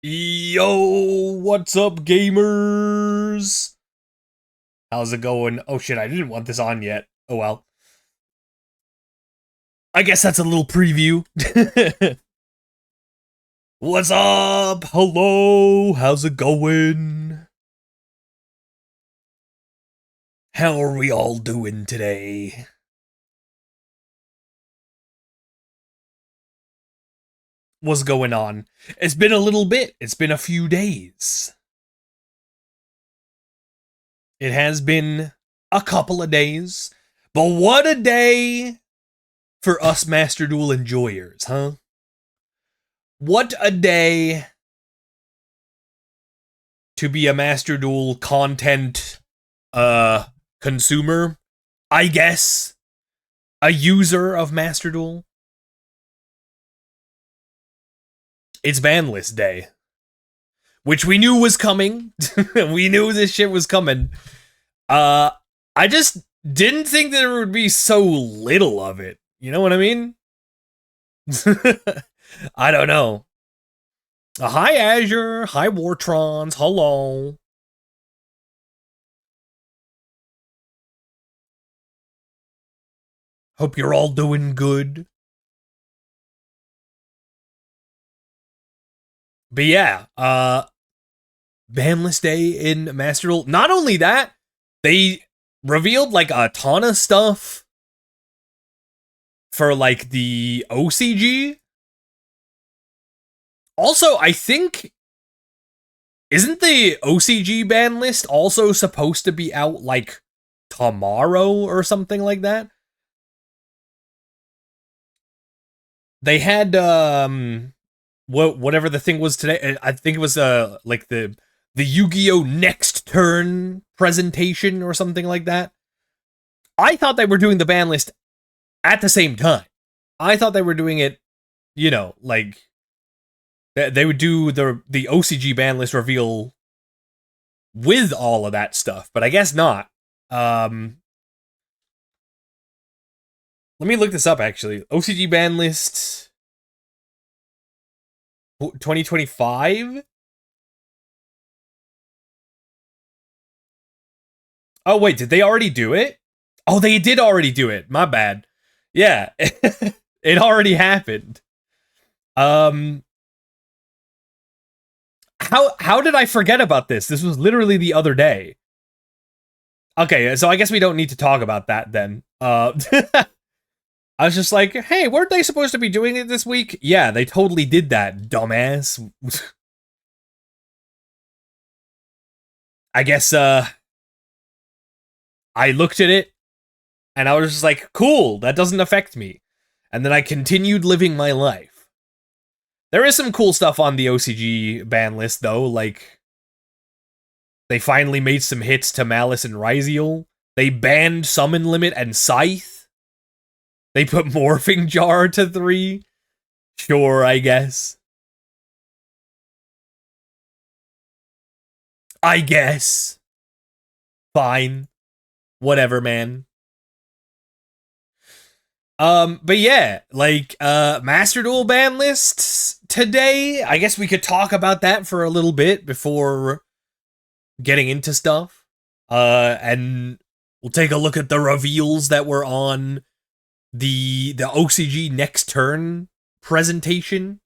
Yo, what's up, gamers? How's it going? Oh shit, I didn't want this on yet. Oh well. I guess that's a little preview. What's up? Hello, how's it going? How are we all doing today? What's going on? It's been a little bit. It's been a few days. It has been a couple of days. But what a day for us Master Duel enjoyers, huh? What a day to be a Master Duel content consumer, I guess. A user of Master Duel. It's ban list day. Which we knew was coming. We knew this shit was coming. I just didn't think that there would be so little of it. You know what I mean? I don't know. Hi Azure, hi Wartrons, hello. Hope you're all doing good. But yeah, banlist day in Master Duel. Not only that, they revealed like a ton of stuff for like the OCG. Also, I think isn't the OCG ban list also supposed to be out like tomorrow or something like that? They had whatever the thing was today. I think it was like the Yu-Gi-Oh! Next Turn presentation or something like that. I thought they were doing the ban list at the same time. I thought they were doing it, you know, like they would do the OCG ban list reveal with all of that stuff, but I guess not. Let me look this up actually. OCG ban list 2025? Oh wait, did they already do it? Oh, they did already do it. My bad. Yeah. It already happened. How did I forget about this? This was literally the other day. Okay, so I guess we don't need to talk about that then. I was just like, hey, weren't they supposed to be doing it this week? Yeah, they totally did that, dumbass. I guess I looked at it and I was just like, cool, that doesn't affect me. And then I continued living my life. There is some cool stuff on the OCG ban list though, like they finally made some hits to Malice and Ryziel. They banned Summon Limit and Scythe. They put Morphing Jar to 3. Sure, I guess. I guess. Fine. Whatever, man. But yeah, like, Master Duel ban lists today. I guess we could talk about that for a little bit before getting into stuff. And we'll take a look at the reveals that were on the OCG Next Turn presentation.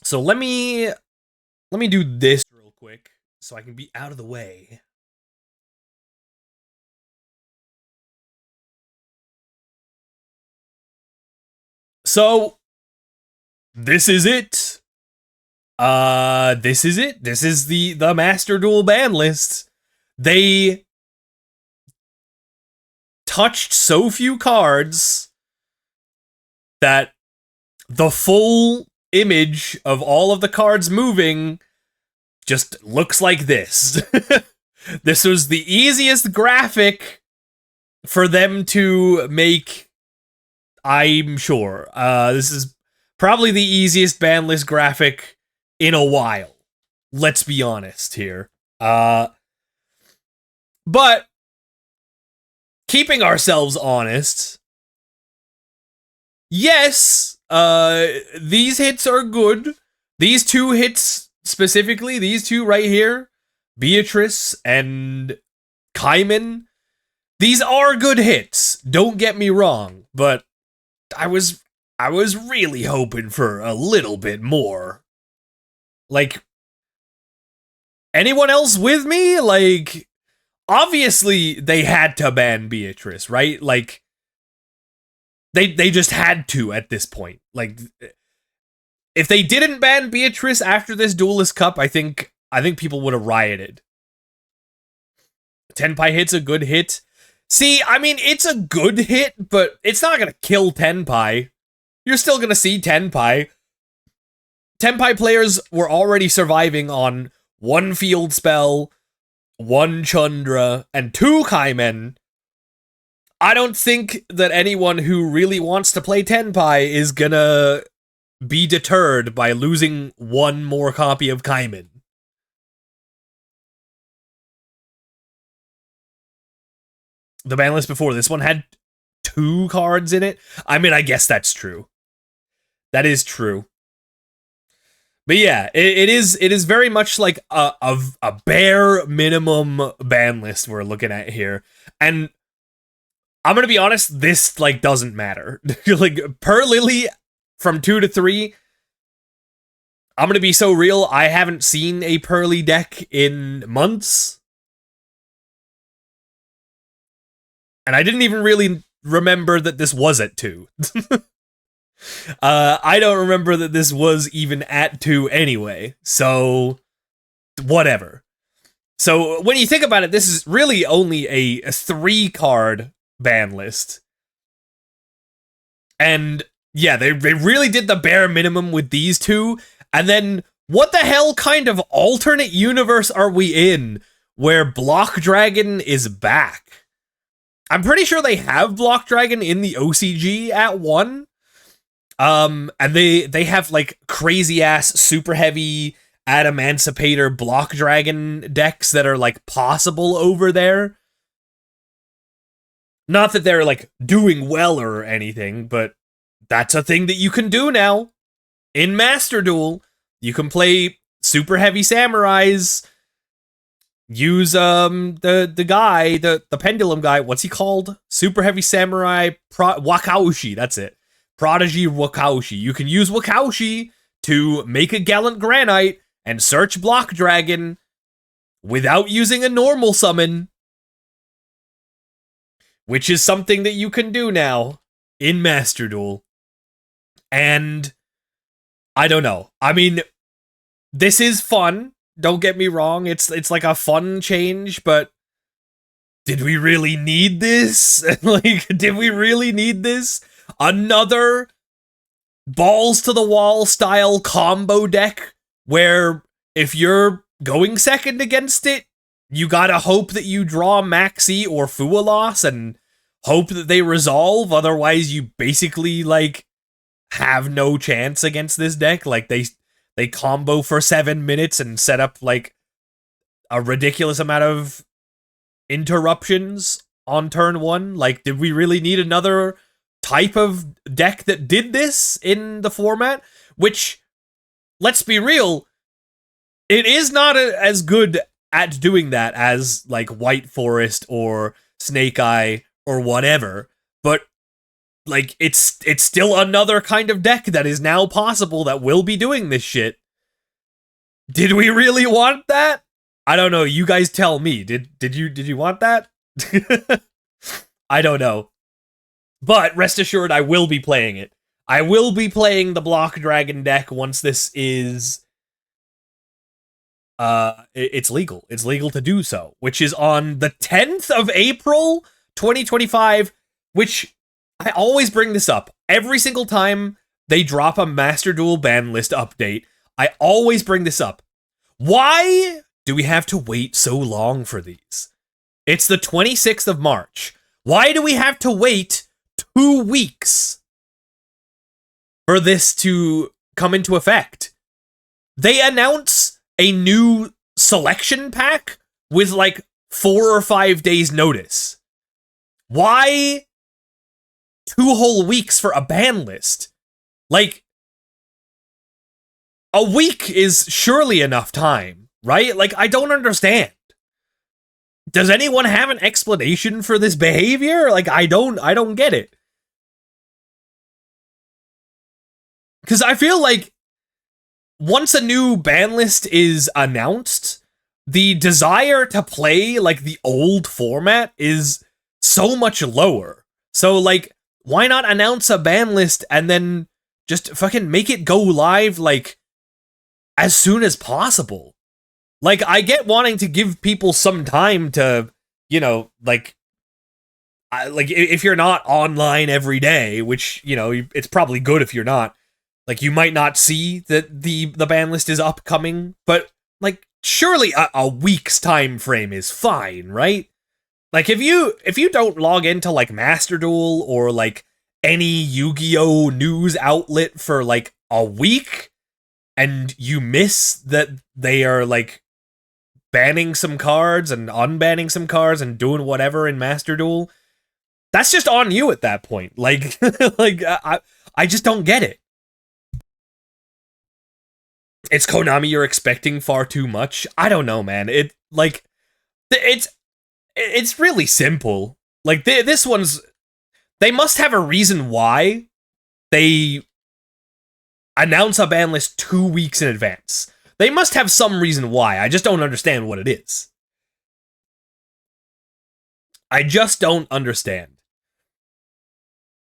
So let me do this real quick so I can be out of the way. So this is it. This is it. This is the Master Duel ban list. They touched so few cards that the full image of all of the cards moving just looks like this. This was the easiest graphic for them to make, I'm sure. This is probably the easiest ban list graphic in a while. Let's be honest here. But keeping ourselves honest, yes, these hits are good. These two hits specifically, these two right here, Beatrice and Kaiman, these are good hits. Don't get me wrong, but I was really hoping for a little bit more. Like, anyone else with me? Like, obviously they had to ban Beatrice, right? Like, they just had to at this point. Like, if they didn't ban Beatrice after this Duelist Cup, I think people would have rioted. Tenpai hit's a good hit. See, I mean, it's a good hit, but it's not gonna kill Tenpai. You're still gonna see Tenpai. Tenpai players were already surviving on 1 field spell, 1 Chundra, and 2 Kaimen. I don't think that anyone who really wants to play Tenpai is gonna be deterred by losing 1 more copy of Kaimen. The ban list before this one had 2 cards in it. I mean, I guess that's true. That is true. But yeah, it is very much like a bare minimum ban list we're looking at here. And I'm gonna be honest, this like doesn't matter. Like per Lily from 2 to 3, I'm gonna be so real, I haven't seen a Pearly deck in months. And I didn't even really remember that this was at 2. I don't remember that this was even at 2 anyway, so whatever. So when you think about it, this is really only a 3-card ban list. And yeah, they really did the bare minimum with these 2, and then what the hell kind of alternate universe are we in where Block Dragon is back? I'm pretty sure they have Block Dragon in the OCG at 1. And they have like crazy ass super heavy Adamancipator Block Dragon decks that are like possible over there. Not that they're like doing well or anything, but that's a thing that you can do now. In Master Duel, you can play super heavy samurais. Use the guy, the pendulum guy, what's he called? Super heavy samurai Wakaushi, that's it. Prodigy Wakaushi. You can use Wakaushi to make a Gallant Granite and search Block Dragon without using a normal summon, which is something that you can do now in Master Duel. And I don't know. I mean, this is fun. Don't get me wrong. It's like a fun change, but did we really need this? Like, did we really need this? Another balls to the wall style combo deck where if you're going second against it, you gotta hope that you draw Maxi or Fualos and hope that they resolve. Otherwise, you basically like have no chance against this deck. Like they combo for 7 minutes and set up like a ridiculous amount of interruptions on turn 1. Like, did we really need another type of deck that did this in the format? Which, let's be real, it is not as good at doing that as like White Forest or Snake Eye or whatever, but like it's still another kind of deck that is now possible that will be doing this shit. Did we really want that? I don't know. You guys tell me. Did you want that? I don't know. But rest assured, I will be playing it. I will be playing the Block Dragon deck once this is it's legal. It's legal to do so, which is on the 10th of April, 2025, which I always bring this up. Every single time they drop a Master Duel ban list update, I always bring this up. Why do we have to wait so long for these? It's the 26th of March. Why do we have to wait 2 weeks for this to come into effect? They announce a new selection pack with like 4 or 5 days notice. Why 2 whole weeks for a ban list? Like, A week is surely enough time, right? Like, I don't understand. Does anyone have an explanation for this behavior? Like, I don't get it. Because I feel like once a new ban list is announced, the desire to play, like, the old format is so much lower. So, like, why not announce a ban list and then just fucking make it go live, like, as soon as possible? Like, I get wanting to give people some time to, you know, like if you're not online every day, which, you know, it's probably good if you're not, like, you might not see that the ban list is upcoming, but, like, surely a week's time frame is fine, right? Like, if you don't log into, like, Master Duel or, like, any Yu-Gi-Oh! News outlet for, like, a week, and you miss that they are, like, banning some cards and unbanning some cards and doing whatever in Master Duel, that's just on you at that point. Like, like, I just don't get it. It's Konami you're expecting far too much? I don't know, man. It's really simple. Like, this one's... They must have a reason why they announce a ban list 2 weeks in advance. They must have some reason why. I just don't understand what it is. I just don't understand.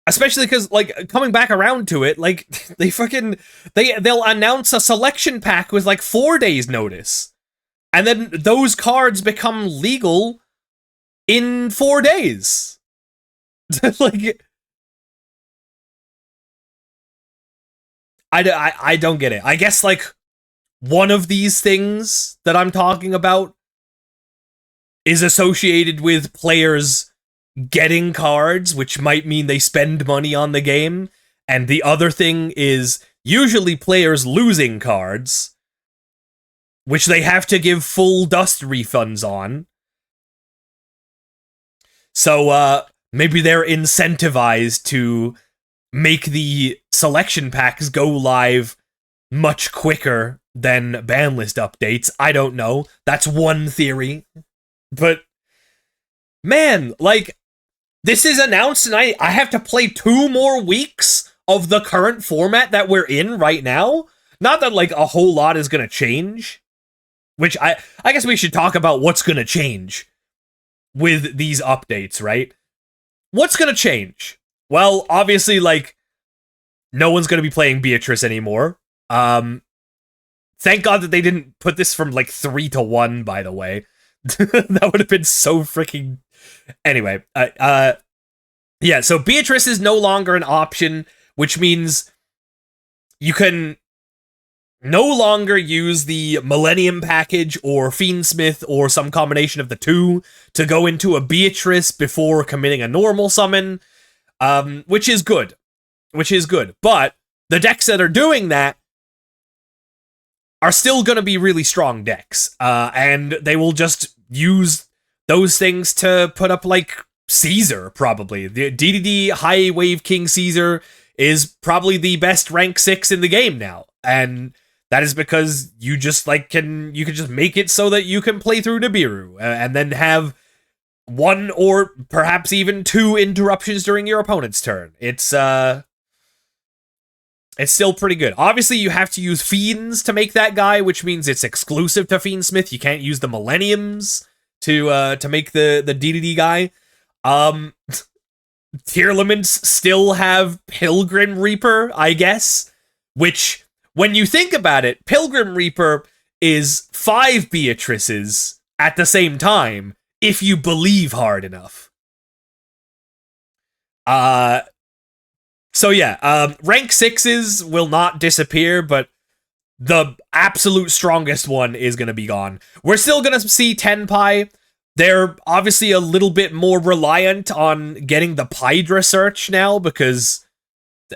Especially because, like, coming back around to it, like, they'll announce a selection pack with, like, 4 days notice. And then those cards become legal in 4 days. Like, I don't get it. I guess, like, one of these things that I'm talking about is associated with players getting cards, which might mean they spend money on the game, and the other thing is usually players losing cards, which they have to give full dust refunds on. So, maybe they're incentivized to make the selection packs go live much quicker than ban list updates. I don't know. That's one theory. But, man, like, this is announced and I have to play 2 more weeks of the current format that we're in right now? Not that, like, a whole lot is gonna change. Which, I guess we should talk about what's gonna change with these updates, right? What's gonna change? Well, obviously, like, no one's gonna be playing Beatrice anymore. Thank God that they didn't put this from, like, 3 to 1, by the way. That would have been so freaking... Anyway, yeah, so Beatrice is no longer an option, which means you can no longer use the Millennium package or Fiendsmith or some combination of the two to go into a Beatrice before committing a normal summon, which is good. But the decks that are doing that are still going to be really strong decks, and they will just use those things to put up, like, Caesar, probably. The DDD High Wave King Caesar is probably the best rank 6 in the game now, and that is because you just, like, you can just make it so that you can play through Nibiru, and then have 1 or perhaps even 2 interruptions during your opponent's turn. It's still pretty good. Obviously, you have to use Fiends to make that guy, which means it's exclusive to Fiendsmith. You can't use the Millenniums to make the DDD guy. Tier limits still have Pilgrim Reaper, I guess, which, when you think about it, Pilgrim Reaper is 5 Beatrices at the same time, if you believe hard enough. So yeah, rank 6s will not disappear, but the absolute strongest one is going to be gone. We're still going to see Tenpai. They're obviously a little bit more reliant on getting the Pydra search now, because,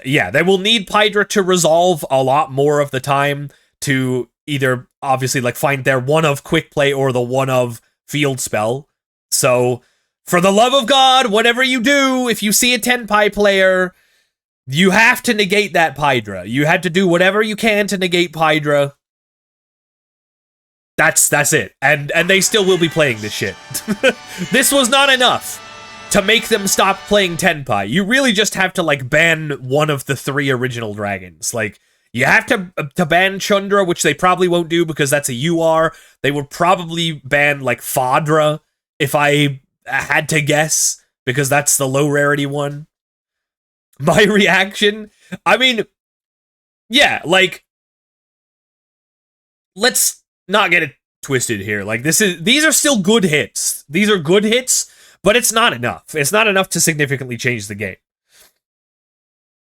yeah, they will need Pydra to resolve a lot more of the time to either, obviously, like, find their one of quick play or the one of field spell. So, for the love of God, whatever you do, if you see a Tenpai player, You have to negate that Pydra. You had to do whatever you can to negate Pydra. That's it. And they still will be playing this shit. This was not enough to make them stop playing Tenpai. You really just have to, like, ban one of the 3 original dragons. Like, you have to ban Chundra, which they probably won't do because that's a UR. They would probably ban, like, Fadra, if I had to guess, because that's the low rarity one. My reaction? I mean, yeah, like, let's not get it twisted here. Like, these are still good hits. These are good hits, but it's not enough. It's not enough to significantly change the game.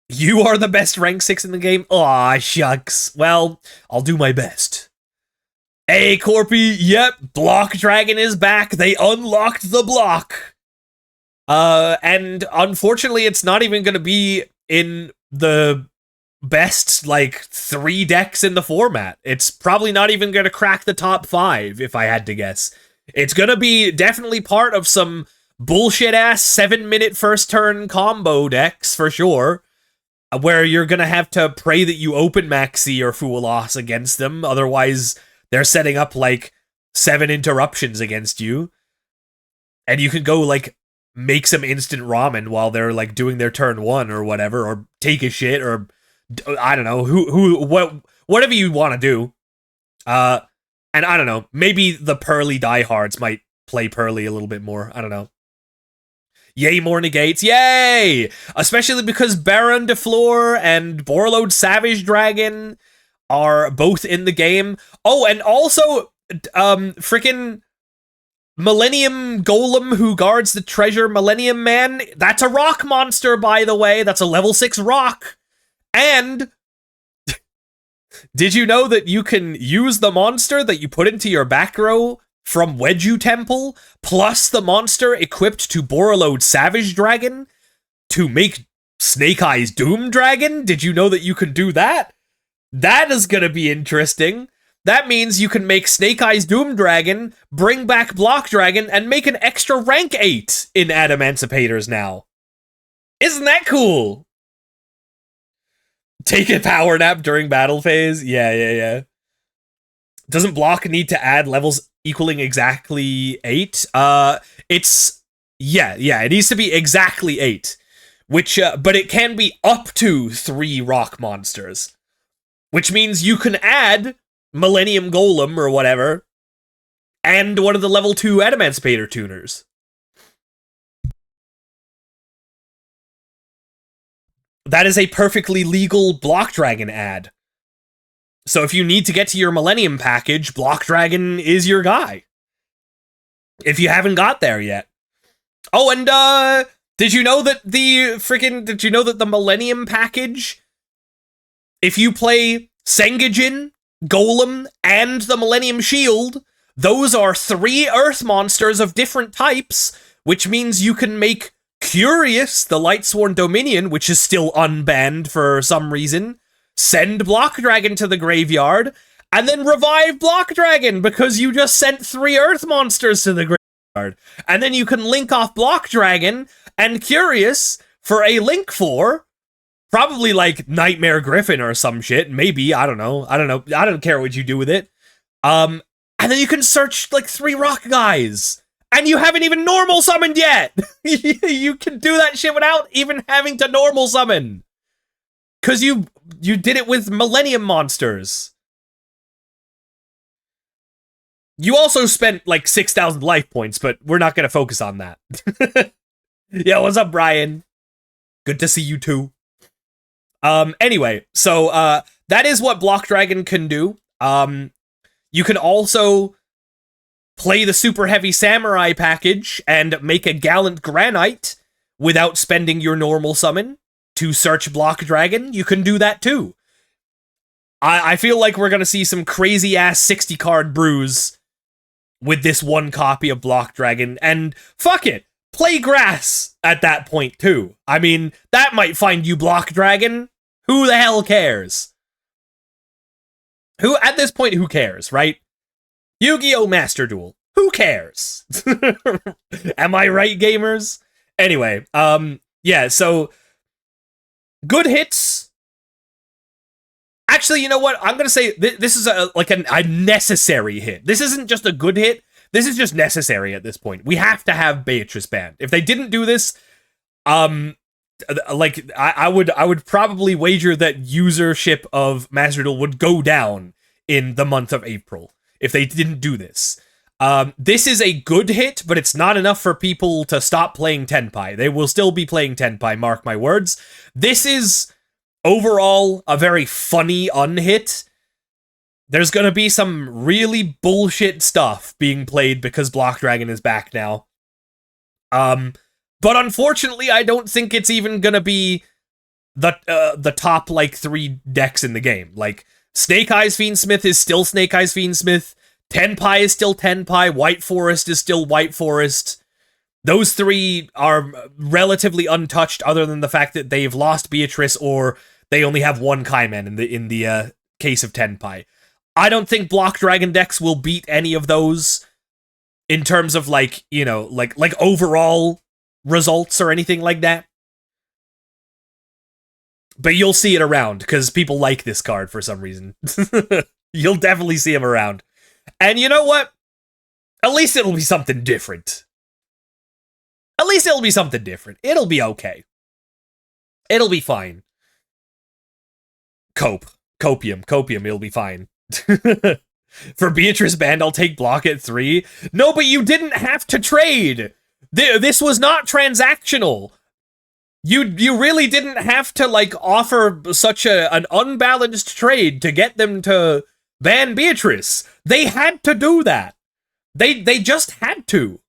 You are the best rank 6 in the game? Aw, shucks. Well, I'll do my best. Hey, Corpy, yep, Block Dragon is back. They unlocked the block. And unfortunately, it's not even going to be in the best, like, 3 decks in the format. It's probably not even going to crack the top 5, if I had to guess. It's going to be definitely part of some bullshit-ass 7-minute first-turn combo decks, for sure, where you're going to have to pray that you open Maxi or Fualos against them, otherwise they're setting up, like, 7 interruptions against you. And you can go, like, make some instant ramen while they're, like, doing their turn 1 or whatever, or take a shit, or I don't know, whatever you want to do. And I don't know, maybe the Pearly diehards might play Pearly a little bit more. I don't know. Yay, more negates. Yay! Especially because Baron de Fleur and Borlode Savage Dragon are both in the game. Oh, and also, freaking Millennium Golem who guards the treasure, Millennium Man. That's a rock monster, by the way. That's a level 6 rock. And did you know that you can use the monster that you put into your back row from Wedju Temple, plus the monster equipped to Borlode Savage Dragon to make Snake Eyes Doom Dragon? Did you know that you can do that? That is gonna be interesting. That means you can make Snake Eyes Doom Dragon, bring back Block Dragon, and make an extra rank 8 in Adamancipators now. Isn't that cool? Take a power nap during battle phase? Yeah. Doesn't Block need to add levels equaling exactly 8? It's... Yeah, it needs to be exactly 8. Which, but it can be up to 3 rock monsters. Which means you can add Millennium Golem or whatever, and one of the level 2 Adamancipator tuners. That is a perfectly legal Block Dragon ad. So if you need to get to your Millennium package, Block Dragon is your guy. If you haven't got there yet. Oh, and did you know that the Millennium package, if you play Sengajin, Golem, and the Millennium Shield, those are 3 Earth monsters of different types, which means you can make Curious, the Lightsworn Dominion, which is still unbanned for some reason, send Block Dragon to the graveyard, and then revive Block Dragon because you just sent 3 Earth monsters to the graveyard. And then you can link off Block Dragon and Curious for a link for probably like Nightmare Griffin or some shit. Maybe, I don't know. I don't care what you do with it. And then you can search like 3 rock guys. And you haven't even normal summoned yet! You can do that shit without even having to normal summon! Cause you did it with Millennium monsters. You also spent like 6,000 life points, but we're not gonna focus on that. Yeah, what's up, Brian? Good to see you too. Anyway, so that is what Block Dragon can do. You can also play the Super Heavy Samurai package and make a Gallant Granite without spending your normal summon to search Block Dragon. You can do that too. I feel like we're gonna see some crazy-ass 60-card brews with this one copy of Block Dragon, and fuck it, play Grass at that point too. I mean, that might find you Block Dragon. Who the hell cares? At this point, who cares, right? Yu-Gi-Oh! Master Duel. Who cares? Am I right, gamers? Anyway, yeah, so Good hits. Actually, you know what? I'm gonna say this is a necessary hit. This isn't just a good hit. This is just necessary at this point. We have to have Beatrice banned. If they didn't do this, like I would probably wager that usership of Master Duel would go down in the month of April if they didn't do this. This is a good hit, but it's not enough for people to stop playing Tenpai. They will still be playing Tenpai, mark my words. This is overall a very funny unhit. There's gonna be some really bullshit stuff being played because Block Dragon is back now. But unfortunately, I don't think it's even gonna be the top like 3 decks in the game. Like Snake Eyes Fiendsmith is still Snake Eyes Fiendsmith. Tenpai is still Tenpai. White Forest is still White Forest. Those 3 are relatively untouched, other than the fact that they've lost Beatrice or they only have 1 Kaiman in the case of Tenpai. I don't think Block Dragon decks will beat any of those in terms of like, you know, like overall results or anything like that. But you'll see it around because people like this card for some reason. You'll definitely see him around. And you know what? At least it'll be something different. At least it'll be something different. It'll be okay. It'll be fine. Copium, it'll be fine. For Beatrice banned, I'll take block at 3. No, but you didn't have to trade. This was not transactional. You really didn't have to like offer such an unbalanced trade to get them to ban Beatrice. They had to do that. They just had to.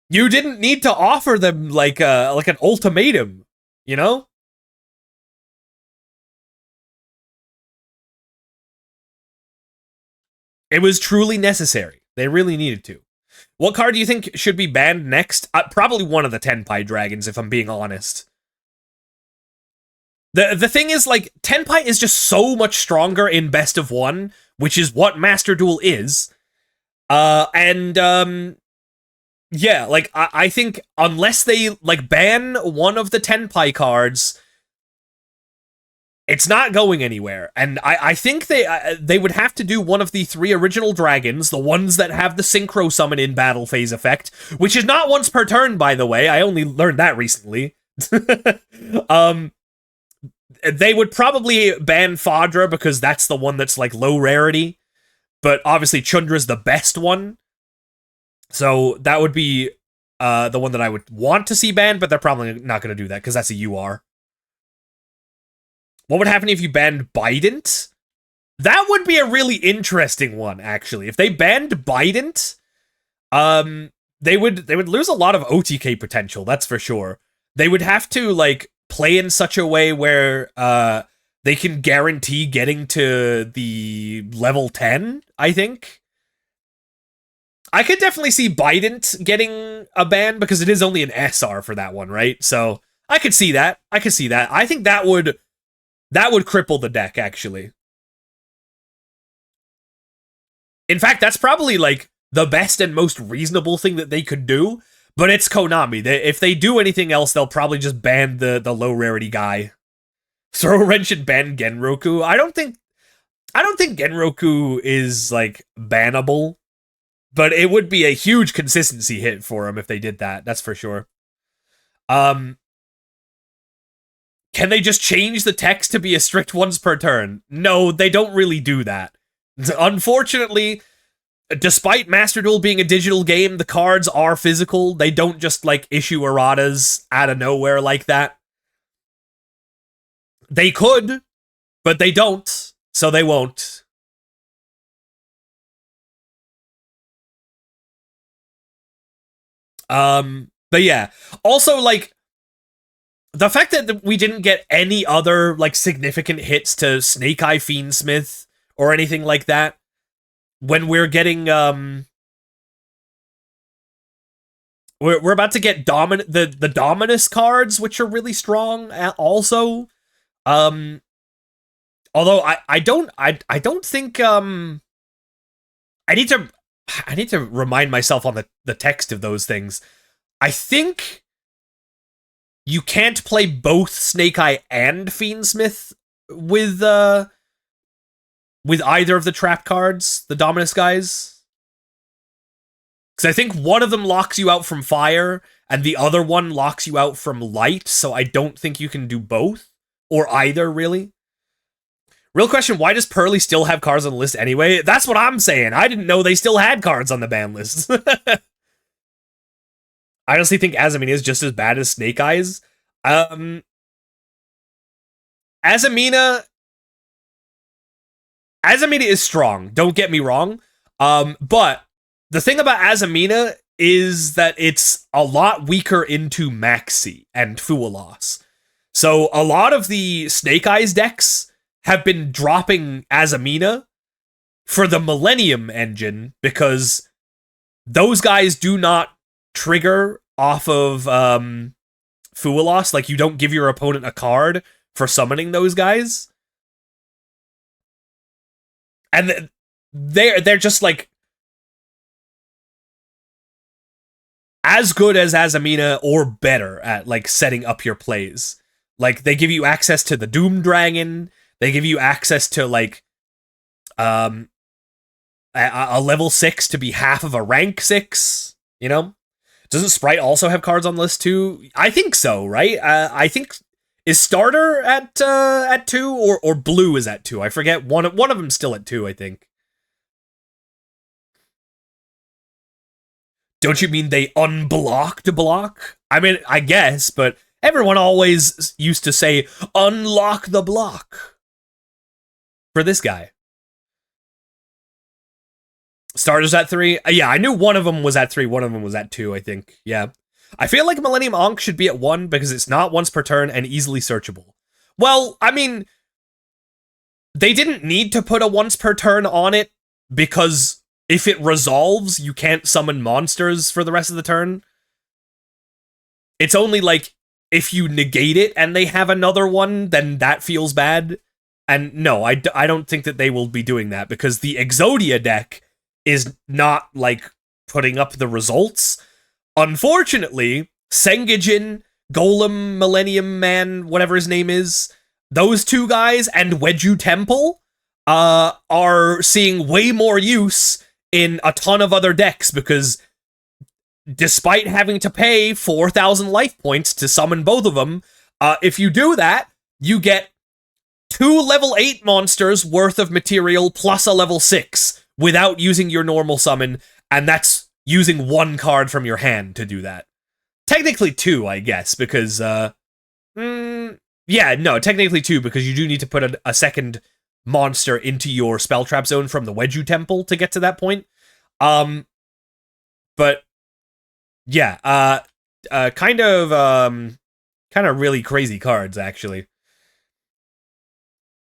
You didn't need to offer them like an ultimatum, you know? It was truly necessary. They really needed to. What card do you think should be banned next? Probably one of the Tenpai dragons, if I'm being honest. The thing is, like, Tenpai is just so much stronger in Best of 1, which is what Master Duel is. Yeah, like, I think unless they, like, ban one of the Tenpai cards, it's not going anywhere. And I think they would have to do one of the 3 original dragons, the ones that have the Synchro Summon in battle phase effect, which is not once per turn, by the way. I only learned that recently. They would probably ban Fadra because that's the one that's, like, low rarity. But obviously Chundra's the best one. So that would be the one that I would want to see banned, but they're probably not going to do that because that's a UR. What would happen if you banned Bident? That would be a really interesting one, actually. If they banned Bident, they would lose a lot of OTK potential, that's for sure. They would have to, like, play in such a way where they can guarantee getting to the level 10, I think. I could definitely see Bident getting a ban because it is only an SR for that one, right? So I could see that. I think that would cripple the deck, actually. In fact, that's probably, like, the best and most reasonable thing that they could do, but it's Konami. If they do anything else, they'll probably just ban the low-rarity guy. Throw a wrench and ban Genroku? I don't think Genroku is, like, bannable, but it would be a huge consistency hit for him if they did that, that's for sure. Can they just change the text to be a strict once per turn? No, they don't really do that. Unfortunately, despite Master Duel being a digital game, the cards are physical. They don't just, like, issue erratas out of nowhere like that. They could, but they don't, so they won't. But yeah. Also, like, the fact that we didn't get any other, like, significant hits to Snake Eye Fiendsmith or anything like that, when we're getting, we're about to get the Dominus cards, which are really strong also. Although I don't think, I need to remind myself on the text of those things. I think you can't play both Snake Eye and Fiendsmith with either of the trap cards, the Dominus guys. Because I think one of them locks you out from fire, and the other one locks you out from light, so I don't think you can do both. Or either, really. Real question, why does Pearly still have cards on the list anyway? That's what I'm saying. I didn't know they still had cards on the ban list. I honestly think Azamina is just as bad as Snake Eyes. Azamina is strong, don't get me wrong. But the thing about Azamina is that it's a lot weaker into Maxi and Fualos. So a lot of the Snake Eyes decks have been dropping Azamina for the Millennium engine because those guys do not trigger off of Fualos. Like, you don't give your opponent a card for summoning those guys. And they're just like as good as Azamina or better at like setting up your plays. Like, they give you access to the Doom Dragon. They give you access to like a level 6 to be half of a rank 6, you know? Doesn't Sprite also have cards on the list too? I think so, right? I think, is Starter at 2 or Blue is at 2? I forget. One of them's still at 2, I think. Don't you mean they unblocked block? I mean, I guess, but everyone always used to say, unlock the block. For this guy. Starters at 3? Yeah, I knew one of them was at 3, one of them was at 2, I think. Yeah. I feel like Millennium Ankh should be at 1 because it's not once per turn and easily searchable. Well, I mean, they didn't need to put a once per turn on it because if it resolves, you can't summon monsters for the rest of the turn. It's only like if you negate it and they have another one, then that feels bad. And no, I don't think that they will be doing that because the Exodia deck is not like putting up the results. Unfortunately, Sengijin, Golem, Millennium Man, whatever his name is, those two guys and Wedju Temple are seeing way more use in a ton of other decks because despite having to pay 4,000 life points to summon both of them, if you do that, you get 2 level 8 monsters worth of material plus a level 6 without using your normal summon, and that's using 1 card from your hand to do that. Technically 2, I guess, because, yeah, no, technically 2, because you do need to put a second monster into your spell trap zone from the Wedju Temple to get to that point. But, yeah, kind of really crazy cards, actually.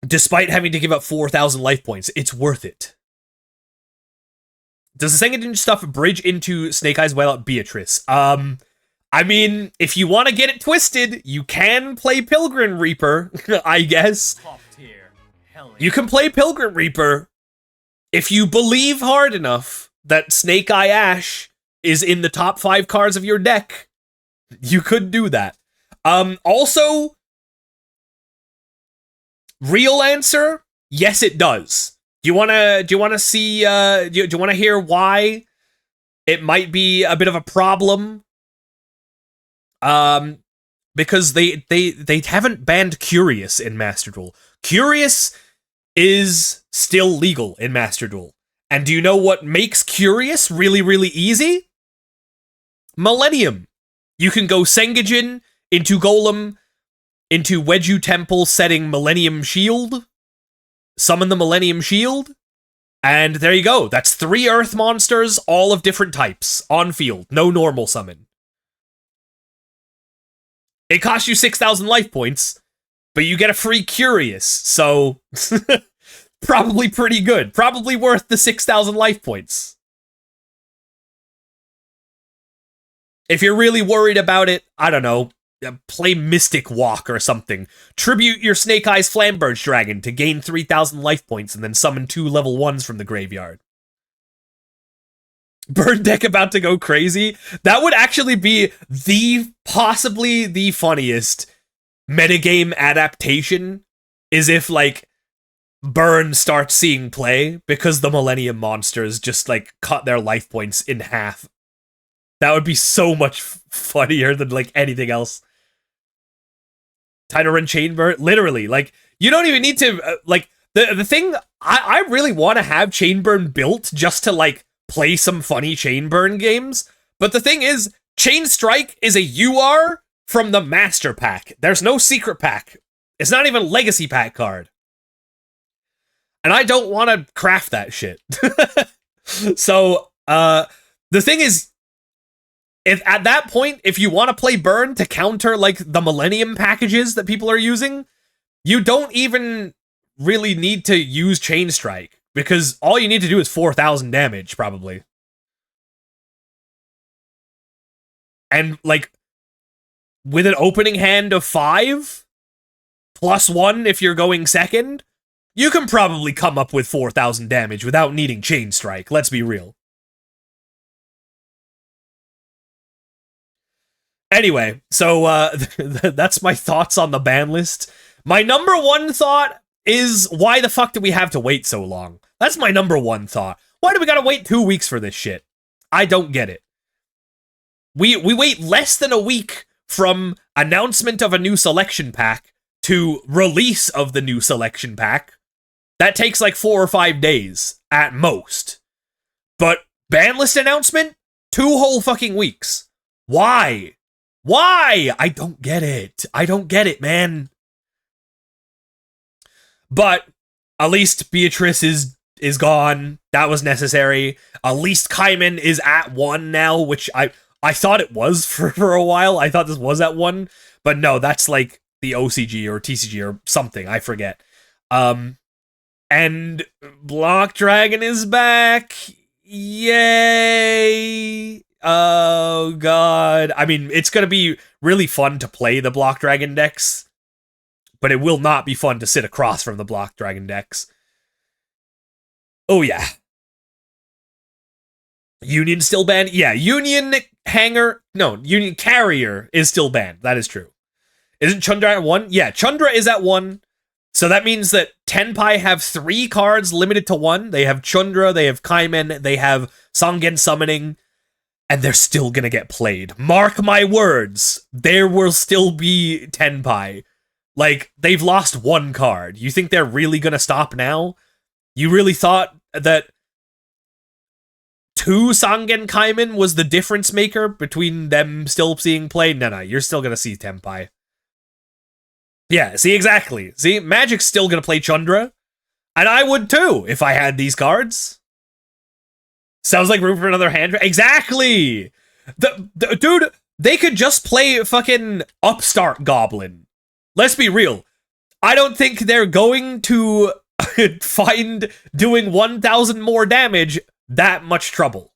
Despite having to give up 4,000 life points, it's worth it. Does the Sengijin stuff bridge into Snake Eyes without Beatrice? I mean, if you want to get it twisted, you can play Pilgrim Reaper, I guess. You can play Pilgrim Reaper if you believe hard enough that Snake Eye Ash is in the top 5 cards of your deck. You could do that. Also, real answer, yes, it does. Do you wanna see? Do you wanna hear why it might be a bit of a problem? Because they haven't banned Curious in Master Duel. Curious is still legal in Master Duel. And do you know what makes Curious really, really easy? Millennium. You can go Sengijin into Golem, into Wedju Temple, setting Millennium Shield, summon the Millennium Shield, and there you go. That's 3 Earth monsters, all of different types, on field. No normal summon. It costs you 6,000 life points, but you get a free Curious, so probably pretty good. Probably worth the 6,000 life points. If you're really worried about it, I don't know, play Mystic Walk or something. Tribute your Snake Eyes Flamberge Dragon to gain 3,000 life points and then summon 2 level 1s from the graveyard. Burn deck about to go crazy. That would actually be possibly the funniest metagame adaptation, is if like Burn starts seeing play because the Millennium Monsters just like cut their life points in half. That would be so much funnier than like anything else. Time to run chain burn, literally. Like you don't even need to like the thing. I really want to have chain burn built just to like play some funny chain burn games. But the thing is, Chain Strike is a UR from the Master Pack. There's no Secret Pack. It's not even Legacy Pack card. And I don't want to craft that shit. So, the thing is, if at that point, if you want to play Burn to counter, like, the Millennium packages that people are using, you don't even really need to use Chain Strike, because all you need to do is 4,000 damage, probably. And, like, with an opening hand of 5, +1 if you're going second, you can probably come up with 4,000 damage without needing Chain Strike, let's be real. Anyway, so that's my thoughts on the ban list. My number one thought is, why the fuck do we have to wait so long? That's my number one thought. Why do we gotta wait 2 weeks for this shit? I don't get it. We wait less than a week from announcement of a new selection pack to release of the new selection pack. That takes like 4 or 5 days at most. But ban list announcement? 2 whole fucking weeks. Why? Why? I don't get it. I don't get it, man. But at least Beatrice is gone. That was necessary. At least Kaiman is at 1 now, which I thought it was for a while. I thought this was at 1. But no, that's like the OCG or TCG or something. I forget. And Block Dragon is back. Yay. Oh, God. I mean, it's going to be really fun to play the Block Dragon decks, but it will not be fun to sit across from the Block Dragon decks. Oh, yeah. Union still banned? Yeah, Union Hanger... No, Union Carrier is still banned. That is true. Isn't Chundra at 1? Yeah, Chundra is at 1. So that means that Tenpai have 3 cards limited to 1. They have Chundra, they have Kaimen, they have Sangen Summoning, and they're still gonna get played. Mark my words, there will still be Tenpai. Like, they've lost 1 card. You think they're really gonna stop now? You really thought that 2 Sangen Kaimen was the difference maker between them still seeing play? No, you're still gonna see Tenpai. Yeah, see, exactly. See, Magic's still gonna play Chundra, and I would too if I had these cards. Sounds like room for another hand. Exactly! Dude, they could just play fucking Upstart Goblin. Let's be real. I don't think they're going to find doing 1,000 more damage that much trouble.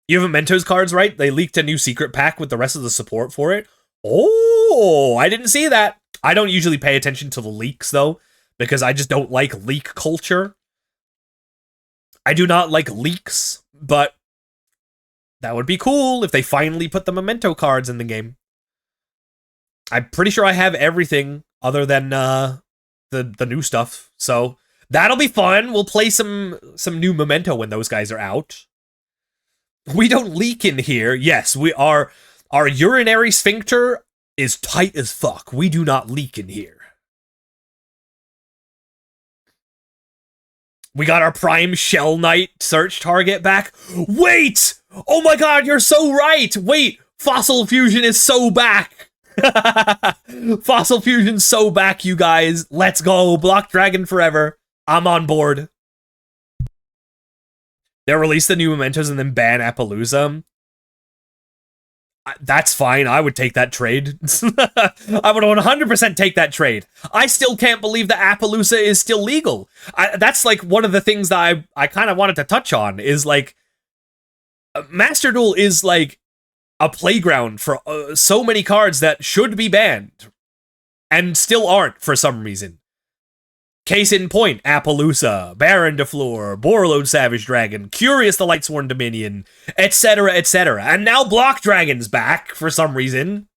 You have Mementos cards, right? They leaked a new secret pack with the rest of the support for it. Oh, I didn't see that. I don't usually pay attention to the leaks, though, because I just don't like leak culture. I do not like leaks, but that would be cool if they finally put the Memento cards in the game. I'm pretty sure I have everything other than the new stuff, so that'll be fun. We'll play some new Memento when those guys are out. We don't leak in here. Yes, our urinary sphincter is tight as fuck. We do not leak in here. We got our Prime Shell Knight search target back. Wait! Oh my god, you're so right! Wait, Fossil Fusion is so back! Fossil Fusion's so back, you guys. Let's go. Block Dragon forever. I'm on board. They'll release the new Mementos and then ban Appaloosa. That's fine. I would take that trade. I would 100% take that trade. I still can't believe that Appaloosa is still legal. That's like one of the things that I kind of wanted to touch on is like Master Duel is like a playground for so many cards that should be banned and still aren't for some reason. Case in point, Appaloosa, Baron de Fleur, Borreload Savage Dragon, Curious the Lightsworn Dominion, etc., etc. And now Block Dragon's back for some reason.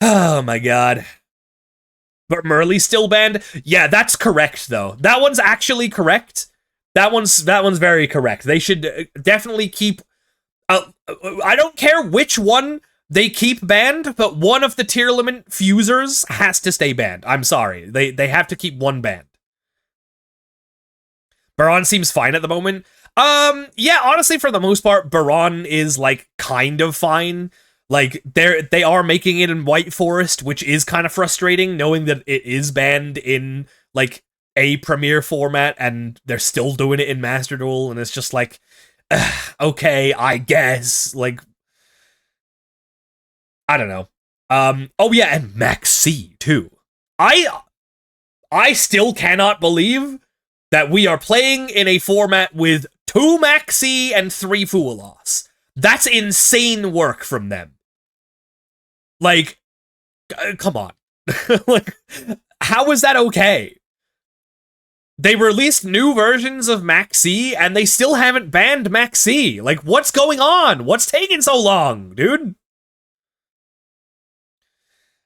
Oh my god. But Merle's still banned? Yeah, that's correct, though. That one's actually correct. That one's very correct. They should definitely keep... I don't care which one they keep banned, but one of the tier limit fusers has to stay banned. I'm sorry. They have to keep one banned. Baron seems fine at the moment. Yeah, honestly, for the most part, Baron is, like, kind of fine. Like, they are making it in White Forest, which is kind of frustrating, knowing that it is banned in, like, a Premier format, and they're still doing it in Master Duel, and it's just like, okay, I guess. Like, I don't know. Oh yeah, and Max C, too. I still cannot believe that we are playing in a format with 2 Max C and 3 Fualos. That's insane work from them. Like, come on. Like, how is that okay? They released new versions of Max C, and they still haven't banned Max C. Like, what's going on? What's taking so long, dude?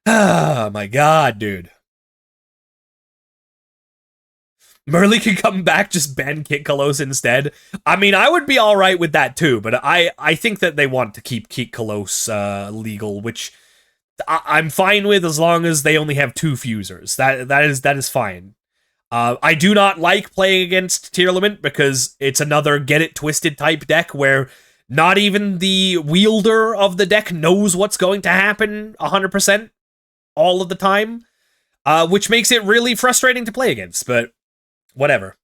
Oh my god, dude. Merle can come back, just ban Kit Kalos instead. I mean, I would be alright with that too, but I think that they want to keep Kit Kalos legal, which I'm fine with as long as they only have 2 fusers. That is fine. I do not like playing against Tier Limit because it's another Get It Twisted type deck where not even the wielder of the deck knows what's going to happen 100% all of the time, which makes it really frustrating to play against, but whatever.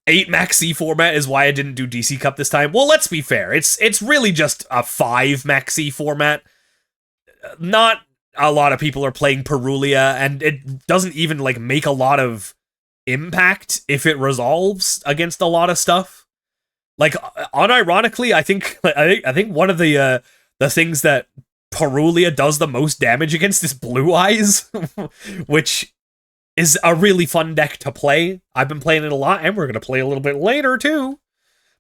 8 Max C format is why I didn't do DC Cup this time. Well, let's be fair. It's really just a 5 Max C format. Not a lot of people are playing Perulia, and it doesn't even, like, make a lot of impact if it resolves against a lot of stuff. Like, unironically, I think one of the things that Perulia does the most damage against is Blue Eyes, which is a really fun deck to play. I've been playing it a lot, and we're going to play a little bit later, too.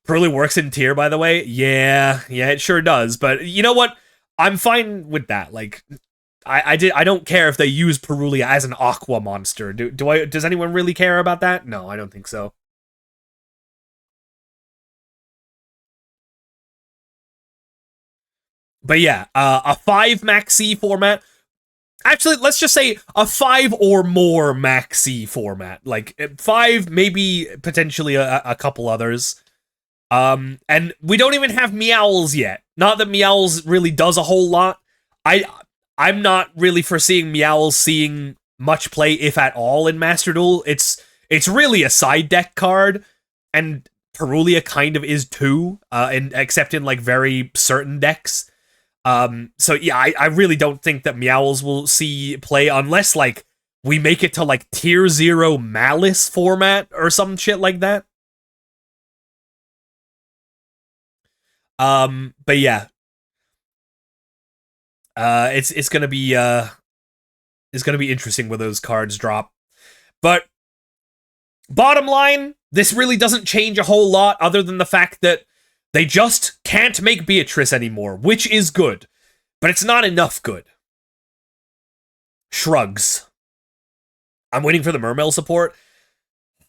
Perulia works in tier, by the way. Yeah, it sure does. But you know what? I'm fine with that. Like, I don't care if they use Perulia as an Aqua monster. Does anyone really care about that? No, I don't think so. But yeah, a 5 Max C format. Actually, let's just say a 5 or more Max C format. Like, 5, maybe potentially a couple others. And we don't even have Meowls yet. Not that Meowls really does a whole lot. I'm not really foreseeing Meowls seeing much play, if at all, in Master Duel. It's really a side deck card, and Perulia kind of is too, except in, like, very certain decks. So yeah, I really don't think that Meowls will see play unless, like, we make it to, like, tier 0 Malice format or some shit like that. But yeah. It's gonna be interesting when those cards drop. But bottom line, this really doesn't change a whole lot other than the fact that they just can't make Beatrice anymore, which is good. But it's not enough good. Shrugs. I'm waiting for the Mermail support.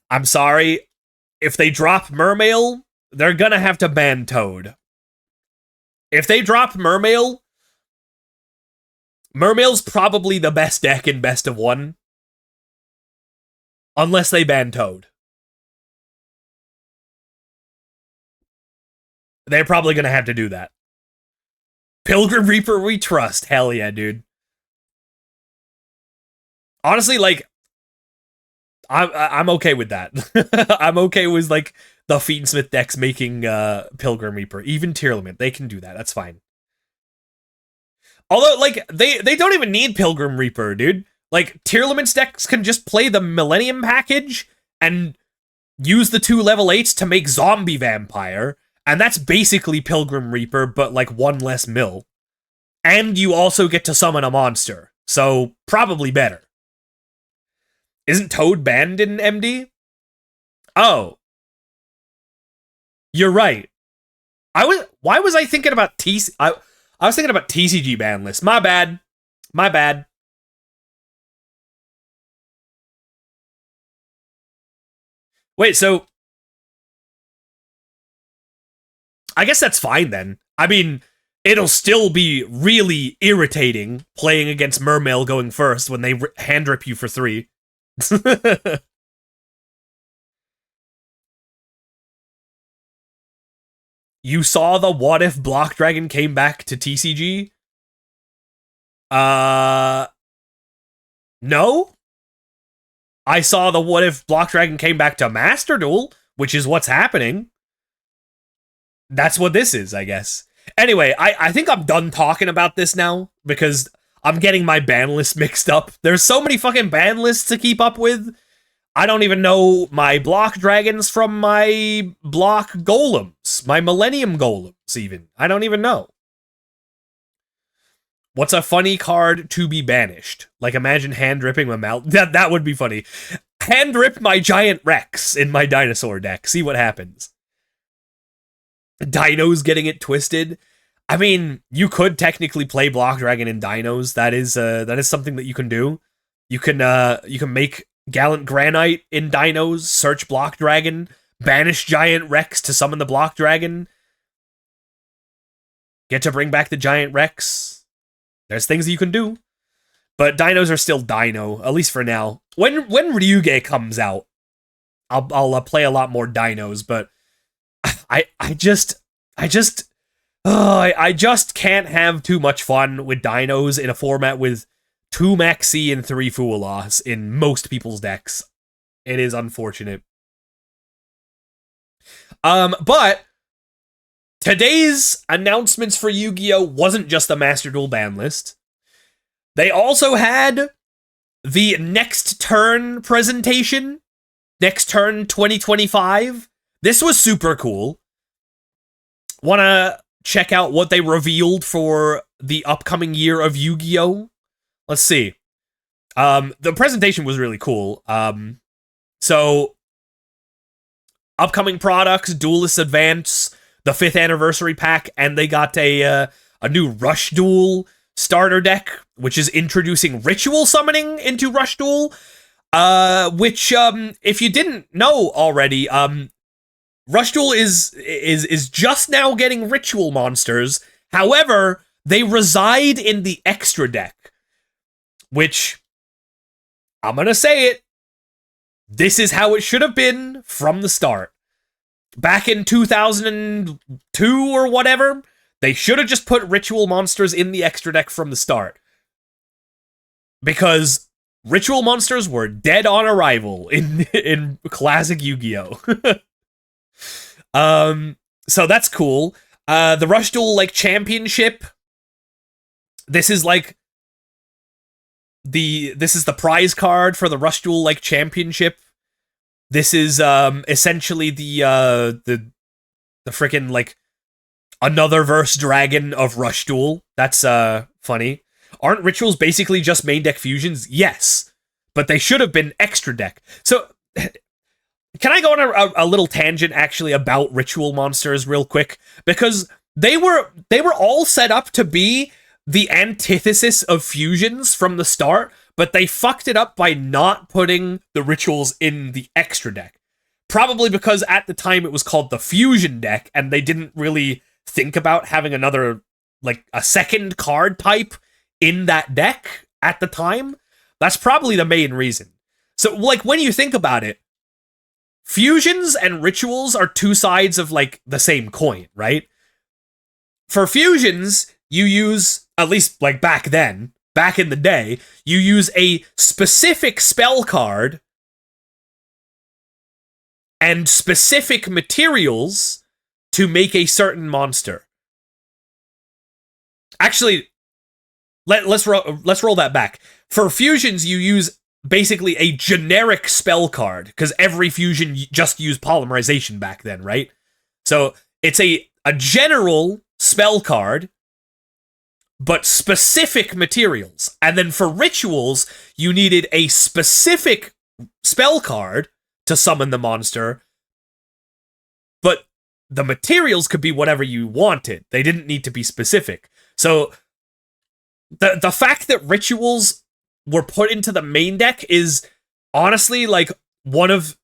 I'm sorry. If they drop Mermail, they're gonna have to ban Toad. If they drop Mermail, Mermail's probably the best deck in Best of 1. Unless they ban Toad. They're probably going to have to do that. Pilgrim Reaper we trust. Hell yeah, dude. Honestly, like, I'm okay with that. I'm okay with, like, the Fiendsmith decks making Pilgrim Reaper. Even tier limit, they can do that. That's fine. Although, like, they don't even need Pilgrim Reaper, dude. Like, tier limits decks can just play the Millennium package and use the 2 level 8s to make Zombie Vampire, and that's basically Pilgrim Reaper, but, like, 1 less mill. And you also get to summon a monster, so probably better. Isn't Toad banned in MD? Oh, you're right. Why was I thinking about I was thinking about TCG ban list. My bad. My bad. Wait, so I guess that's fine then. I mean, it'll still be really irritating playing against Mermail going first when they hand rip you for 3. You saw the what if Block Dragon came back to TCG? No? I saw the what if Block Dragon came back to Master Duel, which is what's happening. That's what this is, I guess. Anyway, I think I'm done talking about this now because I'm getting my ban list mixed up. There's so many fucking ban lists to keep up with. I don't even know my block dragons from my block golems, my millennium golems even. I don't even know. What's a funny card to be banished? Like imagine hand ripping my mouth. That would be funny. Hand rip my giant Rex in my dinosaur deck. See what happens. Dinos getting it twisted. I mean, you could technically play Block Dragon in Dinos. That is something that you can do. You can make Gallant Granite in Dinos, search Block Dragon, banish Giant Rex to summon the Block Dragon. Get to bring back the Giant Rex. There's things that you can do. But Dinos are still Dino, at least for now. When Ryuge comes out, I'll play a lot more Dinos, but I just can't have too much fun with Dinos in a format with 2 Maxi and 3 Fualas in most people's decks. It is unfortunate. But today's announcements for Yu-Gi-Oh! Wasn't just the Master Duel ban list. They also had the Next Turn presentation. Next Turn 2025. This was super cool. Wanna check out what they revealed for the upcoming year of Yu-Gi-Oh! Let's see. The presentation was really cool. So, upcoming products, Duelist Advance, the 5th anniversary pack, and they got a new Rush Duel starter deck, which is introducing ritual summoning into Rush Duel. Which, if you didn't know already, Rush Duel is just now getting ritual monsters. However, they reside in the extra deck. Which, I'm gonna say it, this is how it should have been from the start. Back in 2002 or whatever, they should have just put ritual monsters in the extra deck from the start. Because ritual monsters were dead on arrival in classic Yu-Gi-Oh! So that's cool. The Rush Duel, like, championship, this is like this is the prize card for the Rush Duel like championship. This is essentially the freaking like another verse dragon of Rush Duel. That's funny. Aren't rituals basically just main deck fusions? Yes, but they should have been extra deck. So can I go on a little tangent actually about ritual monsters real quick, because they were all set up to be the antithesis of fusions from the start, but they fucked it up by not putting the rituals in the extra deck. Probably because at the time it was called the fusion deck, and they didn't really think about having another, like, a second card type in that deck at the time. That's probably the main reason. So, like, when you think about it, fusions and rituals are 2 sides of, like, the same coin, right? For fusions, you use, at least like back then, back in the day, you use a specific spell card and specific materials to make a certain monster. Actually, let's roll that back. For fusions, you use basically a generic spell card, because every fusion just used polymerization back then, right? So it's a general spell card, but specific materials. And then for rituals, you needed a specific spell card to summon the monster, but the materials could be whatever you wanted. They didn't need to be specific. So the fact that rituals were put into the main deck is honestly like one of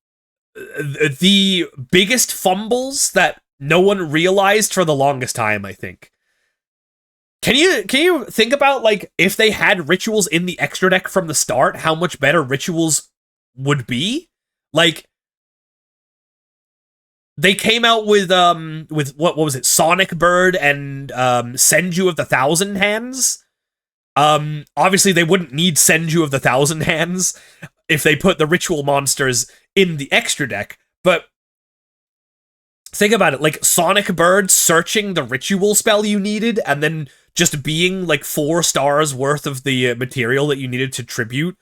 the biggest fumbles that no one realized for the longest time, I think. Can you think about, like, if they had rituals in the extra deck from the start, how much better rituals would be? Like, they came out with what was it, Sonic Bird and Senju of the Thousand Hands. Obviously they wouldn't need Senju of the Thousand Hands if they put the ritual monsters in the extra deck, but think about it, like Sonic Bird searching the ritual spell you needed and then just being like 4 stars worth of the material that you needed to tribute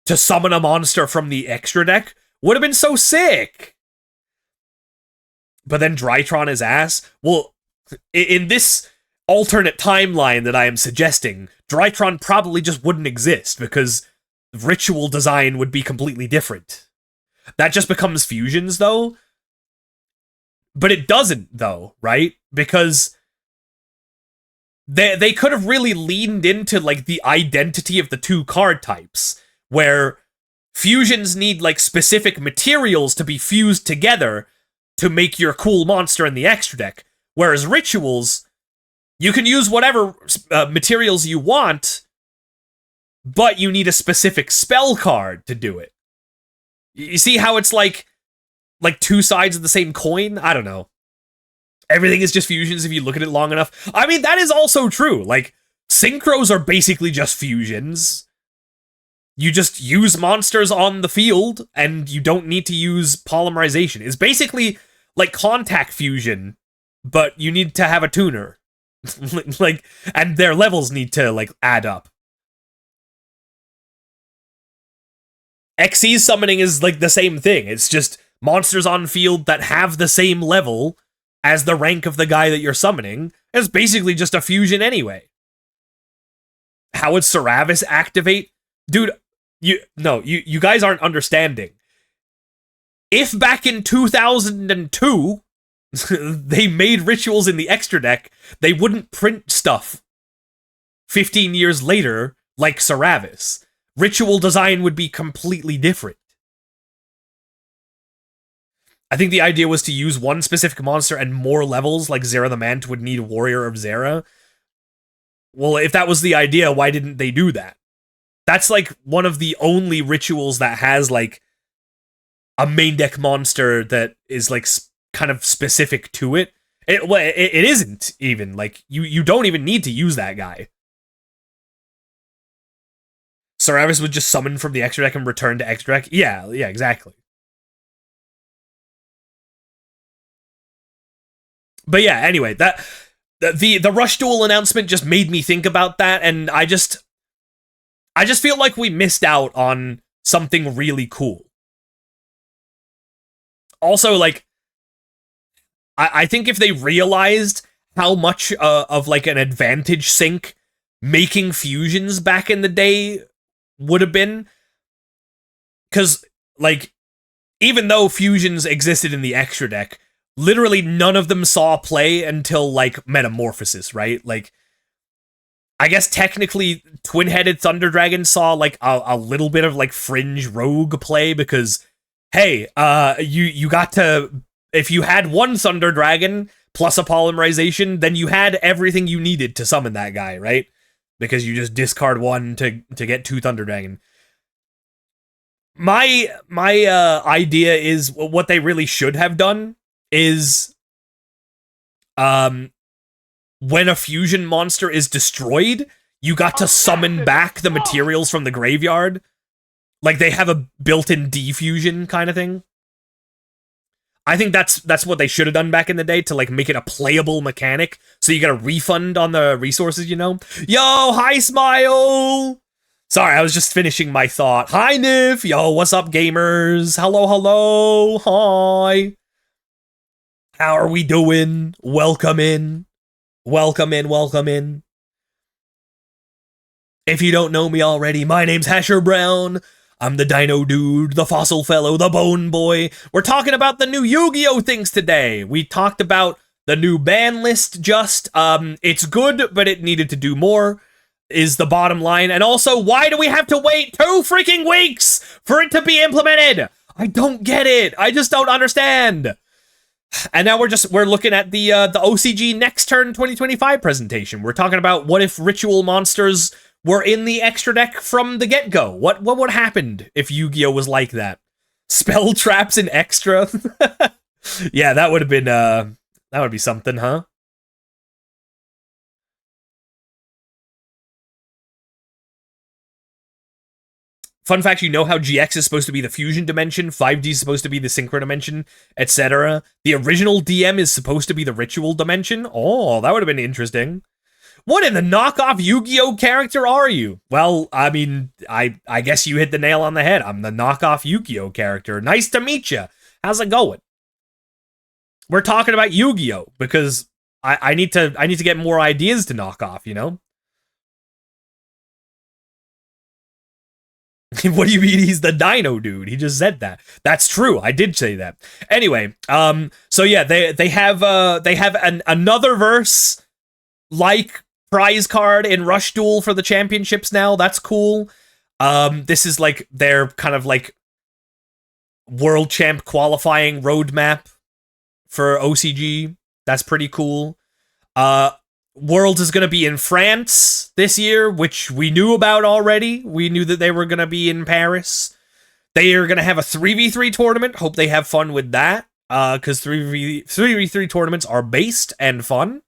to summon a monster from the extra deck would have been so sick. But then Drytron is ass. Well, in this alternate timeline that I am suggesting, Drytron probably just wouldn't exist because ritual design would be completely different. That just becomes fusions, though. But it doesn't, though, right? Because they could have really leaned into, like, the identity of the 2 card types, where fusions need, like, specific materials to be fused together to make your cool monster in the extra deck, whereas rituals, you can use whatever materials you want, but you need a specific spell card to do it. You see how it's like 2 sides of the same coin? I don't know. Everything is just fusions if you look at it long enough. I mean, that is also true. Like, synchros are basically just fusions. You just use monsters on the field, and you don't need to use polymerization. It's basically like contact fusion, but you need to have a tuner. Like, and their levels need to, like, add up. Xyz summoning is, like, the same thing. It's just monsters on field that have the same level as the rank of the guy that you're summoning. It's basically just a fusion anyway. How would Saravis activate? Dude, you guys aren't understanding. If back in 2002 they made rituals in the extra deck, they wouldn't print stuff 15 years later like Saravis. Ritual design would be completely different. I think the idea was to use one specific monster and more levels, like Zera the Mant would need Warrior of Zera. Well, if that was the idea, why didn't they do that? That's, like, one of the only rituals that has, like, a main deck monster that is, like, kind of specific to it. It isn't even. Like, you don't even need to use that guy. Saravis would just summon from the extra deck and return to extra deck. Yeah, exactly. But yeah, anyway, that the Rush Duel announcement just made me think about that, and I just feel like we missed out on something really cool. Also, like, I think if they realized how much of, like, an advantage sync making fusions back in the day would have been, because, like, even though fusions existed in the extra deck, literally none of them saw play until, like, Metamorphosis, right? Like, I guess technically Twin-Headed Thunder Dragon saw, like, a little bit of, like, fringe rogue play because, hey, you got to, if you had one Thunder Dragon plus a polymerization, then you had everything you needed to summon that guy, right? Because you just discard one to get 2 Thunder Dragon. My idea is what they really should have done is, when a fusion monster is destroyed, you got to summon back the materials from the graveyard. Like, they have a built-in defusion kind of thing. I think that's what they should have done back in the day to, like, make it a playable mechanic, so you get a refund on the resources, you know? Yo, hi, Smile! Sorry, I was just finishing my thought. Hi, Nif! Yo, what's up, gamers? Hello, hi! How are we doing? Welcome in. Welcome in. If you don't know me already, my name's Hasher Brown. I'm the Dino Dude, the Fossil Fellow, the Bone Boy. We're talking about the new Yu-Gi-Oh things today. We talked about the new ban list just. It's good, but it needed to do more, is the bottom line. And also, why do we have to wait 2 freaking weeks for it to be implemented? I don't get it. I just don't understand. And now we're looking at the OCG Next Turn 2025 presentation. We're talking about what if ritual monsters were in the extra deck from the get-go. What would happen if Yu-Gi-Oh was like that? Spell traps in extra? Yeah, that would have been that would be something, huh? Fun fact, you know how GX is supposed to be the fusion dimension, 5D is supposed to be the synchro dimension, etc. The original DM is supposed to be the ritual dimension? Oh, that would have been interesting. What in the knockoff Yu-Gi-Oh character are you? Well, I mean, I guess you hit the nail on the head. I'm the knockoff Yu-Gi-Oh character. Nice to meet you. How's it going? We're talking about Yu-Gi-Oh because I need to get more ideas to knock off, you know? What do you mean he's the Dino Dude? He just said that. That's true. I did say that. Anyway, so yeah, they have another verse like prize card in Rush Duel for the championships now. That's cool. This is like their kind of like world champ qualifying roadmap for OCG. That's pretty cool. Worlds is going to be in France this year, which we knew about already. We knew that they were going to be in Paris. They are going to have a 3v3 tournament. Hope they have fun with that, because 3v3 tournaments are based and fun.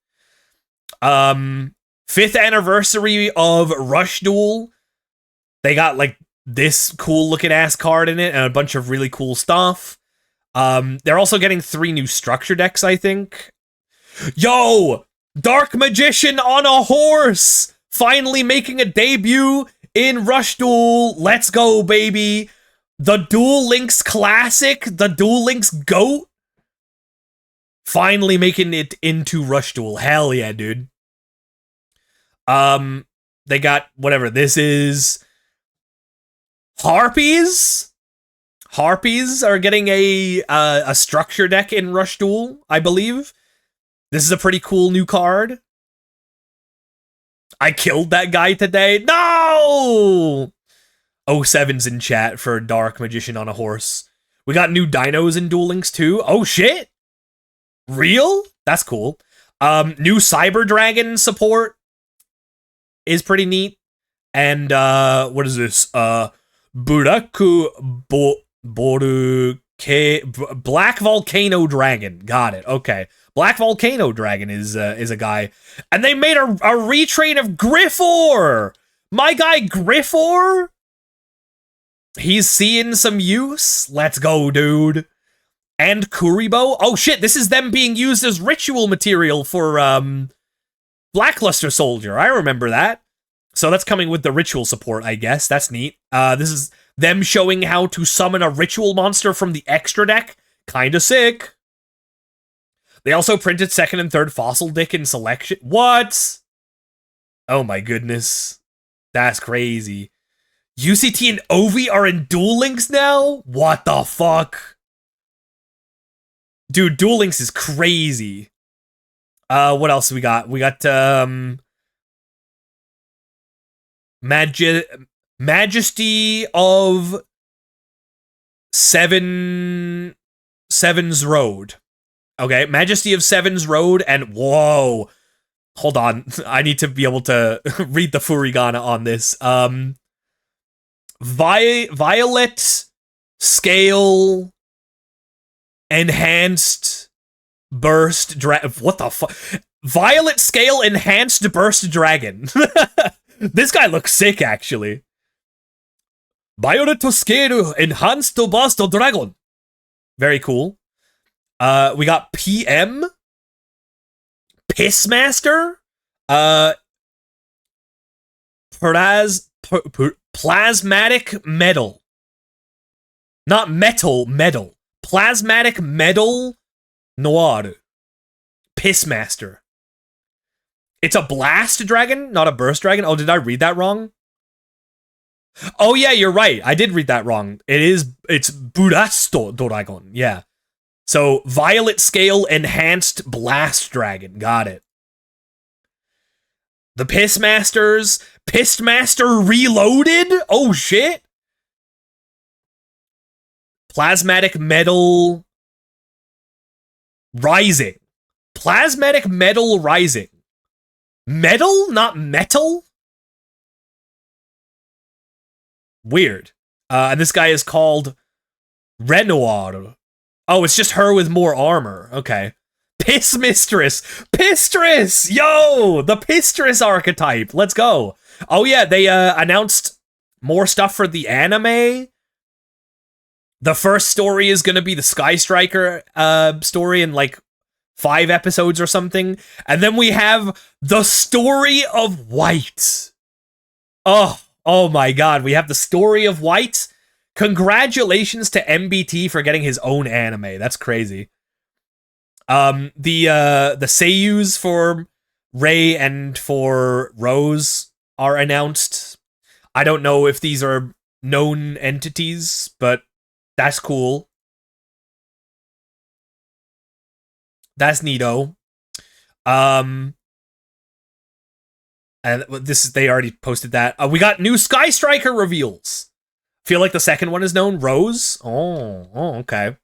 5th anniversary of Rush Duel. They got like this cool looking ass card in it and a bunch of really cool stuff. They're also getting 3 new structure decks, I think. Yo! Dark Magician on a horse! Finally making a debut in Rush Duel. Let's go, baby. The Duel Links Classic, the Duel Links GOAT. Finally making it into Rush Duel. Hell yeah, dude. They got whatever this is. Harpies? Harpies are getting a structure deck in Rush Duel, I believe. This is a pretty cool new card. I killed that guy today. No! 07's in chat for Dark Magician on a horse. We got new dinos in Duel Links too. Oh shit! Real? That's cool. New Cyber Dragon support is pretty neat. And what is this? Buraku Boruke Black Volcano Dragon. Got it. Okay. Black Volcano Dragon is a guy. And they made a retrain of Griffor! My guy Griffor? He's seeing some use. Let's go, dude. And Kuribo. Oh shit, this is them being used as ritual material for Blackluster Soldier. I remember that. So that's coming with the ritual support, I guess. That's neat. This is them showing how to summon a ritual monster from the extra deck. Kinda sick. They also printed 2nd and 3rd Fossil Dick in selection. What? Oh my goodness. That's crazy. UCT and Ovi are in Duel Links now? What the fuck? Dude, Duel Links is crazy. What else we got? We got, Majesty of Seven's Road. Okay, Majesty of Seven's Road, and whoa. Hold on, I need to be able to read the furigana on this. Violet Scale Enhanced Burst what the fuck? Violet Scale Enhanced Burst Dragon. This guy looks sick, actually. Violet Scale Enhanced Burst Dragon. Very cool. We got PM, Pissmaster, Plasmatic Metal. Not metal, metal. Plasmatic Metal Noir. Pissmaster. It's a blast dragon, not a burst dragon. Oh, did I read that wrong? Oh yeah, you're right. I did read that wrong. It's Burasto Dragon. Yeah. So Violet Scale Enhanced Blast Dragon. Got it. The Pissmasters. Pissmaster Reloaded? Oh shit. Plasmatic Metal Rising. Plasmatic Metal Rising. Metal, not metal? Weird. And this guy is called Renoir. Oh, it's just her with more armor. Okay. Piss Mistress! Pistress! Yo! The Pistress archetype. Let's go. Oh yeah, they announced more stuff for the anime. The first story is gonna be the Sky Striker story in like 5 episodes or something. And then we have the Story of White. Oh my god, we have the Story of White. Congratulations to MBT for getting his own anime. That's crazy. The seiyus for Rei and for Rose are announced. I don't know if these are known entities, but that's cool. That's neato. And this is, they already posted that. We got new Sky Striker reveals. Feel like the second one is known. Rose? Oh, okay.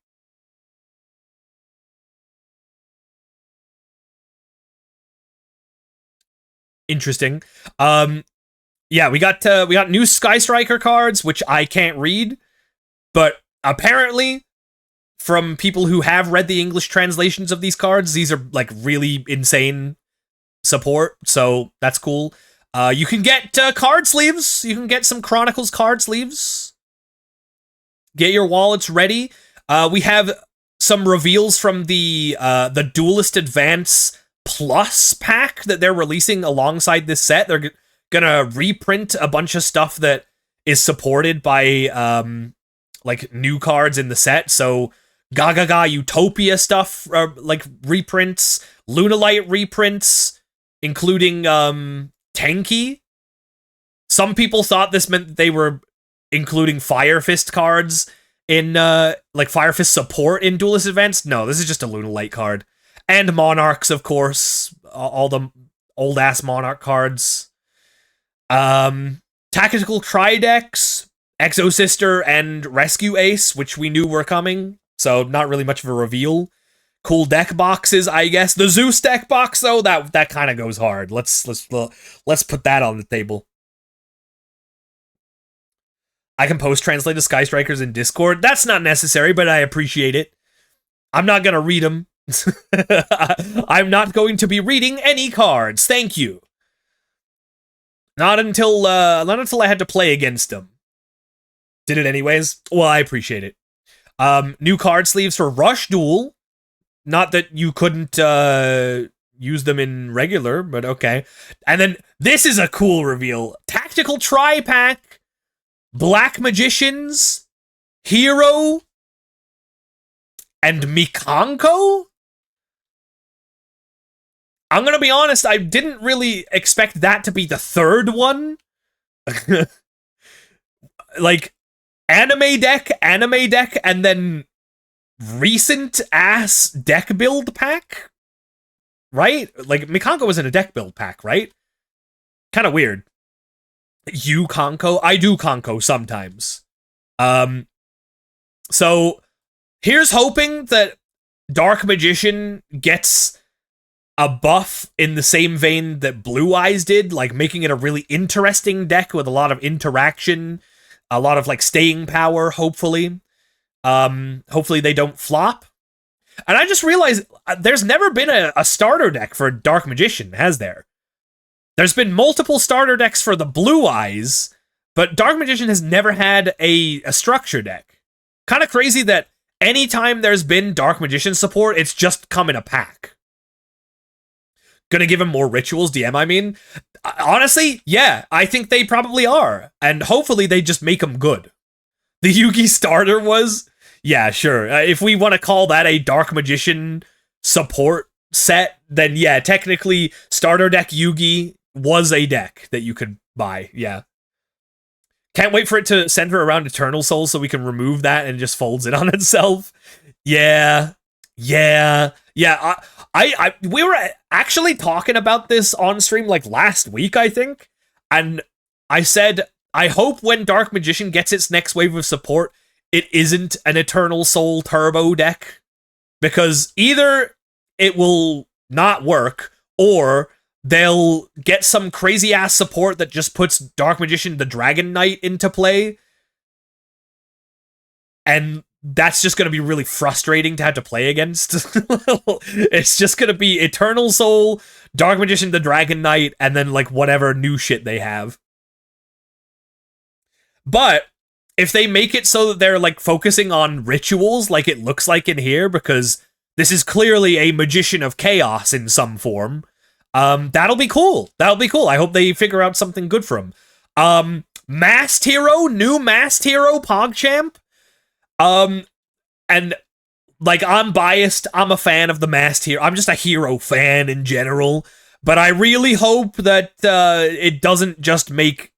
Interesting. Yeah, we got new Sky Striker cards, which I can't read, but apparently, from people who have read the English translations of these cards, these are like really insane support, so that's cool. You can get card sleeves. You can get some Chronicles card sleeves. Get your wallets ready. We have some reveals from the Duelist Advance Plus pack that they're releasing alongside this set. They're gonna reprint a bunch of stuff that is supported by like new cards in the set. So Gaga Utopia stuff, like reprints, Lunalight reprints, including Tenki. Some people thought this meant they were including Fire Fist cards in like Fire Fist support in Duelist Advance. No, this is just a Lunalight card. And Monarchs, of course. All the old-ass Monarch cards. Tactical Tridex, Exo Sister, and Rescue Ace, which we knew were coming. So not really much of a reveal. Cool deck boxes, I guess. The Zeus deck box, though, that kind of goes hard. Let's put that on the table. I can post-translate the Sky Strikers in Discord. That's not necessary, but I appreciate it. I'm not gonna read them. I'm not going to be reading any cards. Thank you. Not until I had to play against them. Did it anyways? Well, I appreciate it. New card sleeves for Rush Duel. Not that you couldn't use them in regular, but okay. And then this is a cool reveal. Tactical Tri-Pack, Black Magicians, Hero, and Mikanko? I'm gonna be honest, I didn't really expect that to be the third one. Like, anime deck, and then recent-ass deck build pack? Right? Like, Mikanko was in a deck build pack, right? Kind of weird. You Kanko? I do Kanko sometimes. So, here's hoping that Dark Magician gets a buff in the same vein that Blue Eyes did, like making it a really interesting deck with a lot of interaction, a lot of like staying power, hopefully. Hopefully they don't flop. And I just realized there's never been a starter deck for Dark Magician, has there? There's been multiple starter decks for the Blue Eyes, but Dark Magician has never had a structure deck. Kind of crazy that anytime there's been Dark Magician support, it's just come in a pack. Gonna give him more rituals, DM, I mean? Honestly, yeah, I think they probably are. And hopefully they just make them good. The Yugi starter was... Yeah, sure. If we want to call that a Dark Magician support set, then yeah, technically starter deck Yugi was a deck that you could buy, yeah. Can't wait for it to center around Eternal Soul so we can remove that and it just folds it on itself. Yeah. Yeah. Yeah. We were actually talking about this on stream like last week, I think. And I said, I hope when Dark Magician gets its next wave of support, it isn't an Eternal Soul turbo deck. Because either it will not work, or they'll get some crazy ass support that just puts Dark Magician the Dragon Knight into play. And that's just going to be really frustrating to have to play against. It's just going to be Eternal Soul, Dark Magician the Dragon Knight, and then like whatever new shit they have. But if they make it so that they're like focusing on rituals like it looks like in here, because this is clearly a Magician of Chaos in some form, that'll be cool. That'll be cool. I hope they figure out something good for him. Masked Hero, new Masked Hero, PogChamp. And like, I'm biased. I'm a fan of the Masked Hero. I'm just a hero fan in general. But I really hope that it doesn't just make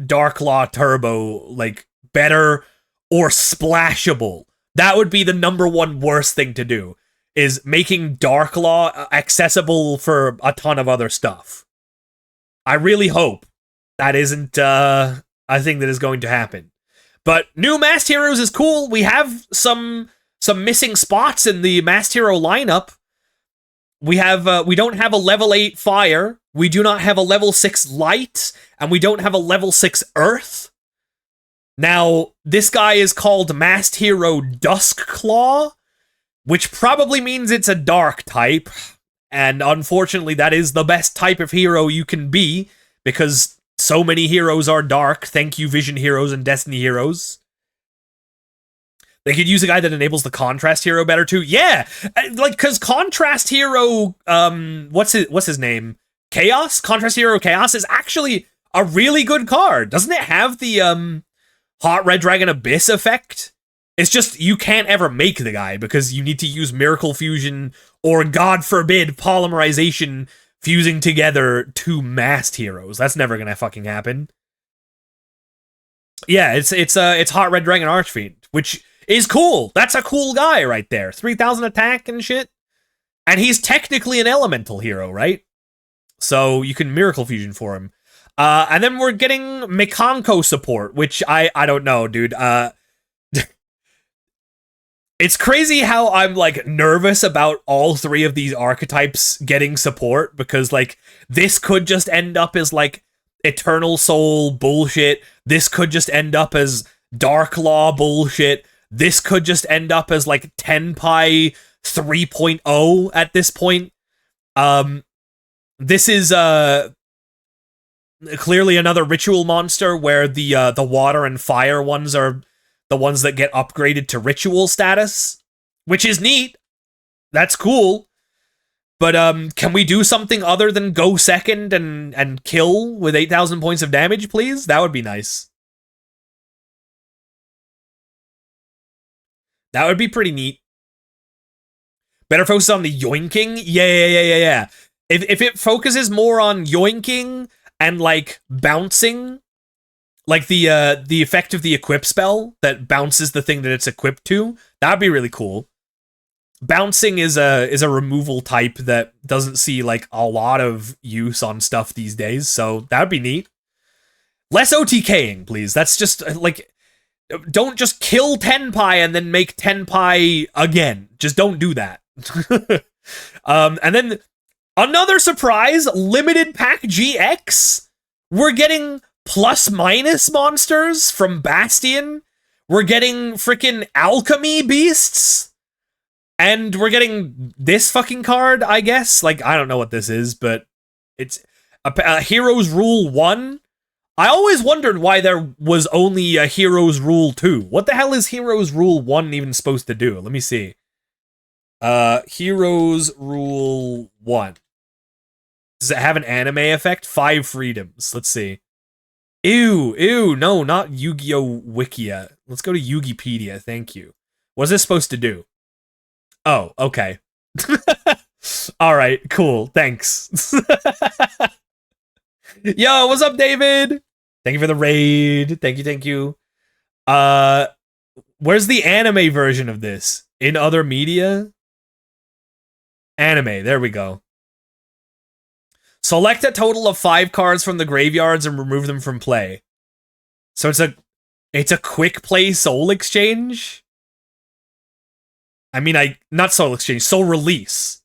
Dark Law Turbo like better or splashable. That would be the #1 worst thing to do, is making Dark Law accessible for a ton of other stuff. I really hope that isn't a thing that is going to happen. But new Masked Heroes is cool. We have some missing spots in the Masked Hero lineup. We don't have a level 8 Fire. We do not have a level 6 Light, and we don't have a level 6 Earth. Now, this guy is called Masked Hero Duskclaw, which probably means it's a dark type, and unfortunately that is the best type of hero you can be, because so many heroes are dark. Thank you, Vision Heroes and Destiny Heroes. They could use a guy that enables the Contrast Hero better too. Yeah, like, because Contrast Hero, what's his name? Chaos? Contrast Hero Chaos is actually a really good card. Doesn't it have the Hot Red Dragon Abyss effect? It's just you can't ever make the guy because you need to use Miracle Fusion or, God forbid, Polymerization fusing together 2 Masked Heroes. That's never gonna fucking happen. Yeah, it's Hot Red Dragon Archfiend, which is cool. That's a cool guy right there. 3,000 attack and shit. And he's technically an elemental hero, right? So you can Miracle Fusion for him. And then we're getting Mikanko support, which I don't know, dude. It's crazy how I'm, like, nervous about all 3 of these archetypes getting support, because, like, this could just end up as, like, Eternal Soul bullshit. This could just end up as Dark Law bullshit. This could just end up as, like, Tenpai 3.0 at this point. This is, clearly another ritual monster where the water and fire ones are the ones that get upgraded to ritual status, which is neat. That's cool. But can we do something other than go second and kill with 8,000 points of damage, please? That would be nice. That would be pretty neat. Better focus on the yoinking? Yeah. If it focuses more on yoinking and, like, bouncing, like the effect of the equip spell that bounces the thing that it's equipped to, that'd be really cool. Bouncing is a removal type that doesn't see, like, a lot of use on stuff these days, so that'd be neat. Less OTKing, please. That's just, like, don't just kill Tenpai and then make Tenpai again. Just don't do that. And then another surprise, limited pack GX. We're getting plus-minus monsters from Bastion. We're getting freaking alchemy beasts. And we're getting this fucking card, I guess. Like, I don't know what this is, but it's a Heroes Rule 1. I always wondered why there was only a Heroes Rule 2. What the hell is Heroes Rule 1 even supposed to do? Let me see. Heroes Rule 1. Does it have an anime effect? 5 freedoms. Let's see. Ew, no, not Yu-Gi-Oh! Wikia. Let's go to Yugipedia, thank you. What's this supposed to do? Oh, okay. Alright, cool, thanks. Yo, what's up, David? Thank you for the raid. Thank you, thank you. Uh, where's the anime version of this? In other media? Anime, there we go. Select a total of 5 cards from the graveyards and remove them from play. So it's a quick play soul exchange? I mean, not soul exchange, soul release.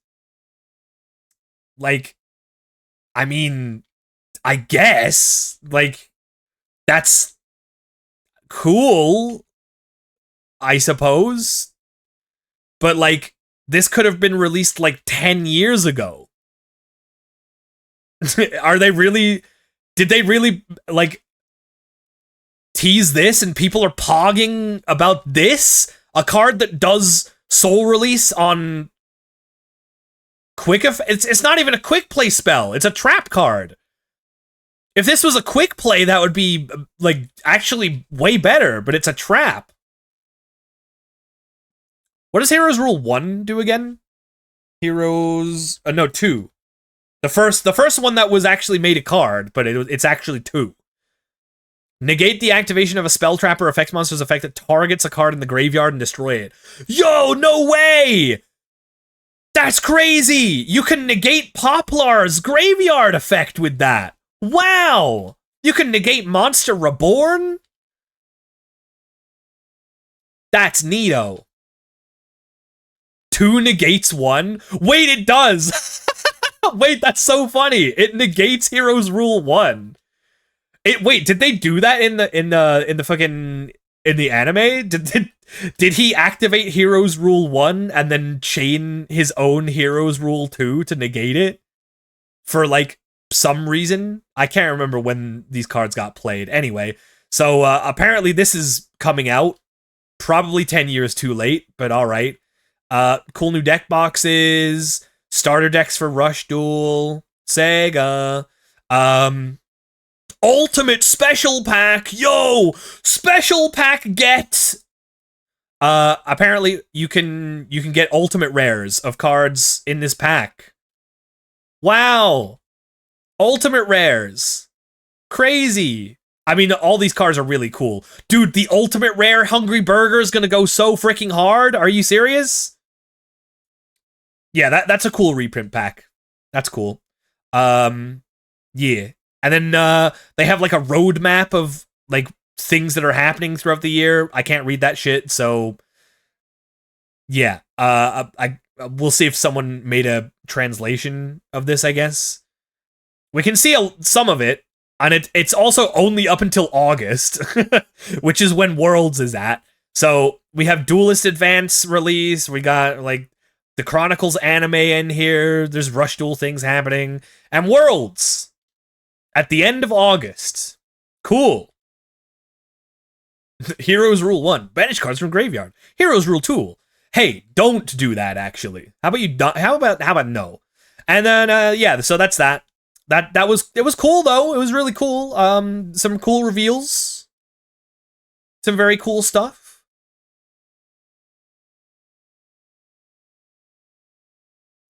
Like, I mean, I guess, like, that's cool, I suppose. But, like, this could have been released, like, 10 years ago. Are they really... Did they really, like, tease this and people are pogging about this? A card that does soul release on quick... It's not even a quick play spell. It's a trap card. If this was a quick play, that would be, like, actually way better, but it's a trap. What does Heroes Rule 1 do again? Heroes... no, 2. The first one that was actually made a card, but it's actually 2. Negate the activation of a spell trap or effects monster's effect that targets a card in the graveyard and destroy it. Yo, no way! That's crazy! You can negate Poplar's graveyard effect with that. Wow! You can negate Monster Reborn? That's neato. 2 negates 1? Wait, it does! Wait, that's so funny. It negates Heroes Rule 1. Wait, did they do that in the anime? Did he activate Heroes Rule 1 and then chain his own Heroes Rule 2 to negate it? For, like, some reason? I can't remember when these cards got played. Anyway, so apparently this is coming out. Probably 10 years too late, but alright. Cool new deck boxes, starter decks for Rush Duel, Sega, Ultimate Special Pack, yo! Special Pack get! Apparently you can get ultimate rares of cards in this pack. Wow! Ultimate rares. Crazy. I mean, all these cards are really cool. Dude, the ultimate rare Hungry Burger is gonna go so freaking hard. Are you serious? Yeah, that's a cool reprint pack. That's cool. Yeah. And then they have like a roadmap of like things that are happening throughout the year. I can't read that shit, so yeah. We'll see if someone made a translation of this, I guess. We can see some of it, and it's also only up until August, which is when Worlds is at. So we have Duelist Advance release. We got like the Chronicles anime in here. There's Rush Duel things happening, and Worlds at the end of August. Cool. Heroes Rule 1. Banish cards from graveyard. Heroes Rule 2. Hey, don't do that, actually. How about you don't? How about no? And then, yeah, so that's that. It was cool, though. It was really cool. Some cool reveals. Some very cool stuff.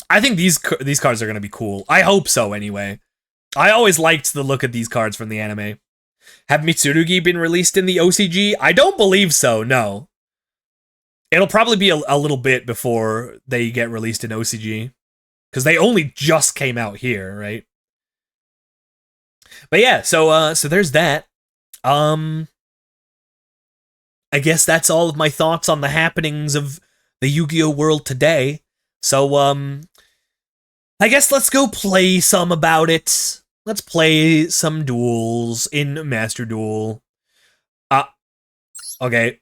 I think these cards are going to be cool. I hope so, anyway. I always liked the look of these cards from the anime. Have Mitsurugi been released in the OCG? I don't believe so, no. It'll probably be a little bit before they get released in OCG. Because they only just came out here, right? But yeah, so there's that. I guess that's all of my thoughts on the happenings of the Yu-Gi-Oh! World today. So, I guess let's go play some about it. Let's play some duels in Master Duel. Okay.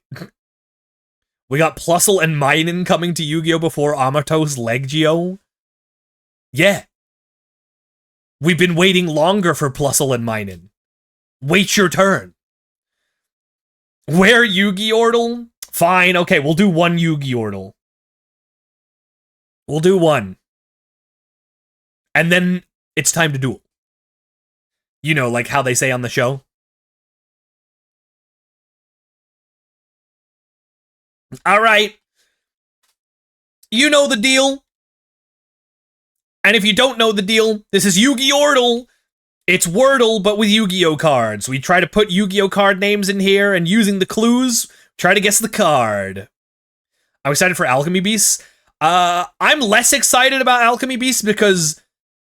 We got Plusle and Meinen coming to Yu-Gi-Oh! Before Amatos Legio. Yeah. We've been waiting longer for Plusle and Meinen. Wait your turn. Where Yu-Gi-Ordle? Fine, okay, we'll do one Yu-Gi-Ordle. We'll do one. And then it's time to duel. You know, like how they say on the show. Alright. You know the deal. And if you don't know the deal, this is Yu-Gi-Ordle. It's Wordle, but with Yu-Gi-Oh cards. We try to put Yu-Gi-Oh card names in here, and using the clues, try to guess the card. I'm excited for Alchemy Beasts. I'm less excited about Alchemy Beasts because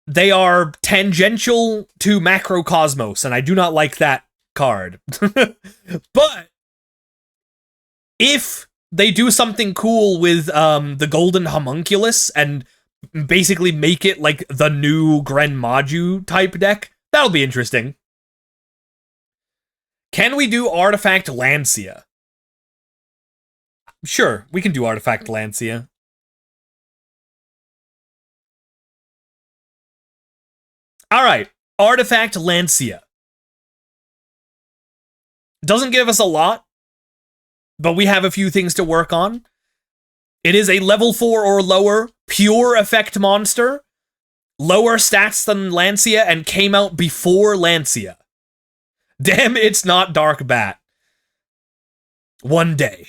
they are tangential to Macrocosmos, and I do not like that card. But if they do something cool with the Golden Homunculus and basically make it like the new Gren Maju type deck, that'll be interesting. Can we do Artifact Lancia? Sure, we can do Artifact Lancia. Alright, Artifact Lancia. Doesn't give us a lot, but we have a few things to work on. It is a level 4 or lower pure effect monster, lower stats than Lancia, and came out before Lancia. Damn, it's not Dark Bat. One day.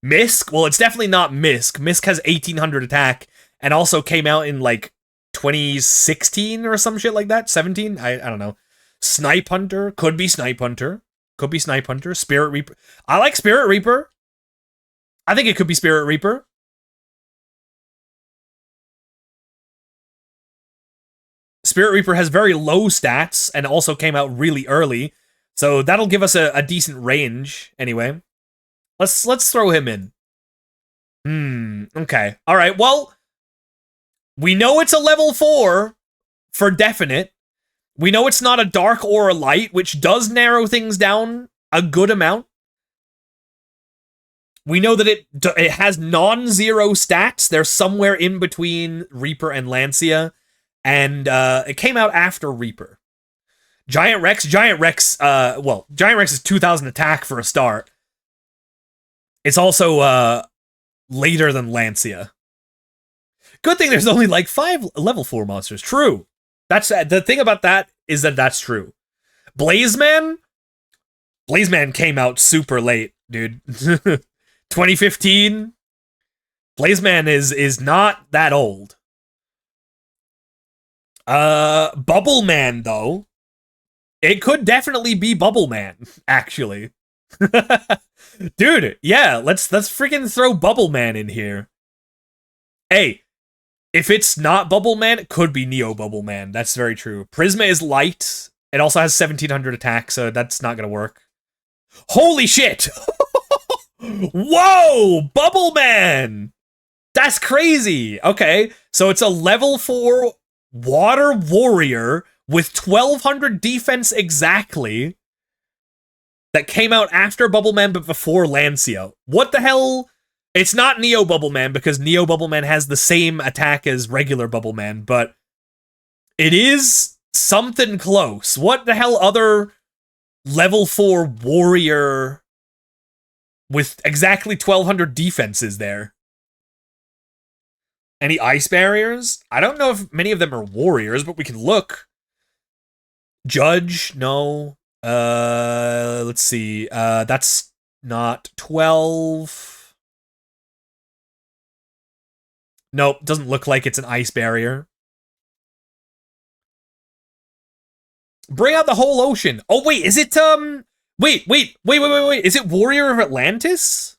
Misk? Well, it's definitely not Misk. Misk has 1800 attack and also came out in like 2016 or some shit like that. 17? I don't know. Snipe Hunter? Could be Snipe Hunter. Could be Snipe Hunter. Spirit Reaper. I like Spirit Reaper. I think it could be Spirit Reaper. Spirit Reaper has very low stats and also came out really early. So that'll give us a decent range anyway. Let's throw him in. Okay. All right. Well, we know it's a level 4 for definite. We know it's not a dark or a light, which does narrow things down a good amount. We know that it has non-zero stats. They're somewhere in between Reaper and Lancia. And it came out after Reaper. Giant Rex is 2000 attack for a start. It's also later than Lancia. Good thing there's only like 5 level 4 monsters. True. That's the thing about that is that that's true. Blazeman came out super late, dude. 2015. Blazeman is not that old. Bubble Man though. It could definitely be Bubble Man, actually. Dude, yeah, let's freaking throw Bubble Man in here. Hey, if it's not Bubble Man, it could be Neo Bubble Man. That's very true. Prisma is light. It also has 1700 attack, so that's not gonna work. Holy shit! Whoa! Bubble Man! That's crazy! Okay, so it's a level 4 Water Warrior with 1200 defense exactly that came out after Bubble Man but before Lancia. What the hell? It's not Neo Bubble Man because Neo Bubble Man has the same attack as regular Bubble Man, but it is something close. What the hell other level 4 warrior with exactly 1200 defense is there? Any ice barriers? I don't know if many of them are warriors, but we can look. Judge, no. Let's see. That's not 12. Nope, doesn't look like it's an ice barrier. Bring out the whole ocean. Oh, wait, is it, wait. Is it Warrior of Atlantis?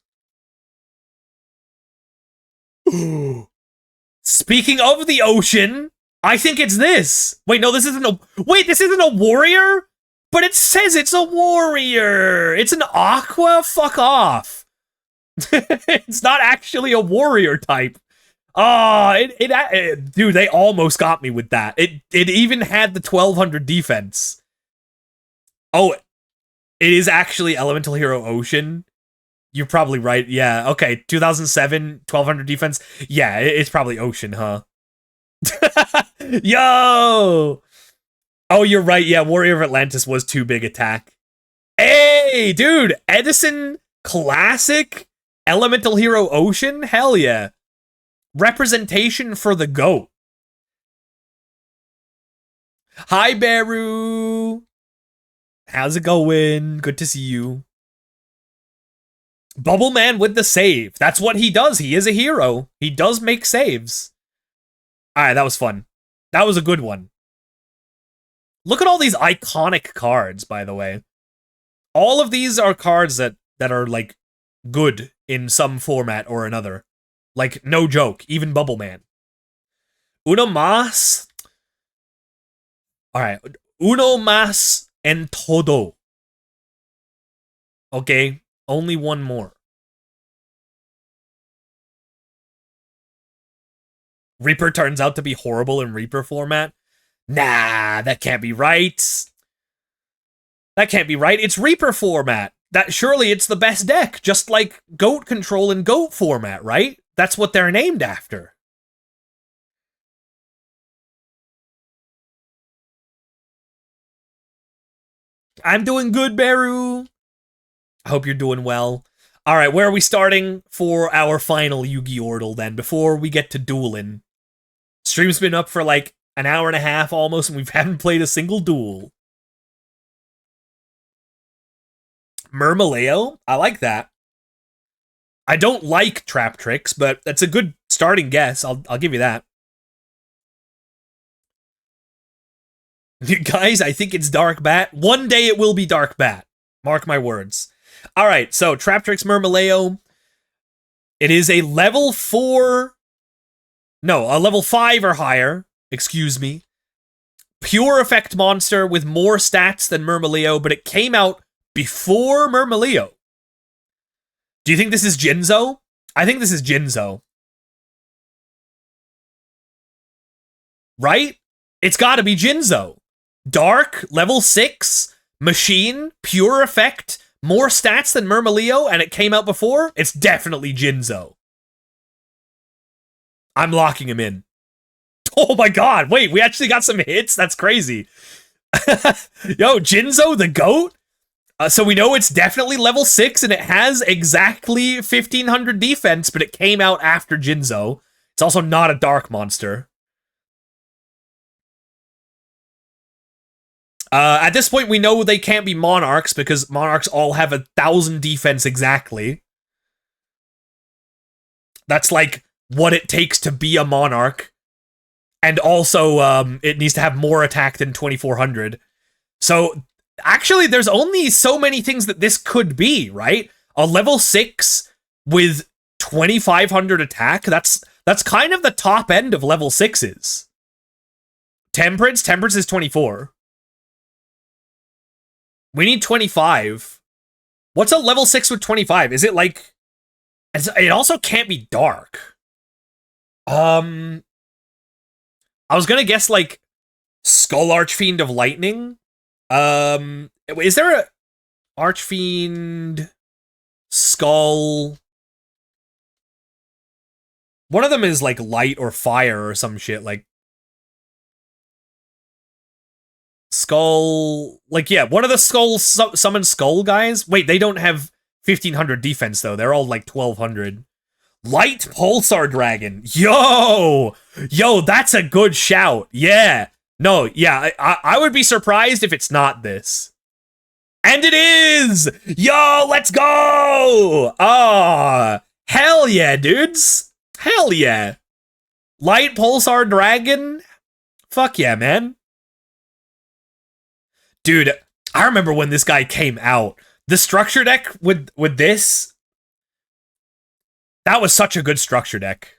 Speaking of the ocean, I think it's this. Wait, no, this isn't a warrior? But it says it's a warrior. It's an aqua? Fuck off. It's not actually a warrior type. Oh, dude, they almost got me with that. It even had the 1200 defense. Oh, it is actually Elemental Hero Ocean. You're probably right. Yeah, okay. 2007, 1200 defense. Yeah, it's probably Ocean, huh? Yo! Oh, you're right. Yeah, Warrior of Atlantis was too big attack. Hey, dude! Edison Classic Elemental Hero Ocean? Hell yeah. Representation for the GOAT. Hi, Beru. How's it going? Good to see you. Bubble Man with the save. That's what he does. He is a hero. He does make saves. Alright, that was fun. That was a good one. Look at all these iconic cards, by the way. All of these are cards that are, like, good in some format or another. Like, no joke, even Bubble Man. Uno más. Alright, uno más en todo. Okay, only one more. Reaper turns out to be horrible in Reaper format. Nah, that can't be right. That can't be right. It's Reaper format. That surely it's the best deck, just like Goat Control in Goat format, right? That's what they're named after. I'm doing good, Beru. I hope you're doing well. All right, where are we starting for our final Yu-Gi-Oh! Then, before we get to dueling? Stream's been up for like an hour and a half almost, and we haven't played a single duel. Murmaleo? I like that. I don't like Trap Tricks, but that's a good starting guess. I'll give you that. Guys, I think it's Dark Bat. One day it will be Dark Bat. Mark my words. All right, so Trap Tricks Murmaleo. It is a level 4... No, a level 5 or higher. Excuse me. Pure effect monster with more stats than Murmaleo, but it came out before Murmaleo. Do you think this is Jinzo? I think this is Jinzo. Right? It's gotta be Jinzo. Dark, level 6, machine, pure effect, more stats than Murmaleo, and it came out before? It's definitely Jinzo. I'm locking him in. Oh my god, wait, we actually got some hits? That's crazy. Yo, Jinzo the GOAT? So we know it's definitely level 6, and it has exactly 1500 defense, but it came out after Jinzo. It's also not a dark monster. At this point, we know they can't be Monarchs, because Monarchs all have 1000 defense exactly. That's like what it takes to be a Monarch. And also, it needs to have more attack than 2400. So, actually, there's only so many things that this could be, right? A level 6 with 2500 attack, that's kind of the top end of level 6s. Temperance? Temperance is 24. We need 25. What's a level 6 with 25? Is it like... It also can't be dark. I was gonna guess, like, Skull Archfiend of Lightning. Is there a Archfiend Skull? One of them is, like, light or fire or some shit, like... Skull... Like, yeah, one of the Skull summon Skull guys? Wait, they don't have 1500 defense, though. They're all, like, 1200. Light Pulsar Dragon. Yo! Yo, that's a good shout. Yeah. No, yeah, I would be surprised if it's not this. And it is! Yo, let's go! Ah, hell yeah, dudes. Hell yeah. Light Pulsar Dragon? Fuck yeah, man. Dude, I remember when this guy came out. The structure deck with this... That was such a good structure deck.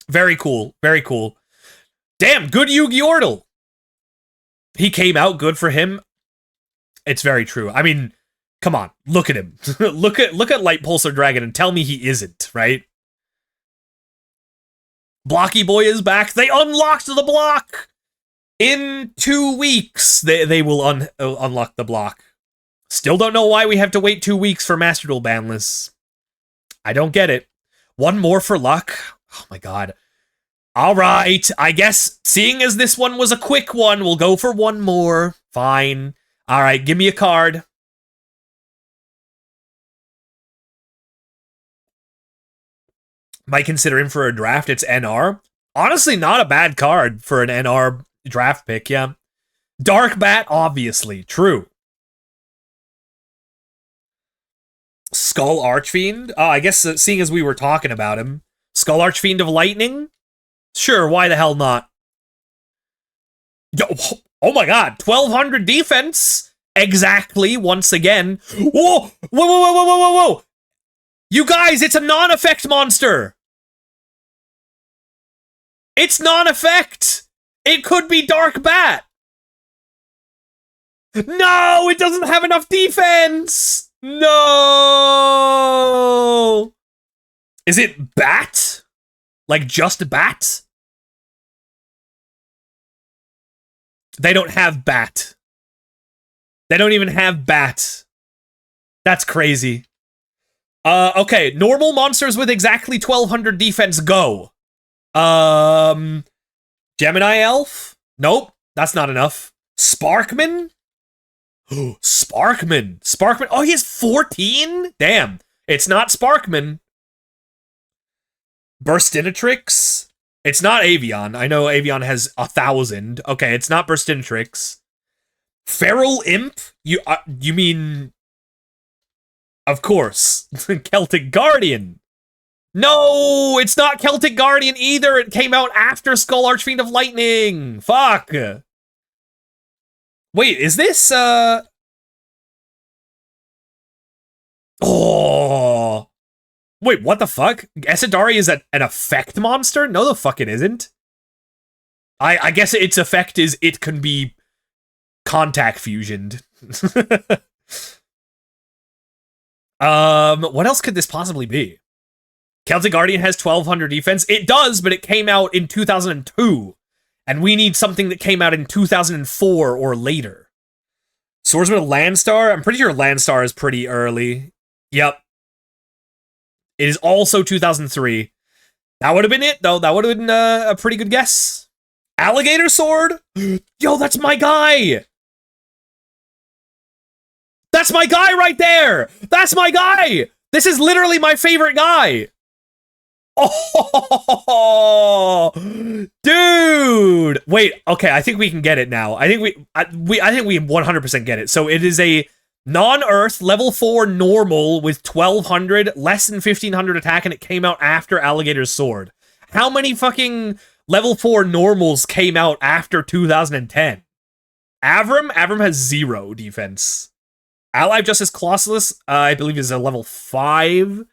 Very cool. Very cool. Damn, good Yu-Gi-Oh! He came out, good for him. It's very true. I mean, come on. Look at him. look at Light Pulsar Dragon and tell me he isn't, right? Blocky Boy is back. They unlocked the block! In 2 weeks, they will unlock the block. Still don't know why we have to wait 2 weeks for Master Duel banless. I don't get it. One more for luck. Oh my god. Alright, I guess, seeing as this one was a quick one, we'll go for one more. Fine. Alright, give me a card. Might consider him for a draft. It's NR. Honestly, not a bad card for an NR draft pick, yeah. Dark Bat, obviously. True. Skull Archfiend? Oh, I guess seeing as we were talking about him. Skull Archfiend of Lightning? Sure, why the hell not? Yo, oh my god, 1200 defense! Exactly, once again. Whoa! Whoa, whoa, whoa, whoa, whoa, whoa, whoa! You guys, it's a non-effect monster! It's non-effect! It could be Dark Bat! No! It doesn't have enough defense! No! Is it Bat? Like, just Bat? They don't have Bat. They don't even have Bat. That's crazy. Okay, normal monsters with exactly 1200 defense, go. Gemini Elf? Nope, that's not enough. Sparkman? Sparkman. Sparkman. Oh, he has 14? Damn. It's not Sparkman. Burstinatrix? It's not Avion. I know Avion has 1,000. Okay, it's not Burstinatrix. Feral Imp? You mean... Of course. Celtic Guardian. No, it's not Celtic Guardian either. It came out after Skull Archfiend of Lightning. Fuck. Wait, is this, Oh. Wait, what the fuck? Esadari is an effect monster? No, the fuck it isn't. I guess its effect is it can be contact fusioned. What else could this possibly be? Celtic Guardian has 1200 defense. It does, but it came out in 2002. And we need something that came out in 2004 or later. Swordsman of Landstar? I'm pretty sure Landstar is pretty early. Yep. It is also 2003. That would have been it, though. That would have been a pretty good guess. Alligator Sword? Yo, that's my guy! That's my guy right there! That's my guy! This is literally my favorite guy! Oh, dude! Wait, okay, I think we can get it now. I think we 100% get it. So it is a non-Earth, level 4 normal with 1200, less than 1500 attack, and it came out after Alligator's Sword. How many fucking level 4 normals came out after 2010? Avram? Avram has 0 defense. Allied Justice Colossus, I believe, is a level 5.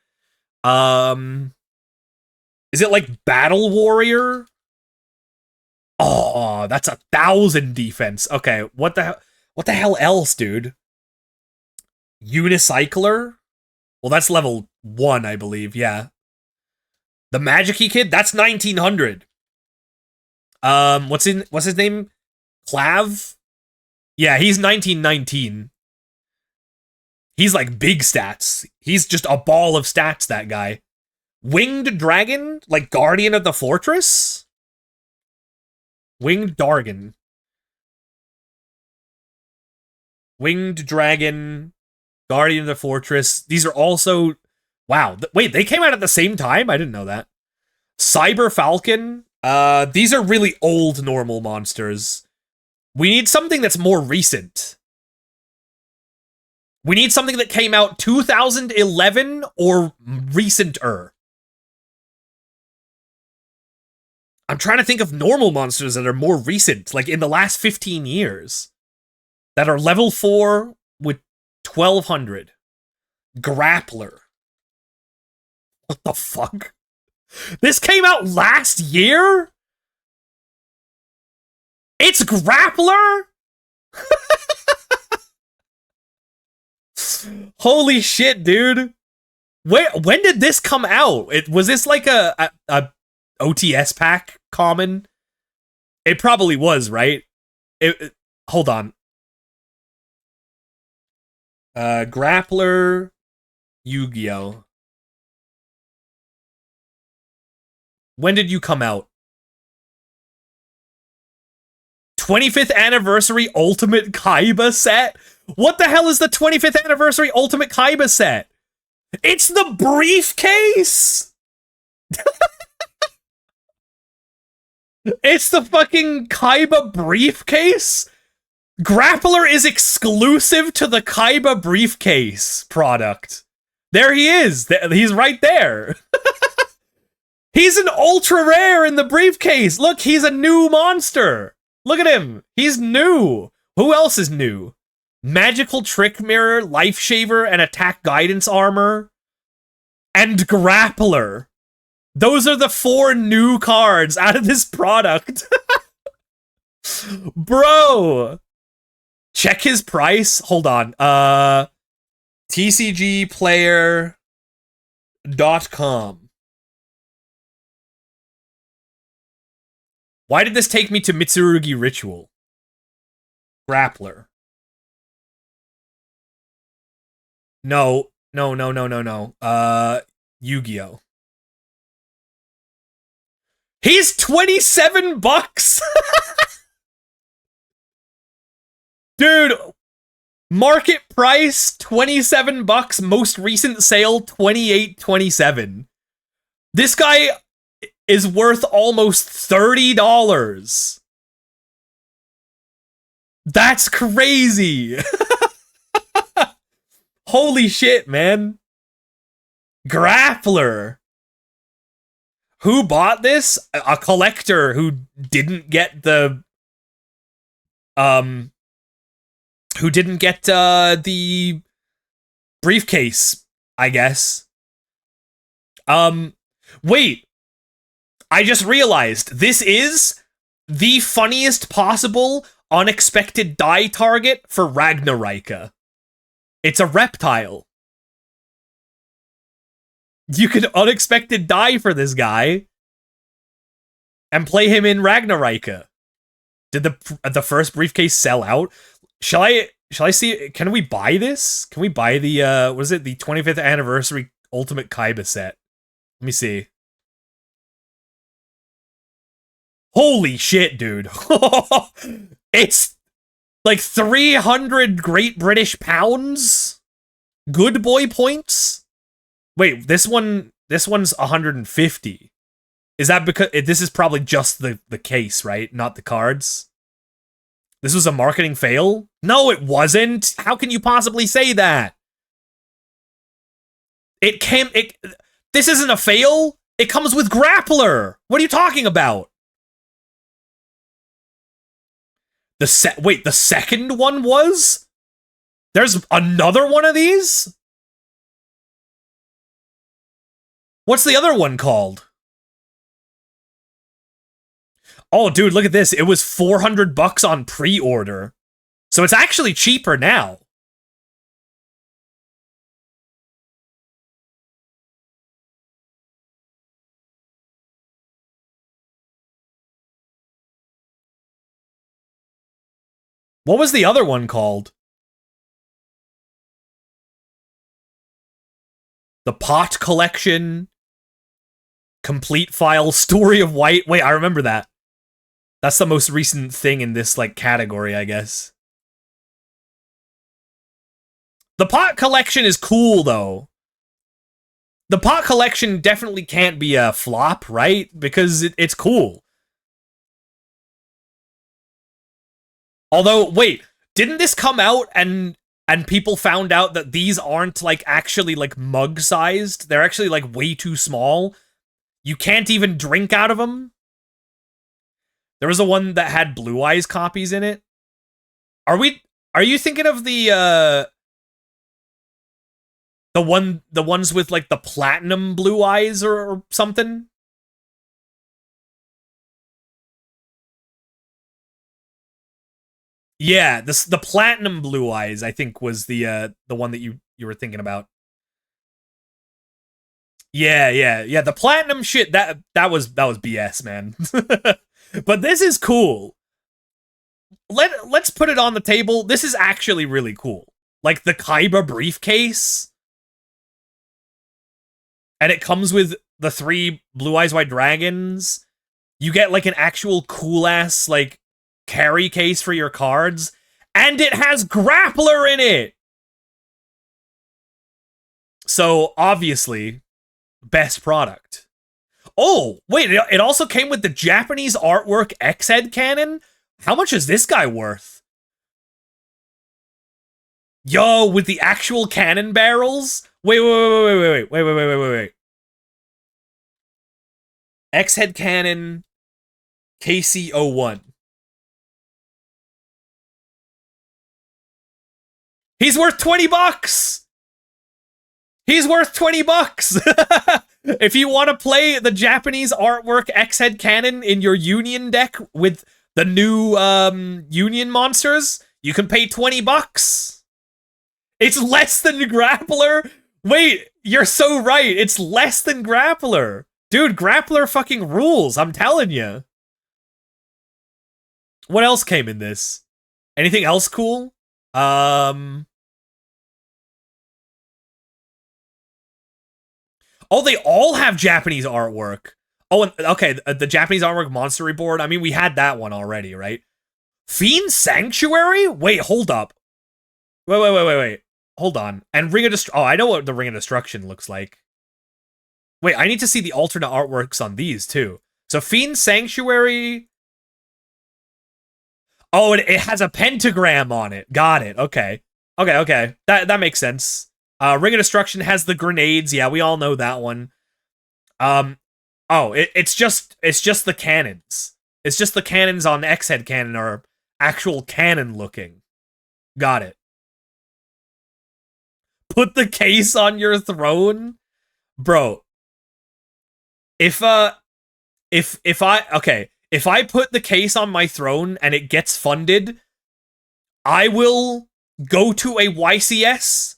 Is it like Battle Warrior? Oh, that's 1,000 defense. Okay, what the hell else, dude? Unicycler? Well, that's level 1, I believe, yeah. The Magic-y Kid? That's 1900. What's his name? Clav? Yeah, he's 1919. He's like big stats. He's just a ball of stats, that guy. Winged Dragon? Like Guardian of the Fortress? Winged Dragon. Winged Dragon. Guardian of the Fortress. These are also... Wow. Wait, they came out at the same time? I didn't know that. Cyber Falcon. These are really old normal monsters. We need something that's more recent. We need something that came out 2011 or recenter. I'm trying to think of normal monsters that are more recent, like in the last 15 years. That are level 4 with 1200. Grappler. What the fuck? This came out last year? It's Grappler? Holy shit, dude. When did this come out? Was this like a OTS pack common? It probably was, right? Hold on. Grappler Yu-Gi-Oh. When did you come out? 25th anniversary Ultimate Kaiba set? What the hell is the 25th anniversary Ultimate Kaiba set? It's the briefcase! It's the fucking Kaiba briefcase? Grappler is exclusive to the Kaiba briefcase product. There he is. He's right there. He's an ultra rare in the briefcase. Look, he's a new monster. Look at him. He's new. Who else is new? Magical Trick Mirror, Life Shaver, and Attack Guidance Armor. And Grappler. Those are the 4 new cards out of this product. Bro. Check his price. Hold on. TCGplayer.com. Why did this take me to Mitsurugi Ritual? Grappler. No. Yu-Gi-Oh! He's 27 bucks! Dude, market price 27 bucks, most recent sale 28.27. This guy is worth almost $30. That's crazy. Holy shit, man. Grappler. Who bought this? A collector who didn't get the the briefcase, I guess. Wait. I just realized this is the funniest possible unexpected die target for Ragnarika. It's a reptile. You could unexpected die for this guy and play him in Ragnarika. Did the first briefcase sell out? Shall I see? Can we buy this? Can we buy the what is it? The 25th anniversary Ultimate Kaiba set. Let me see. Holy shit, dude. It's like 300 Great British pounds? Good boy points? Wait, this one's 150. Is that because this is probably just the case, right? Not the cards? This was a marketing fail? No, it wasn't. How can you possibly say that? This isn't a fail. It comes with Grappler. What are you talking about? Wait, the second one was? There's another one of these? What's the other one called? Oh, dude, look at this. It was 400 bucks on pre-order. So it's actually cheaper now. What was the other one called? The Pot Collection. Complete File Story of White. Wait, I remember that. That's the most recent thing in this, like, category, I guess. The Pot Collection is cool, though. The Pot Collection definitely can't be a flop, right? Because it's cool. Although, wait, didn't this come out and people found out that these aren't, like, actually, like, mug-sized? They're actually, like, way too small. You can't even drink out of them. There was a one that had Blue Eyes copies in it. Are you thinking of the ones with, like, the platinum Blue Eyes or something? Yeah, the platinum Blue Eyes, I think, was the one that you were thinking about. Yeah. The platinum shit, that was BS, man. But this is cool. Let's put it on the table. This is actually really cool. Like the Kaiba briefcase. And it comes with the 3 Blue Eyes White Dragons. You get like an actual cool ass like carry case for your cards. And it has Grappler in it. So obviously, best product. Oh, wait, it also came with the Japanese artwork X-Head cannon? How much is this guy worth? Yo, with the actual cannon barrels? Wait. X-Head Cannon KC01. He's worth 20 bucks! He's worth 20 bucks! If you want to play the Japanese artwork X-Head Cannon in your Union deck with the new Union monsters, you can pay 20 bucks. It's less than Grappler. Wait, you're so right. It's less than Grappler. Dude, Grappler fucking rules, I'm telling you. What else came in this? Anything else cool? Oh, they all have Japanese artwork. Oh, and, okay, the Japanese artwork monster board. I mean, we had that one already, right? Fiend Sanctuary? Wait, hold up. Wait. Hold on. And Ring of Destruction. Oh, I know what the Ring of Destruction looks like. Wait, I need to see the alternate artworks on these, too. So, Fiend Sanctuary. Oh, it has a pentagram on it. Got it. Okay. Okay. That makes sense. Ring of Destruction has the grenades. Yeah, we all know that one. It's just the cannons. It's just the cannons on X-Head Cannon are actual cannon looking. Got it. Put the case on your throne? Bro. If I put the case on my throne and it gets funded, I will go to a YCS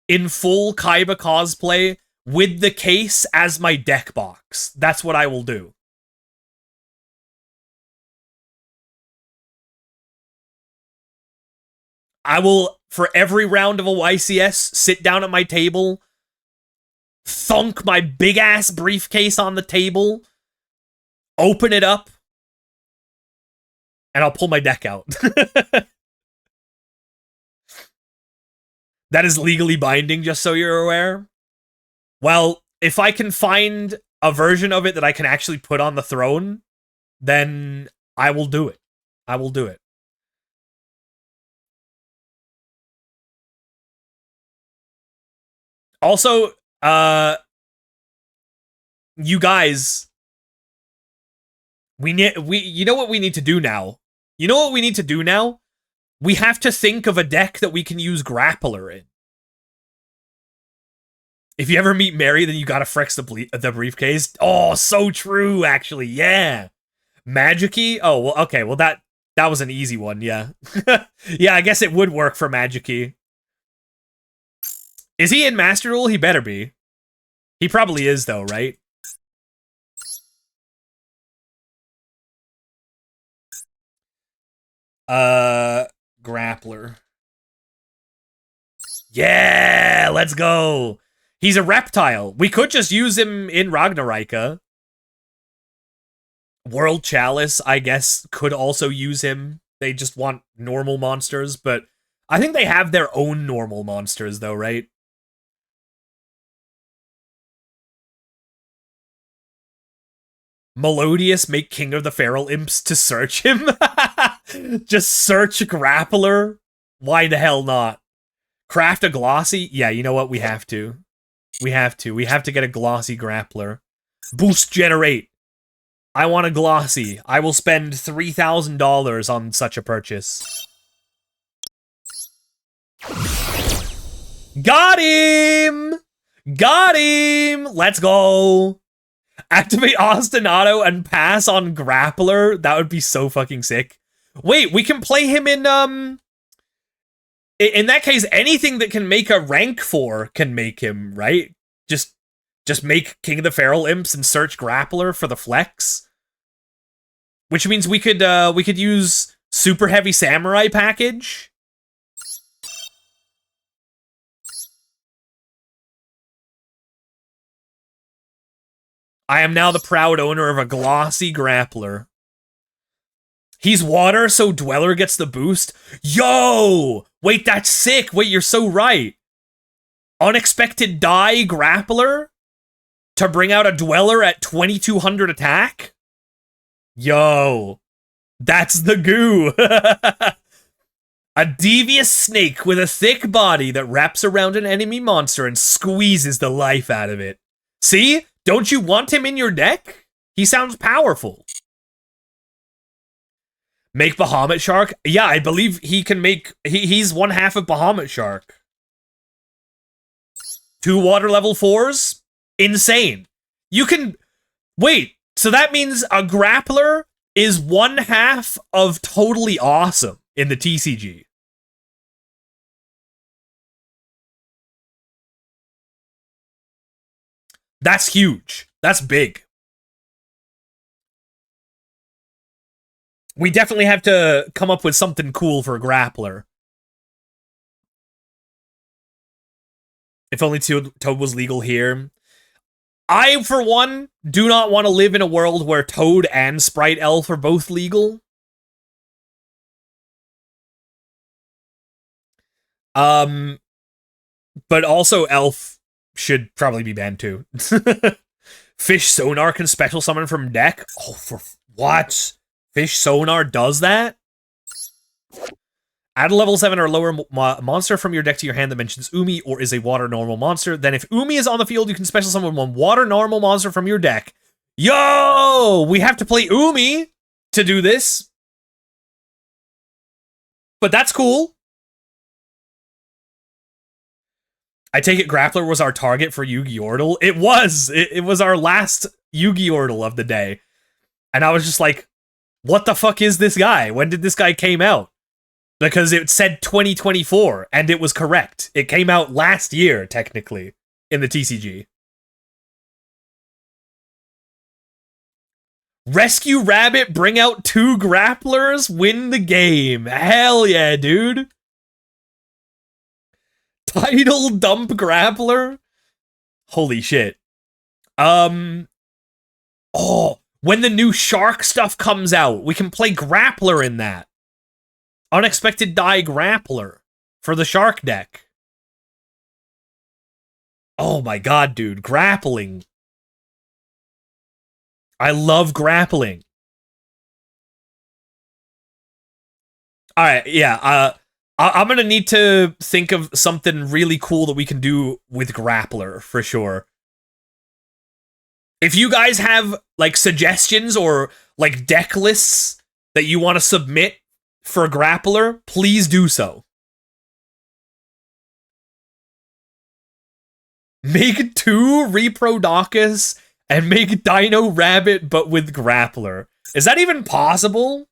in full Kaiba cosplay with the case as my deck box. That's what I will do. I will, for every round of a YCS, sit down at my table, thunk my big-ass briefcase on the table, open it up, and I'll pull my deck out. That is legally binding, just so you're aware. Well, if I can find a version of it that I can actually put on the throne, then I will do it. I will do it. Also, you guys, you know what we need to do now? You know what we need to do now? We have to think of a deck that we can use Grappler in. If you ever meet Mary, then you gotta flex the briefcase. Oh, so true, actually, yeah. Magic-y? Oh, well, okay, well, that was an easy one, yeah. Yeah, I guess it would work for Magic-y. Is he in Master Duel? He better be. He probably is, though, right? Grappler. Yeah, let's go. He's a reptile. We could just use him in Ragnarika. World Chalice, I guess, could also use him. They just want normal monsters, but I think they have their own normal monsters, though, right? Melodious, make King of the Feral Imps to search him? Just search Grappler? Why the hell not? Craft a glossy? Yeah, you know what? We have to. We have to get a glossy Grappler. Boost generate. I want a glossy. I will spend $3,000 on such a purchase. Got him! Got him! Let's go! Activate Ostinato and pass on Grappler? That would be so fucking sick. Wait, we can play him in that case, anything that can make a rank 4 can make him, right? Just make King of the Feral Imps and search Grappler for the flex. Which means we could use Super Heavy Samurai package. I am now the proud owner of a glossy Grappler. He's water, so Dweller gets the boost. Yo! Wait, that's sick. Wait, you're so right. Unexpected die Grappler to bring out a Dweller at 2200 attack? Yo. That's the goo. A devious snake with a thick body that wraps around an enemy monster and squeezes the life out of it. See? Don't you want him in your deck? He sounds powerful. Make Bahamut Shark? Yeah, I believe he can make... He's one half of Bahamut Shark. 2 water level 4s? Insane. You can... Wait, so that means a grappler is one half of totally awesome in the TCG. That's huge. That's big. We definitely have to come up with something cool for a grappler. If only Toad was legal here. I, for one, do not want to live in a world where Toad and Sprite Elf are both legal. But also Elf should probably be banned too. Fish Sonar can special summon from deck? Oh, for what? Fish Sonar does that? Add a level 7 or lower monster from your deck to your hand that mentions Umi or is a water normal monster. Then if Umi is on the field, you can special summon one water normal monster from your deck. Yo! We have to play Umi to do this. But that's cool. I take it Grappler was our target for Yu-Gi-Yordle. It was. It was our last Yu-Gi-Yordle of the day. And I was just like, what the fuck is this guy? When did this guy came out? Because it said 2024, and it was correct. It came out last year, technically, in the TCG. Rescue Rabbit, bring out 2 grapplers, win the game. Hell yeah, dude. Tidal dump grappler? Holy shit. Oh, when the new shark stuff comes out, we can play grappler in that. Unexpected Die Grappler for the Shark deck. Oh my god, dude. Grappling. I love grappling. Alright, yeah. I'm gonna need to think of something really cool that we can do with Grappler, for sure. If you guys have, like, suggestions or, like, deck lists that you want to submit for a grappler, please do so. Make 2 Reproducus and make Dino Rabbit, but with grappler. Is that even possible?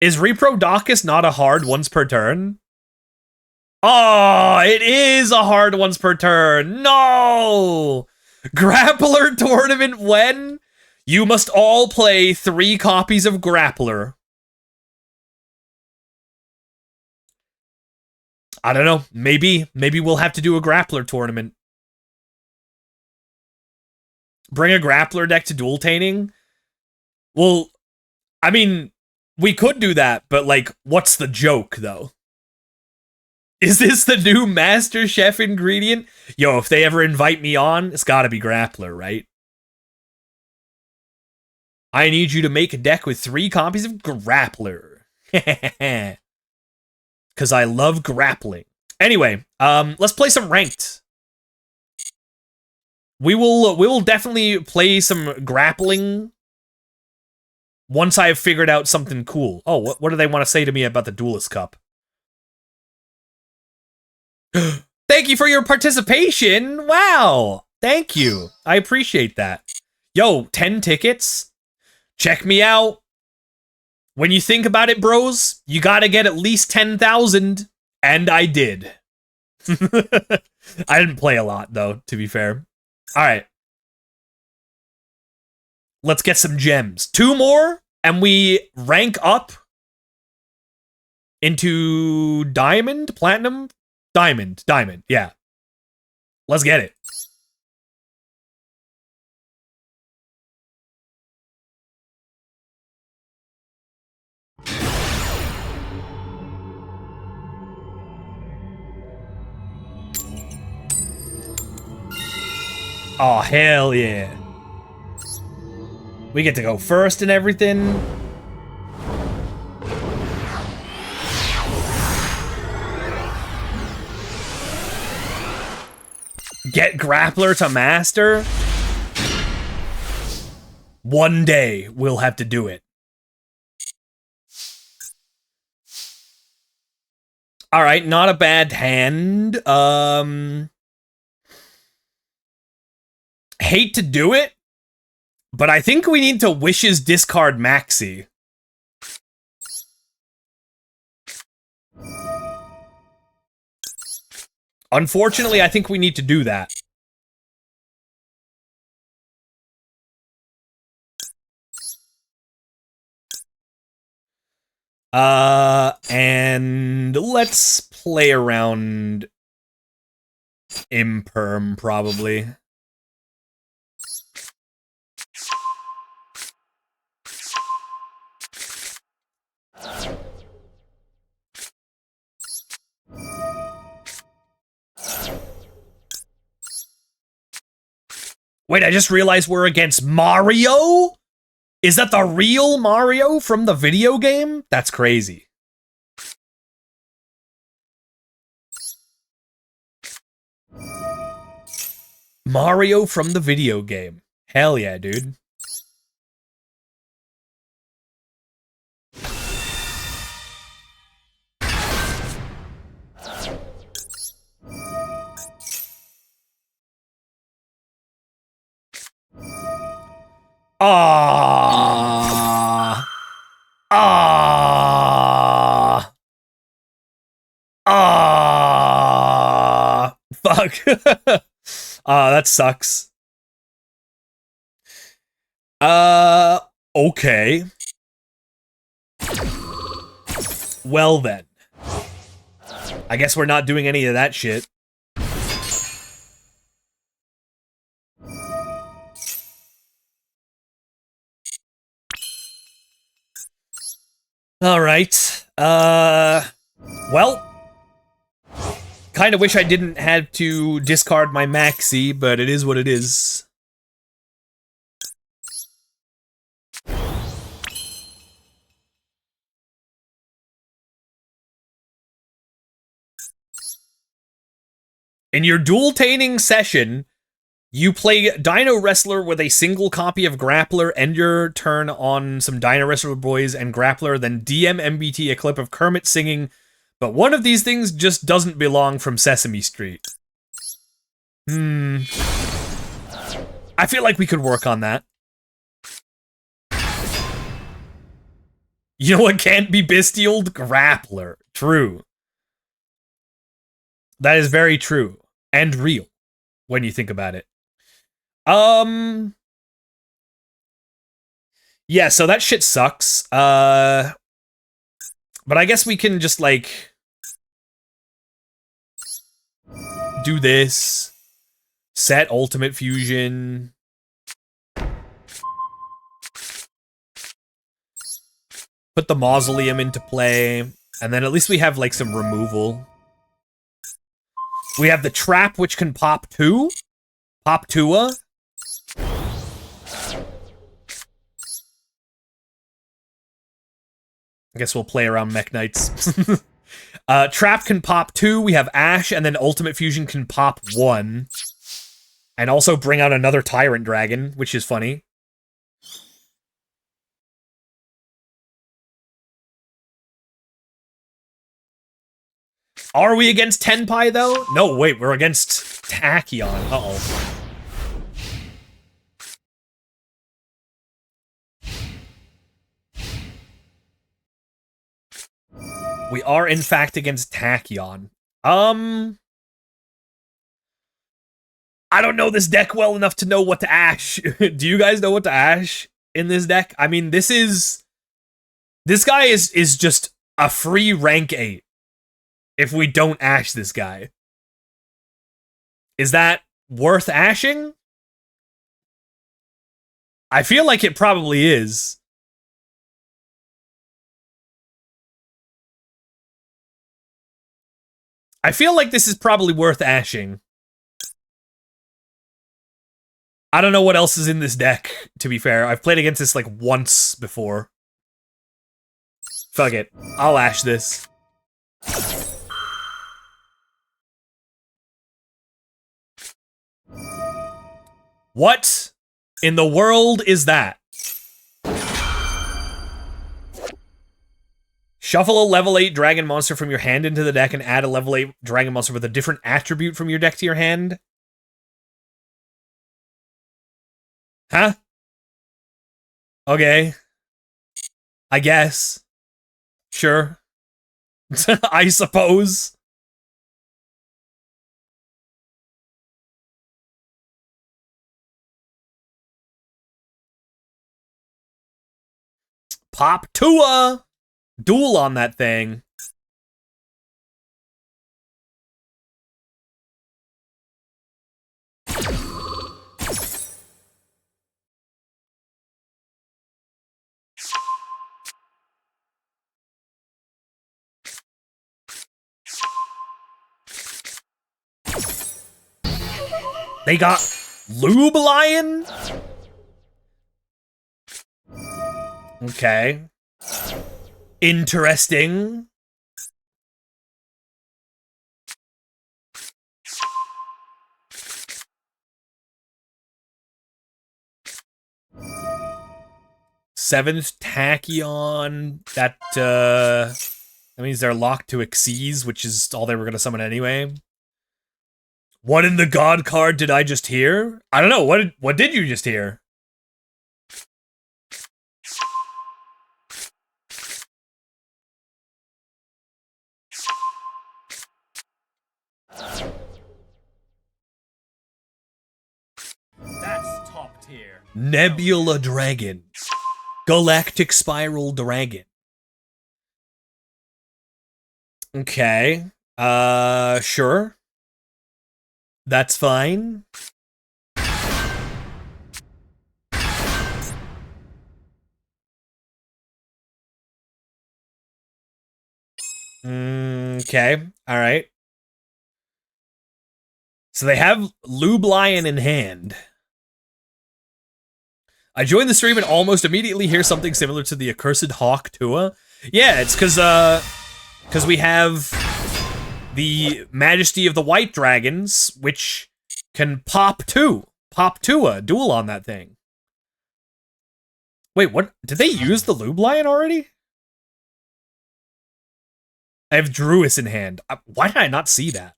Is Reproducus not a hard once per turn? Oh, it is a hard once per turn. No! Grappler tournament when? You must all play 3 copies of Grappler. I don't know. Maybe we'll have to do a Grappler tournament. Bring a Grappler deck to dual-taining? Well, I mean, we could do that, but, like, what's the joke, though? Is this the new Master Chef ingredient? Yo, if they ever invite me on, it's gotta be Grappler, right? I need you to make a deck with 3 copies of Grappler. Because I love grappling. Anyway, let's play some ranked. We will definitely play some grappling once I've figured out something cool. Oh, what do they want to say to me about the Duelist Cup? Thank you for your participation. Wow. Thank you. I appreciate that. Yo, 10 tickets? Check me out. When you think about it, bros, you gotta get at least 10,000. And I did. I didn't play a lot, though, to be fair. Alright. Let's get some gems. 2 more, and we rank up into Diamond? Platinum? Diamond. Diamond, yeah. Let's get it. Oh, hell yeah. We get to go first and everything. Get Grappler to Master. One day we'll have to do it. All right, not a bad hand. Hate to do it, but I think we need to Wishes discard Maxi. Unfortunately, I think we need to do that. And let's play around Imperm, probably. Wait, I just realized we're against Mario? Is that the real Mario from the video game? That's crazy. Mario from the video game. Hell yeah, dude. Ah. Ah. Ah. Fuck. That sucks. Okay. Well then. I guess we're not doing any of that shit. Alright. Well. Kinda wish I didn't have to discard my Maxi, but it is what it is. In your dual-taning session, you play Dino Wrestler with a single copy of Grappler, end your turn on some Dino Wrestler boys and Grappler, then DM MBT a clip of Kermit singing, but one of these things just doesn't belong from Sesame Street. I feel like we could work on that. You know what can't be bestialed? Grappler. True. That is very true. And real. When you think about it. Yeah, so that shit sucks. But I guess we can just, like, do this. Set Ultimate Fusion. Put the Mausoleum into play. And then at least we have, like, some removal. We have the Trap, which can pop 2. Pop Tua. I guess we'll play around Mech Knights. Trap can pop 2. We have Ash, and then Ultimate Fusion can pop 1. And also bring out another Tyrant Dragon, which is funny. Are we against Tenpai, though? No, wait, we're against Tachyon. Uh-oh. We are, in fact, against Tachyon. I don't know this deck well enough to know what to ash. Do you guys know what to ash in this deck? I mean, this guy is just a free rank 8 if we don't ash this guy. Is that worth ashing? I feel like it probably is. I feel like this is probably worth ashing. I don't know what else is in this deck, to be fair. I've played against this, like, once before. Fuck it. I'll ash this. What in the world is that? Shuffle a level 8 dragon monster from your hand into the deck and add a level 8 dragon monster with a different attribute from your deck to your hand. Huh? Okay. I guess. Sure. I suppose. Pop Tua! Duel on that thing. They got Lube Lion? Okay. Interesting. Seventh Tachyon. That means they're locked to Xyz, which is all they were gonna summon anyway. What in the God card did I just hear? I don't know. What did you just hear? That's top tier. Nebula Dragon. Galactic Spiral Dragon. Okay. Sure. That's fine. Okay. All right. So they have Lube Lion in hand. I joined the stream and almost immediately hear something similar to the Accursed Hawk Tua. Yeah, it's because we have the Majesty of the White Dragons, which can pop Tua, duel on that thing. Wait, what? Did they use the Lube Lion already? I have Druis in hand. Why did I not see that?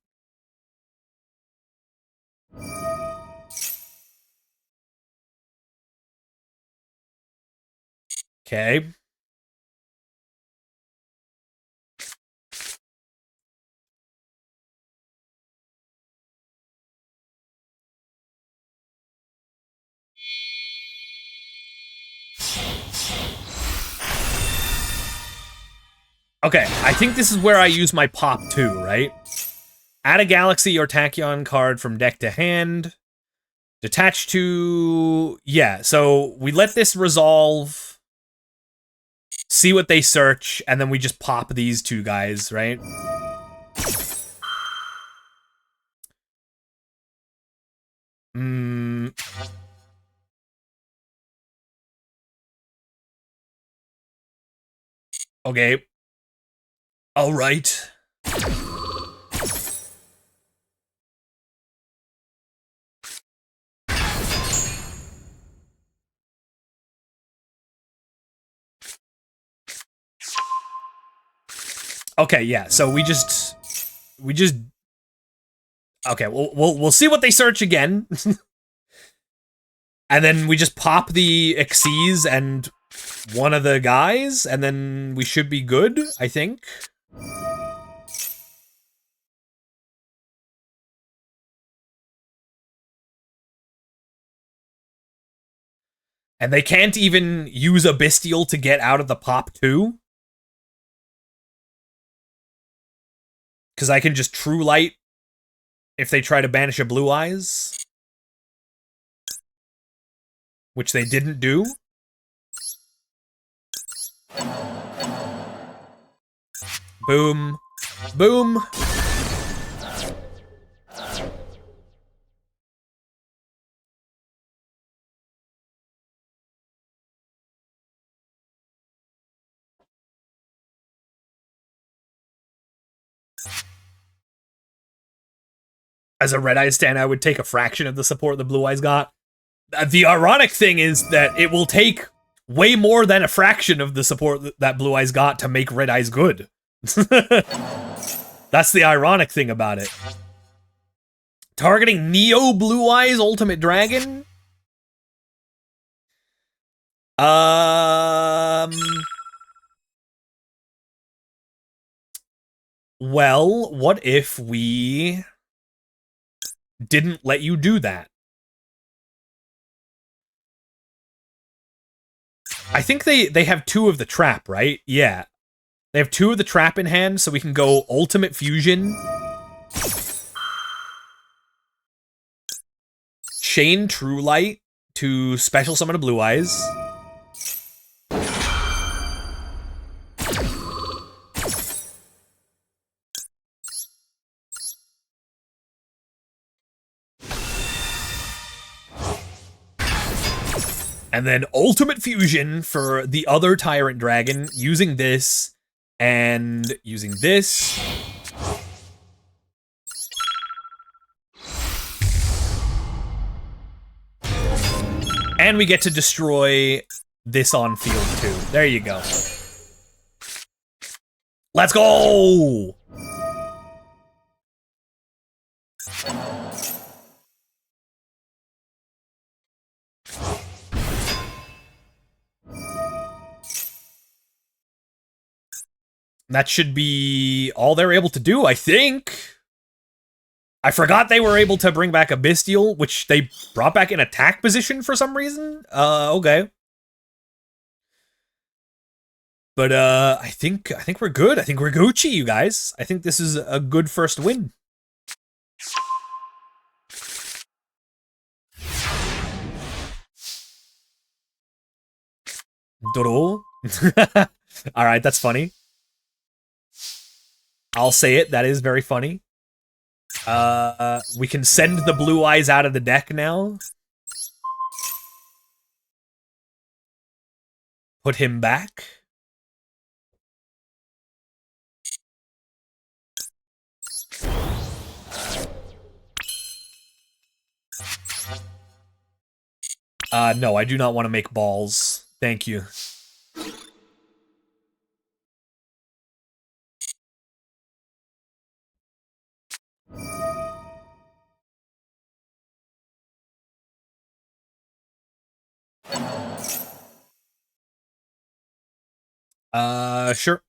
Okay. Okay, I think this is where I use my pop 2, right? Add a Galaxy or Tachyon card from deck to hand. Detach to... Yeah, so we let this resolve. See what they search, and then we just pop these two guys, right? Okay. All right. Okay, yeah. So we just okay. We'll see what they search again, and then we just pop the Xyz and one of the guys, and then we should be good, I think. And they can't even use a Bestial to get out of the pop 2. Because I can just True Light if they try to banish a Blue Eyes. Which they didn't do. Boom. Boom. As a Red Eyes stan, I would take a fraction of the support the Blue Eyes got. The ironic thing is that it will take way more than a fraction of the support that Blue Eyes got to make Red Eyes good. That's the ironic thing about it. Targeting Neo Blue Eyes Ultimate Dragon? Well, what if we didn't let you do that? I think they have 2 of the trap, right? Yeah. They have 2 of the trap in hand, so we can go Ultimate Fusion. Chain True Light to special summon a Blue Eyes. And then Ultimate Fusion for the other Tyrant Dragon, using this, and using this. And we get to destroy this on field too. There you go. Let's go! That should be all they're able to do, I think. I forgot they were able to bring back a Bestial, which they brought back in attack position for some reason. Okay. But I think we're good. I think we're Gucci, you guys. I think this is a good first win. Doro. All right, that's funny. I'll say it. That is very funny. We can send the Blue Eyes out of the deck now. Put him back. No, I do not want to make balls. Thank you. Sure.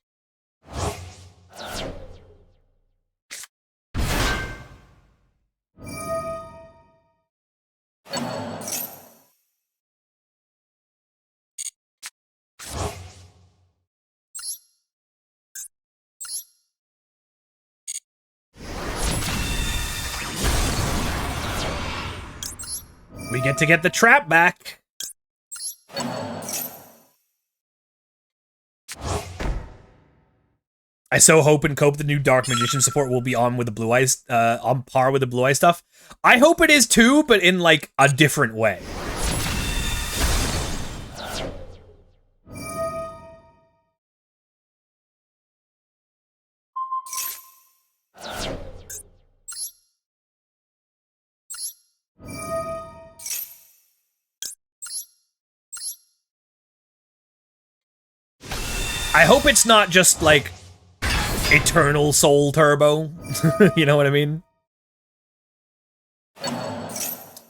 We get to get the trap back. I so hope and cope the new Dark Magician support will be on with the Blue Eyes, on par with the Blue Eyes stuff. I hope it is too, but in like a different way. I hope it's not just like Eternal Soul Turbo. You know what I mean?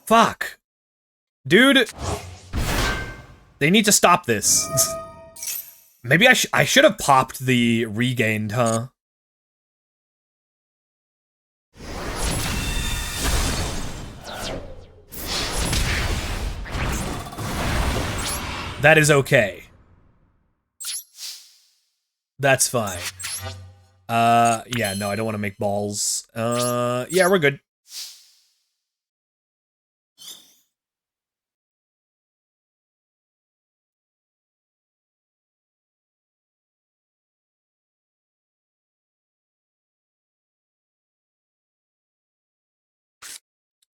Fuck. Dude. They need to stop this. Maybe I should have popped the regained, huh? That is okay. That's fine. Yeah, no, I don't want to make balls. Yeah, we're good.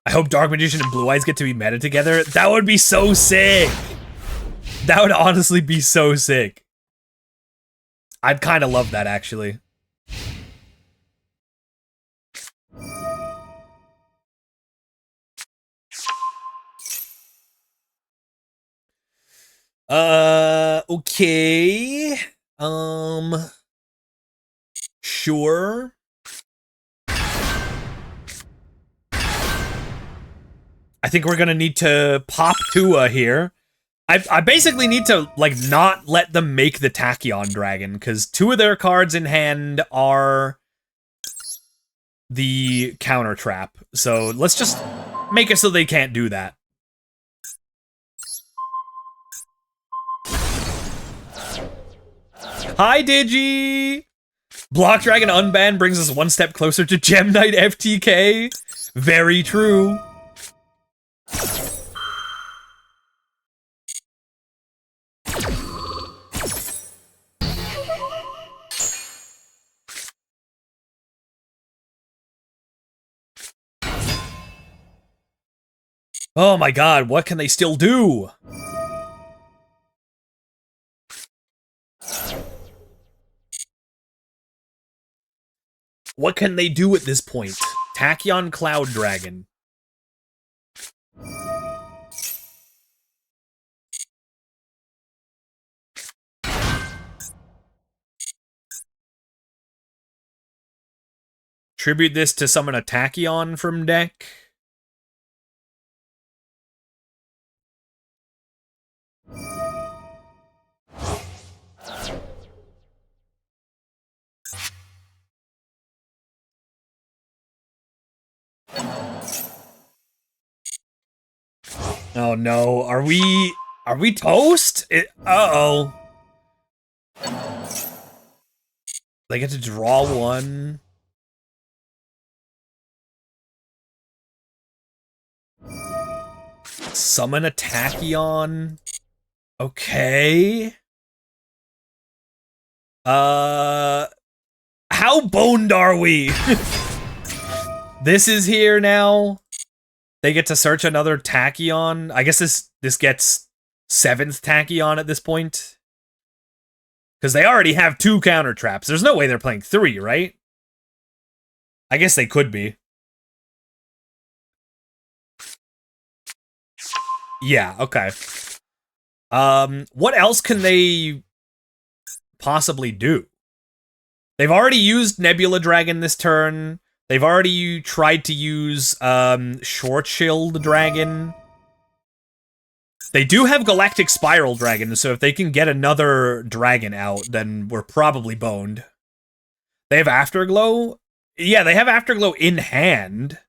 I hope Dark Magician and Blue Eyes get to be meta together. That would be so sick. That would honestly be so sick. I'd kind of love that, actually. Okay. Sure. I think we're gonna need to pop Tua here. I basically need to, like, not let them make the Tachyon Dragon, because 2 of their cards in hand are the counter trap. So let's just make it so they can't do that. Hi, Digi! Block Dragon Unban brings us one step closer to Gem Knight FTK. Very true. Oh my god, what can they still do? What can they do at this point? Tachyon Cloud Dragon. Tribute this to summon a Tachyon from deck. Oh no, are we toast? Uh-oh. They get to draw one. Summon a Tachyon. Okay. How boned are we? This is here now. They get to search another Tachyon. I guess this gets 7th Tachyon at this point. Because they already have 2 counter traps. There's no way they're playing 3, right? I guess they could be. Yeah, okay. What else can they possibly do? They've already used Nebula Dragon this turn. They've already tried to use Short Shield Dragon. They do have Galactic Spiral Dragon, so if they can get another dragon out, then we're probably boned. They have Afterglow? Yeah, they have Afterglow in hand.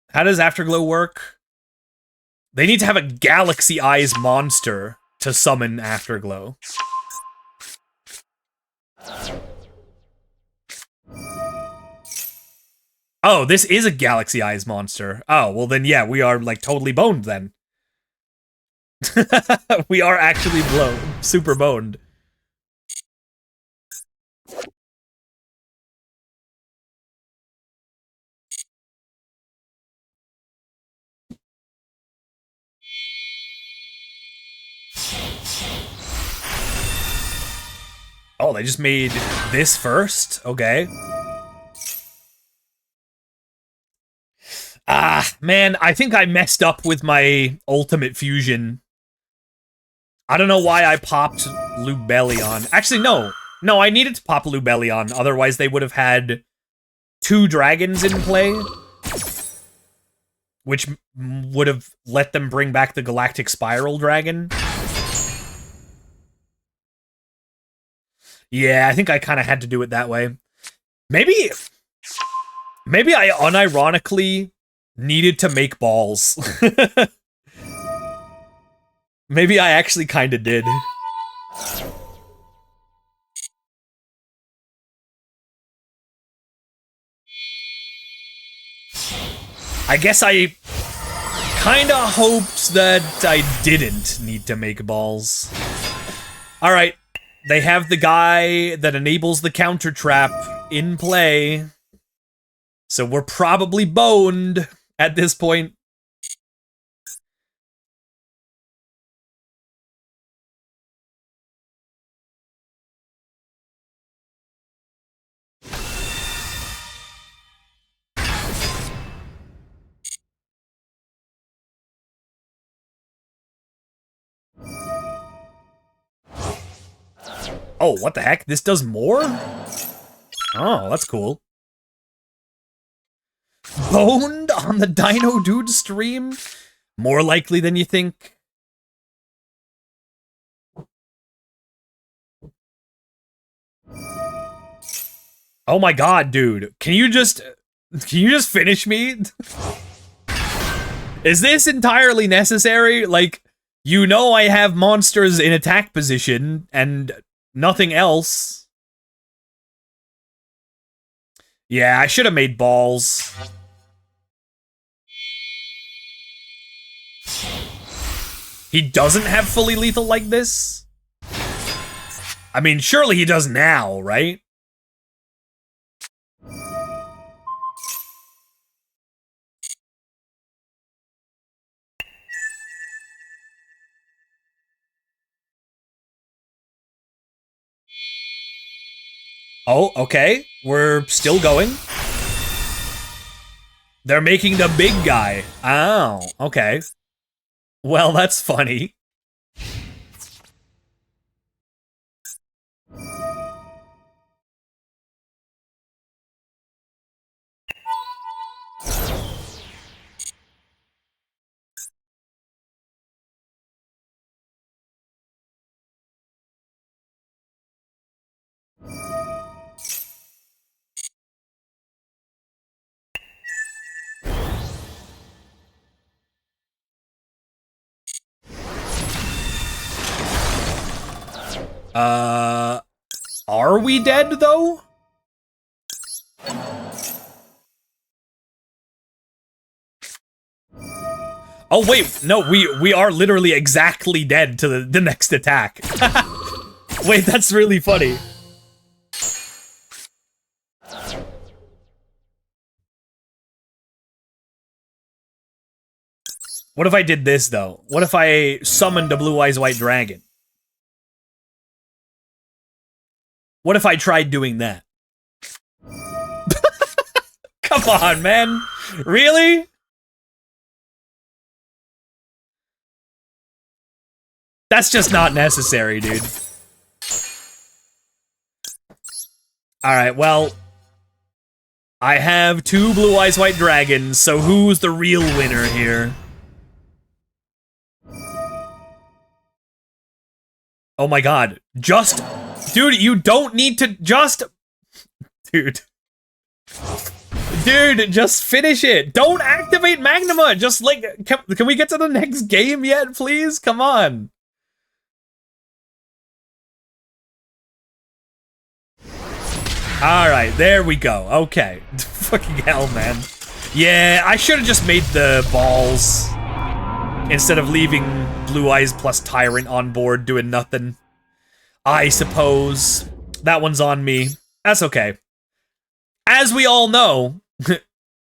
How does Afterglow work? They need to have a Galaxy Eyes monster to summon Afterglow. Oh, this is a Galaxy Eyes monster. Oh, well then yeah, we are like totally boned then. We are actually super boned. Oh, they just made this first? Okay. Ah, man, I think I messed up with my ultimate fusion. I don't know why I popped Lubellion. Actually, no. No, I needed to pop Lubellion, otherwise they would have had 2 dragons in play. Which would have let them bring back the Galactic Spiral Dragon. Yeah, I think I kind of had to do it that way. Maybe I unironically needed to make balls. Maybe I actually kind of did. I guess I kind of hoped that I didn't need to make balls. Alright, they have the guy that enables the counter trap in play. So we're probably boned at this point. Oh, what the heck? This does more? Oh, that's cool. Boned on the Dino Dude stream? More likely than you think. Oh my god, dude. Can you just finish me? Is this entirely necessary? Like, you know I have monsters in attack position and nothing else. Yeah, I should have made balls. He doesn't have fully lethal like this? I mean, surely he does now, right? Oh, okay. We're still going. They're making the big guy. Oh, okay. Well, that's funny. Are we dead, though? Oh, wait, no, we are literally exactly dead to the next attack. Wait, that's really funny. What if I did this, though? What if I summoned a Blue Eyes White Dragon? What if I tried doing that? Come on, man. Really? That's just not necessary, dude. Alright, well, I have 2 Blue Eyes White Dragons, so who's the real winner here? Oh my god. Just... Dude, you don't need to just... Dude. Dude, just finish it. Don't activate Magnuma. Just, like, can we get to the next game yet, please? Come on. Alright, there we go. Okay. Fucking hell, man. Yeah, I should have just made the balls instead of leaving Blue Eyes plus Tyrant on board doing nothing. I suppose. That one's on me. That's okay. As we all know,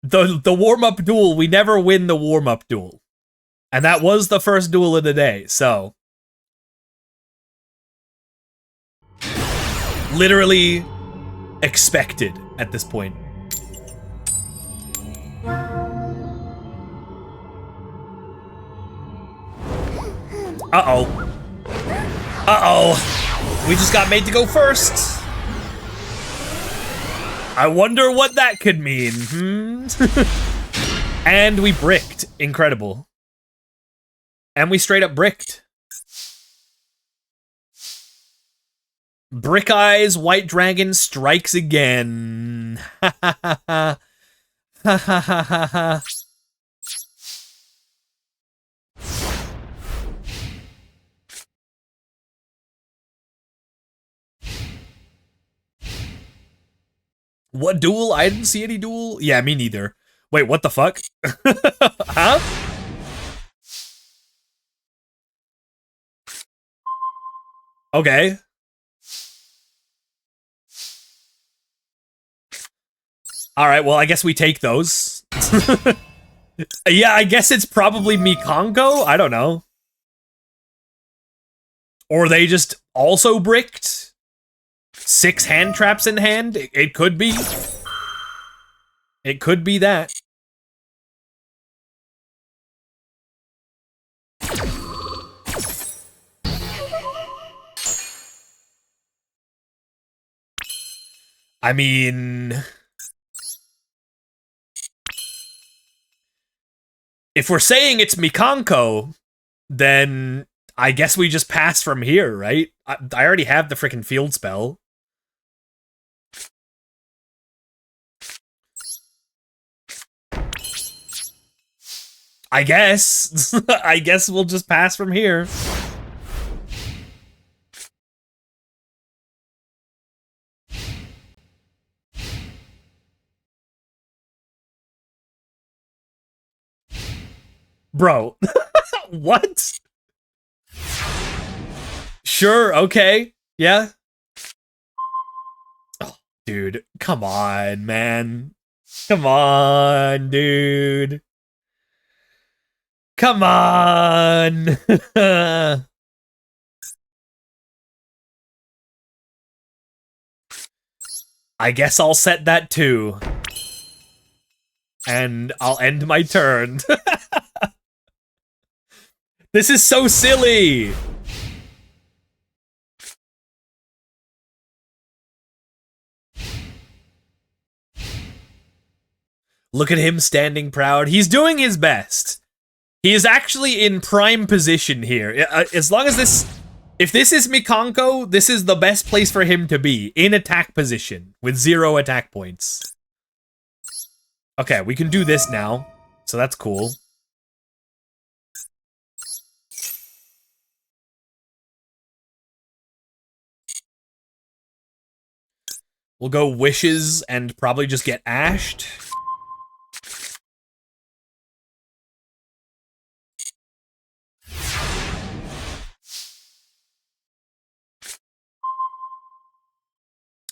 the warm-up duel, we never win the warm-up duel. And that was the first duel of the day, so... Literally expected at this point. Uh-oh. Uh-oh. We just got made to go first. I wonder what that could mean, And we bricked. Incredible. And we straight up bricked. Brick Eyes White Dragon strikes again. Ha ha ha ha. Ha ha ha ha ha. What duel? I didn't see any duel. Yeah, me neither. Wait, what the fuck? Huh? Okay. Alright, well, I guess we take those. Yeah, I guess it's probably Mikango? I don't know. Or they just also bricked? 6 hand traps in hand? It could be. It could be that. I mean, if we're saying it's Mikanko, then I guess we just pass from here, right? I already have the freaking field spell. I guess. I guess we'll just pass from here. Bro. What? Sure, okay. Yeah. Oh, dude, come on, man. Come on, dude. Come on. I guess I'll set that too. And I'll end my turn. This is so silly. Look at him standing proud. He's doing his best. He is actually in prime position here. As long as this... If this is Mikanko, this is the best place for him to be. In attack position. With 0 attack points. Okay, we can do this now. So that's cool. We'll go Wishes and probably just get Ashed.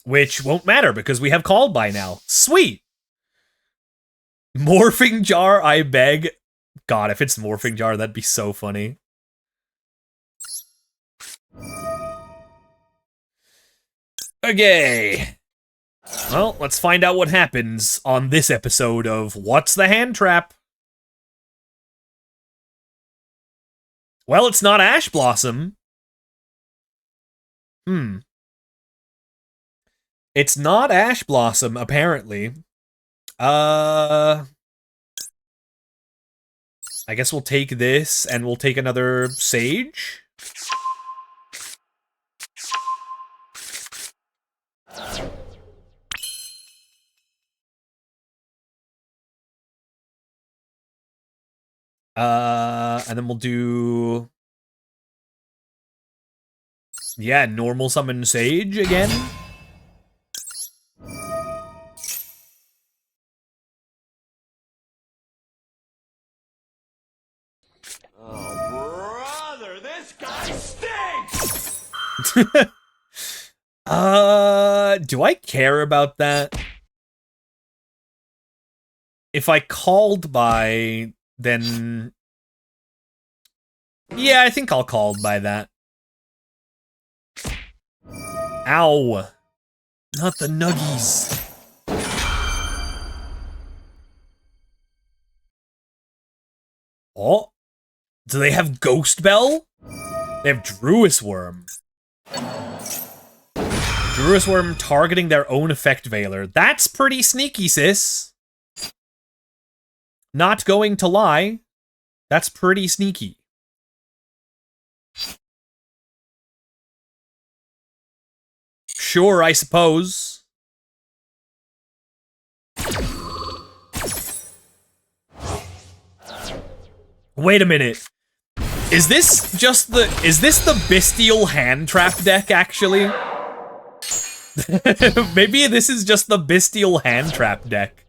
Which won't matter because we have Called by now. Sweet! Morphing Jar, I beg. God, if it's Morphing Jar, that'd be so funny. Okay. Well, let's find out what happens on this episode of What's the Hand Trap? Well, it's not Ash Blossom. It's not Ash Blossom, apparently. I guess we'll take this, and we'll take another Sage. And then we'll do... Yeah, normal summon Sage again. Oh, brother, this guy stinks! Do I care about that? If I called by, then... Yeah, I think I'll called by that. Ow. Not the nuggies. Oh. Do they have Ghost Bell? They have Druis Worm. Druis Worm targeting their own Effect Veiler. That's pretty sneaky, sis. Not going to lie. That's pretty sneaky. Sure, I suppose. Wait a minute. Is this the Bestial Hand Trap deck, actually? Maybe this is just the Bestial Hand Trap deck.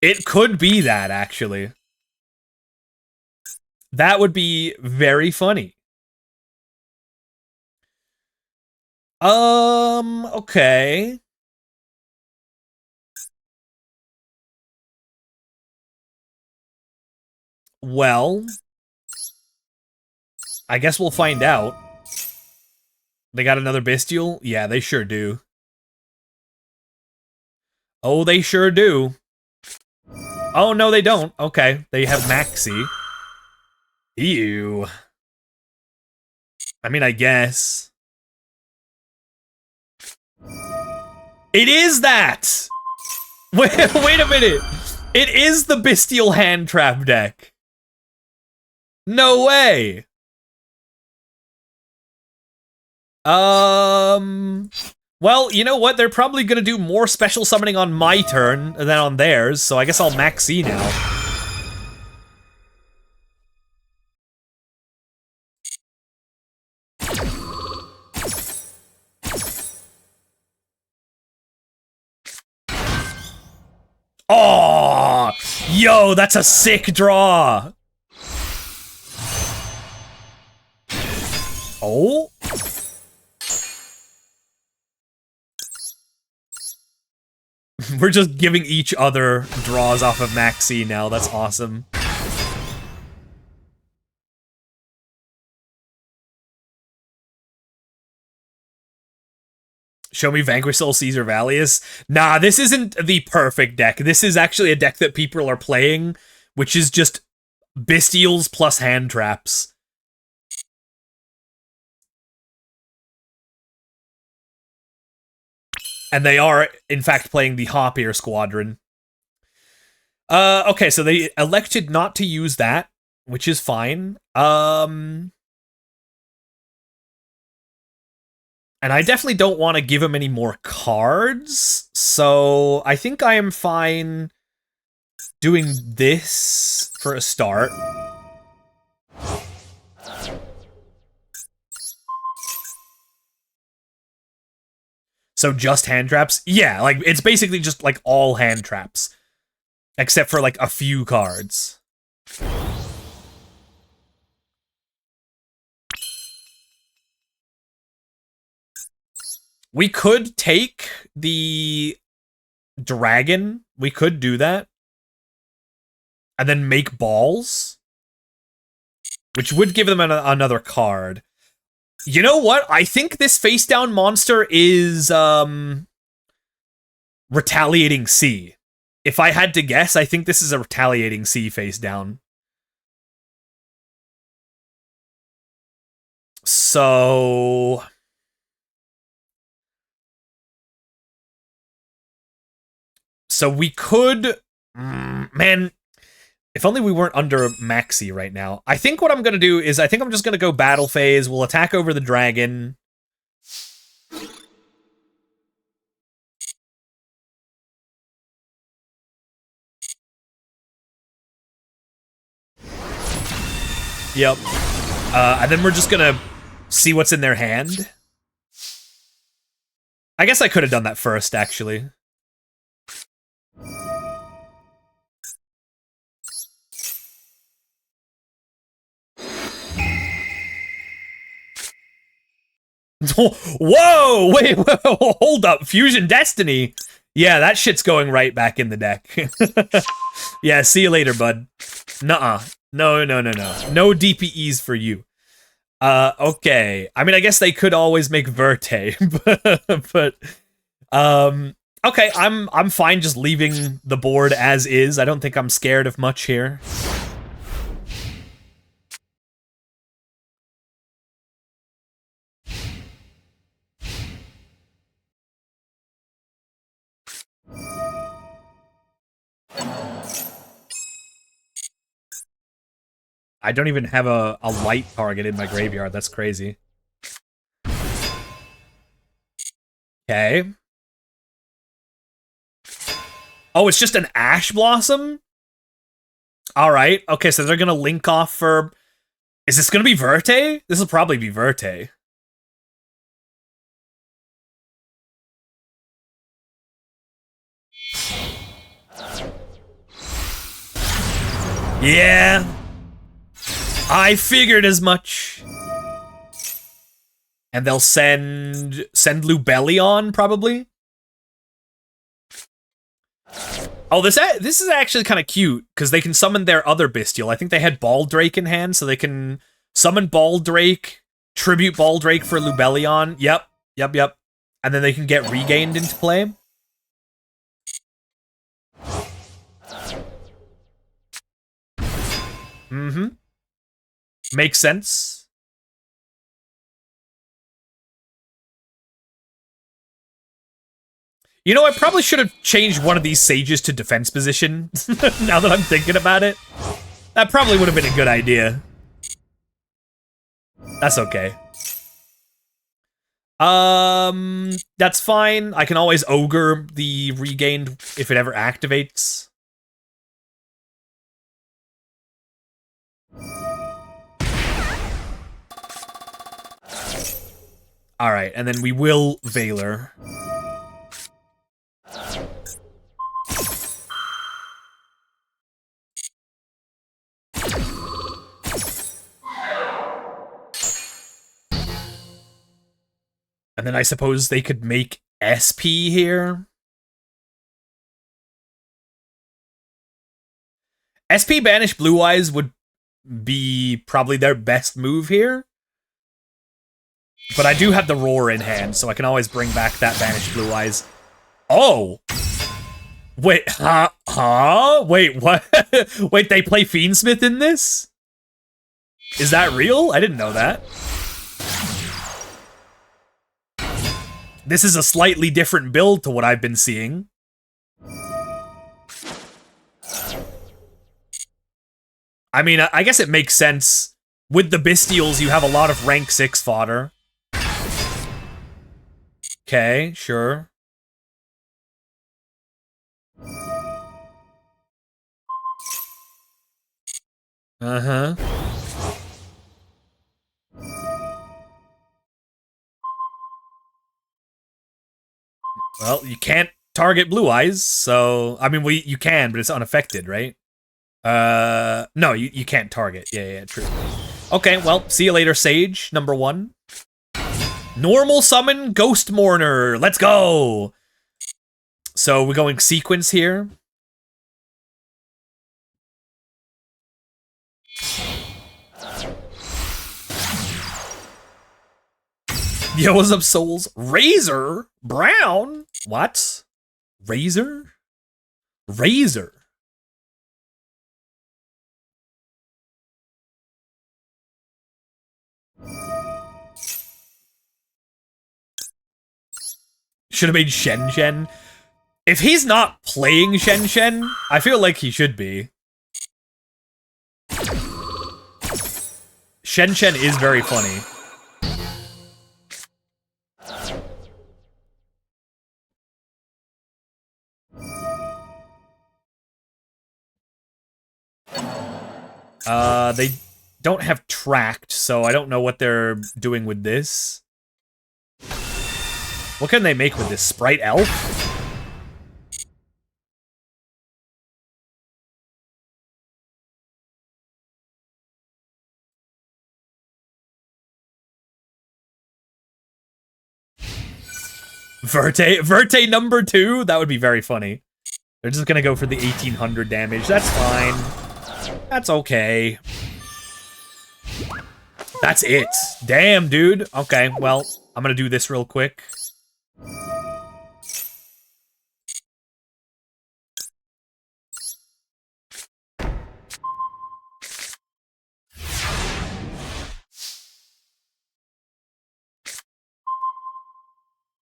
It could be that, actually. That would be very funny. Okay. Well, I guess we'll find out. They got another Bestial? Yeah, they sure do. Oh, they sure do. Oh, no, they don't. Okay, they have Maxi. Ew. I mean, I guess. It is that! Wait a minute! It is the Bestial Hand Trap deck! No way! Well, you know what? They're probably gonna do more special summoning on my turn than on theirs, so I guess I'll max E now. Oh, yo, that's a sick draw. Oh? We're just giving each other draws off of Maxi now. That's awesome. Show me Vanquish Soul Caesar Valius. Nah, this isn't the perfect deck. This is actually a deck that people are playing, which is just Bestials plus hand traps. And they are, in fact, playing the Hoppier Squadron. Okay, so they elected not to use that, which is fine. And I definitely don't want to give him any more cards, so I think I am fine doing this for a start. So just hand traps? Yeah, like, it's basically just, like, all hand traps. Except for, like, a few cards. We could take the dragon. We could do that. And then make balls. Which would give them another card. You know what? I think this face-down monster is, Retaliating Sea. If I had to guess, I think this is a Retaliating Sea face-down. So... So we could... man, if only we weren't under Maxi right now. I think what I'm going to do is I think I'm just going to go battle phase. We'll attack over the dragon. Yep. And then we're just going to see what's in their hand. I guess I could have done that first, actually. Whoa! Wait, whoa, hold up. Fusion Destiny. Yeah, that shit's going right back in the deck. Yeah, see you later, bud. Nuh-uh. No. No DPEs for you. Okay. I mean, I guess they could always make Verte, but okay, I'm fine just leaving the board as is. I don't think I'm scared of much here. I don't even have a light target in my graveyard. That's crazy. Okay. Oh, it's just an Ash Blossom? Alright. Okay, so they're gonna link off for... Is this gonna be Verte? This will probably be Verte. Yeah. I figured as much. And they'll send Lubellion, probably. Oh, this is actually kind of cute, because they can summon their other Bestial. I think they had Baldrake in hand, so they can summon Baldrake, tribute Baldrake for Lubellion. Yep. And then they can get Regained into play. Mm-hmm. Makes sense. You know, I probably should have changed one of these sages to defense position, now that I'm thinking about it. That probably would have been a good idea. That's okay. That's fine. I can always ogre the regained if it ever activates. Alright, and then we will Valor. And then I suppose they could make SP here. SP Banish Blue Eyes would be probably their best move here. But I do have the Roar in hand, so I can always bring back that Banish Blue Eyes. Oh! Wait, huh? Wait, what? Wait, they play Fiendsmith in this? Is that real? I didn't know that. This is a slightly different build to what I've been seeing. I mean, I guess it makes sense. With the Bestials, you have a lot of rank 6 fodder. Okay, sure. Uh-huh. Well, you can't target Blue Eyes, so... I mean, you can, but it's unaffected, right? No, you can't target. Yeah, true. Okay, well, see you later, Sage, number 1. Normal summon Ghost Mourner. Let's go! So, we're going sequence here. Yo, what's up, souls? Razor? Brown? What? Razor? Razor. Should have made Shen Shen. If he's not playing Shen Shen, I feel like he should be. Shen Shen is very funny. They don't have tracked, so I don't know what they're doing with this. What can they make with this? Sprite Elf? Verte number 2? That would be very funny. They're just gonna go for the 1800 damage. That's fine. That's okay. That's it. Damn, dude. Okay, well, I'm gonna do this real quick.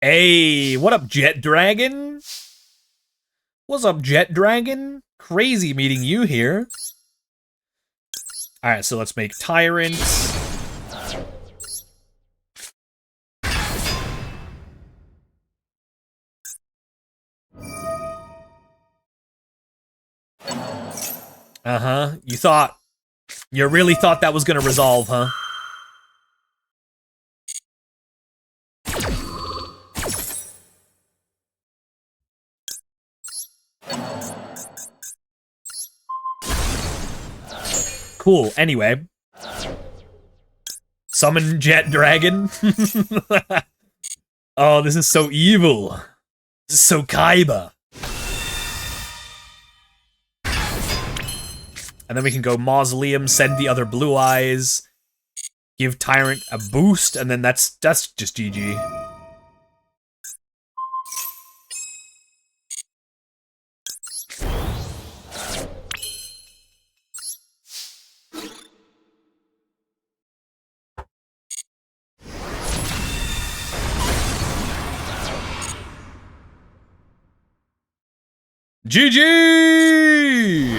Hey, what up, Jet Dragon? What's up, Jet Dragon? Crazy meeting you here. Alright, so let's make Tyrant. Uh-huh. You really thought that was gonna resolve, huh? Cool, anyway. Summon Jet Dragon. Oh, this is so evil. This is so Kaiba. And then we can go Mausoleum, send the other Blue Eyes, give Tyrant a boost, and then that's just GG. GG!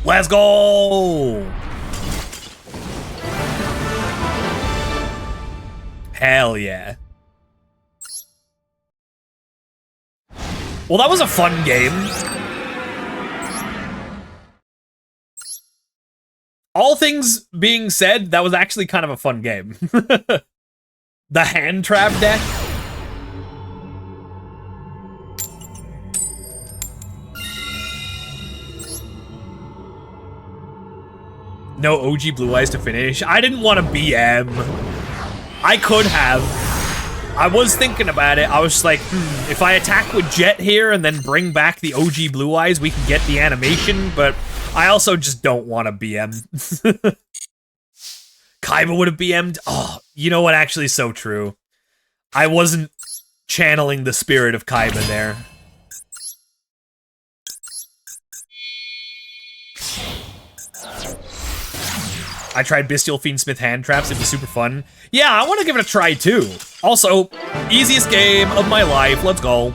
Let's go! Hell yeah. Well, that was a fun game. All things being said, that was actually kind of a fun game. The hand trap deck. No OG Blue Eyes to finish. I didn't want to BM. I could have. I was thinking about it. I was just like, if I attack with Jet here and then bring back the OG Blue Eyes, we can get the animation, but I also just don't want to BM. Kaiba would have BM'd. Oh, you know what? Actually, so true. I wasn't channeling the spirit of Kaiba there. I tried Bestial Fiendsmith hand traps. It was super fun. Yeah, I want to give it a try too. Also, easiest game of my life. Let's go.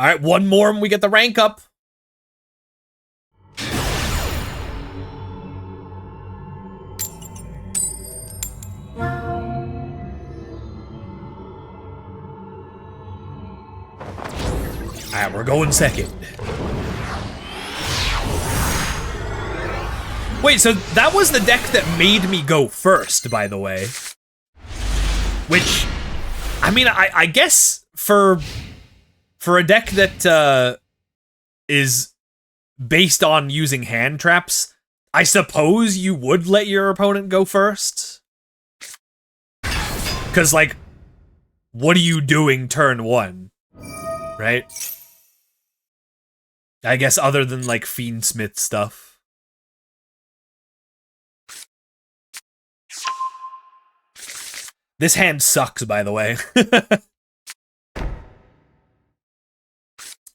All right, one more and we get the rank up. Alright, we're going second. Wait, so that was the deck that made me go first, by the way. Which, I mean, I guess for a deck that is based on using hand traps, I suppose you would let your opponent go first. Because, like, what are you doing turn one? Right? I guess other than, like, Fiendsmith stuff. This hand sucks, by the way.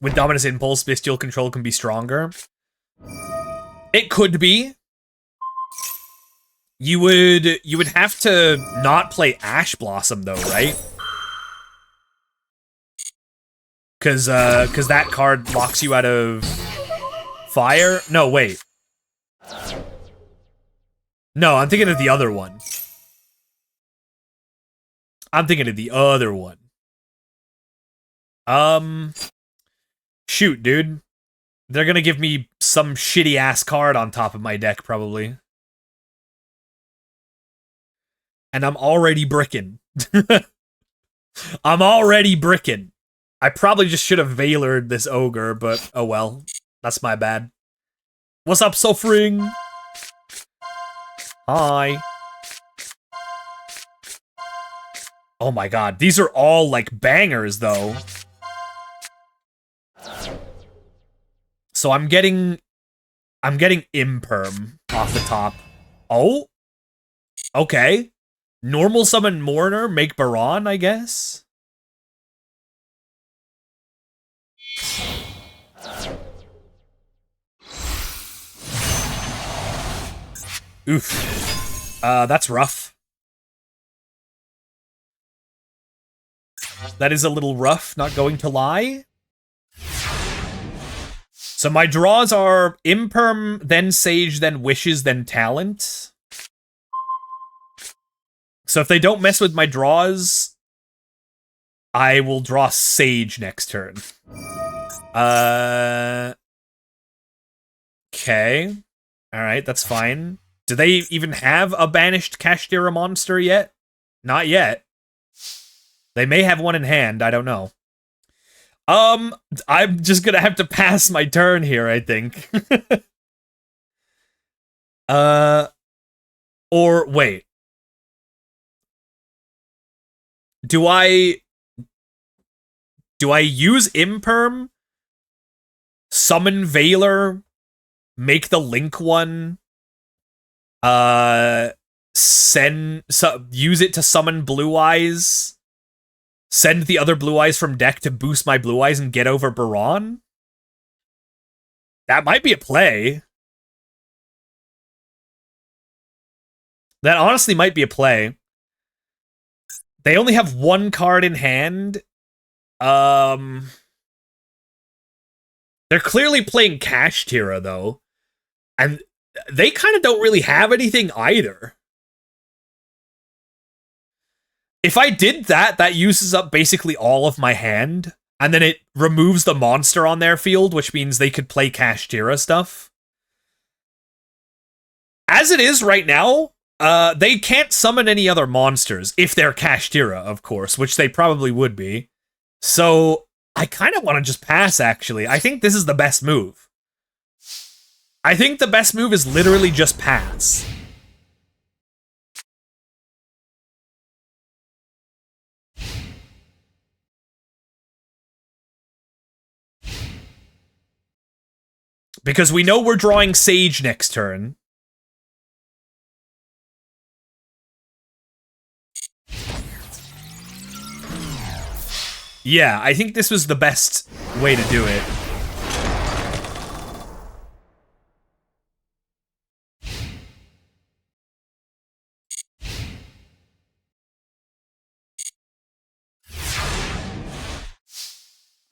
With Dominus Impulse, Bestial Control can be stronger. It could be. You would have to not play Ash Blossom, though, right? Cause that card locks you out of fire? No, wait. No, I'm thinking of the other one. Shoot, dude. They're gonna give me some shitty-ass card on top of my deck, probably. And I'm already bricking. I'm already bricking. I probably just should have Veilered this ogre, but oh well. That's my bad. What's up, Suffering? Hi. Oh my god, these are all, like, bangers, though. So I'm getting Imperm off the top. Oh? Okay. Normal summon Mourner, make Baron, I guess? Oof. That's rough. That is a little rough, not going to lie. So my draws are Imperm, then Sage, then Wishes, then Talent. So if they don't mess with my draws, I will draw Sage next turn. Okay. Alright, that's fine. Do they even have a banished Kashtira monster yet? Not yet. They may have one in hand, I don't know. I'm just gonna have to pass my turn here, I think. Or wait. Do I use Imperm? Summon Veiler? Make the Link one? Use it to summon Blue Eyes? Send the other Blue Eyes from deck to boost my Blue Eyes and get over Baron? That might be a play. That honestly might be a play. They only have one card in hand. They're clearly playing Cash Tira, though. And they kind of don't really have anything either. If I did that, that uses up basically all of my hand, and then it removes the monster on their field, which means they could play Cash Tira stuff. As it is right now, they can't summon any other monsters, if they're Cash Tira, of course, which they probably would be. So, I kind of want to just pass, actually. I think this is the best move. I think the best move is literally just pass. Because we know we're drawing Sage next turn. Yeah, I think this was the best way to do it.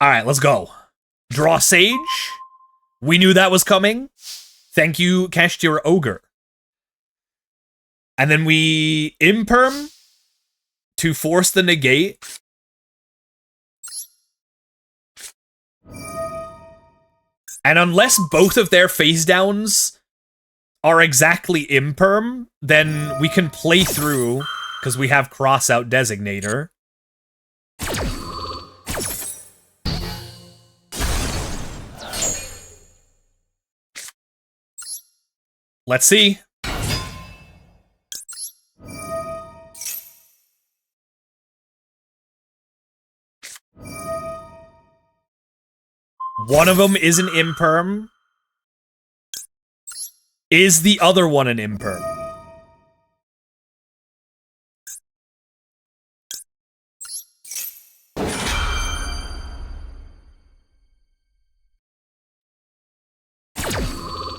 Alright, let's go. Draw Sage. We knew that was coming. Thank you, Cash Tira Ogre. And then we Imperm to force the negate. And unless both of their face downs are exactly Imperm, then we can play through, because we have Crossout Designator. Let's see. One of them is an Imperm. Is the other one an Imperm?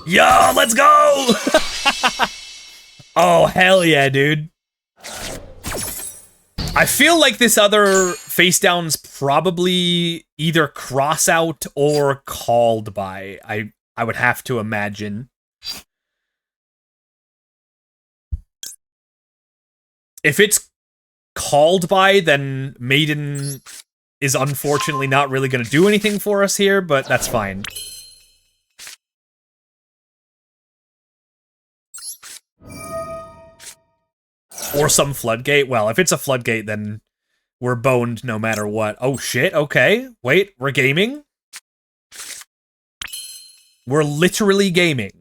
Yo, let's go! Oh, hell yeah, dude. I feel like this other face down's probably either cross out or called by. I would have to imagine. If it's called by, then Maiden is unfortunately not really going to do anything for us here, but that's fine. Or some floodgate. Well, if it's a floodgate, then we're boned no matter what. Oh shit, okay. Wait, we're gaming? We're literally gaming.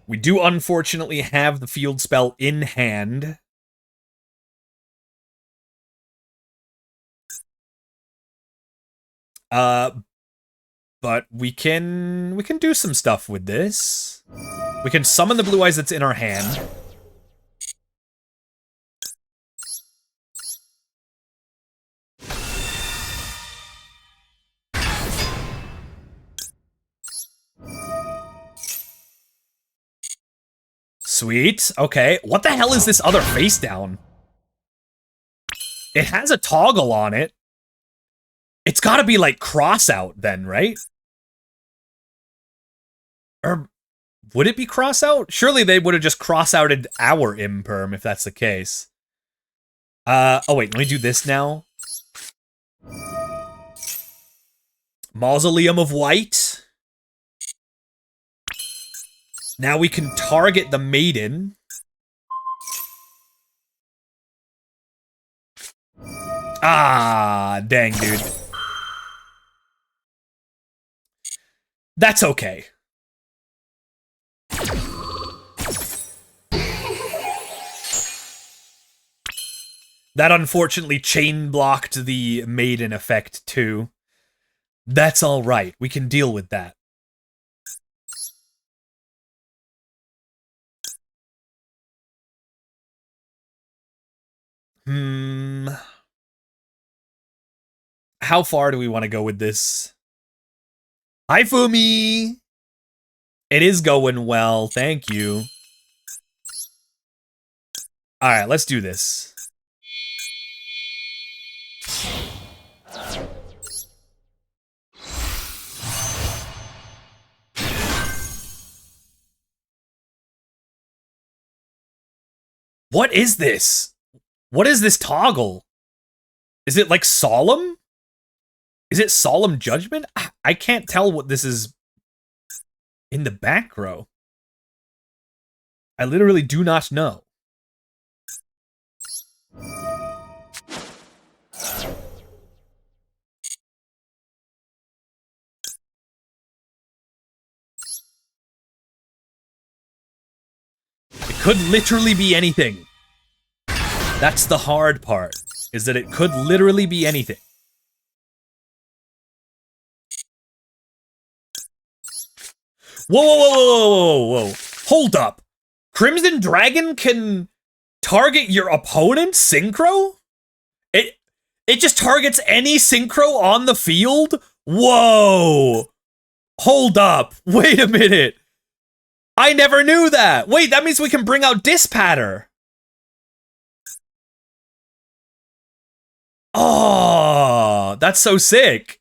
We do unfortunately have the field spell in hand. But we can do some stuff with this. We can summon the blue eyes that's in our hand. Sweet. Okay. What the hell is this other face down? It has a toggle on it. It's gotta be like cross out then, right? Or would it be cross out? Surely they would have just cross outed our Imperm if that's the case. Oh wait, let me do this now. Mausoleum of White. Now we can target the Maiden. Ah, dang, dude. That's okay. That unfortunately chain blocked the Maiden effect too. That's alright, we can deal with that. How far do we want to go with this? Hi, Fumi! It is going well, thank you. Alright, let's do this. What is this? What is this toggle? Is it like solemn? Is it solemn judgment? I can't tell what this is in the back row. I literally do not know. It could literally be anything. That's the hard part, is that it could literally be anything. Whoa, whoa, whoa, whoa, whoa, whoa, whoa. Hold up. Crimson Dragon can target your opponent's synchro? It just targets any synchro on the field? Whoa. Hold up. Wait a minute. I never knew that. Wait, that means we can bring out Dispatter. Oh, that's so sick.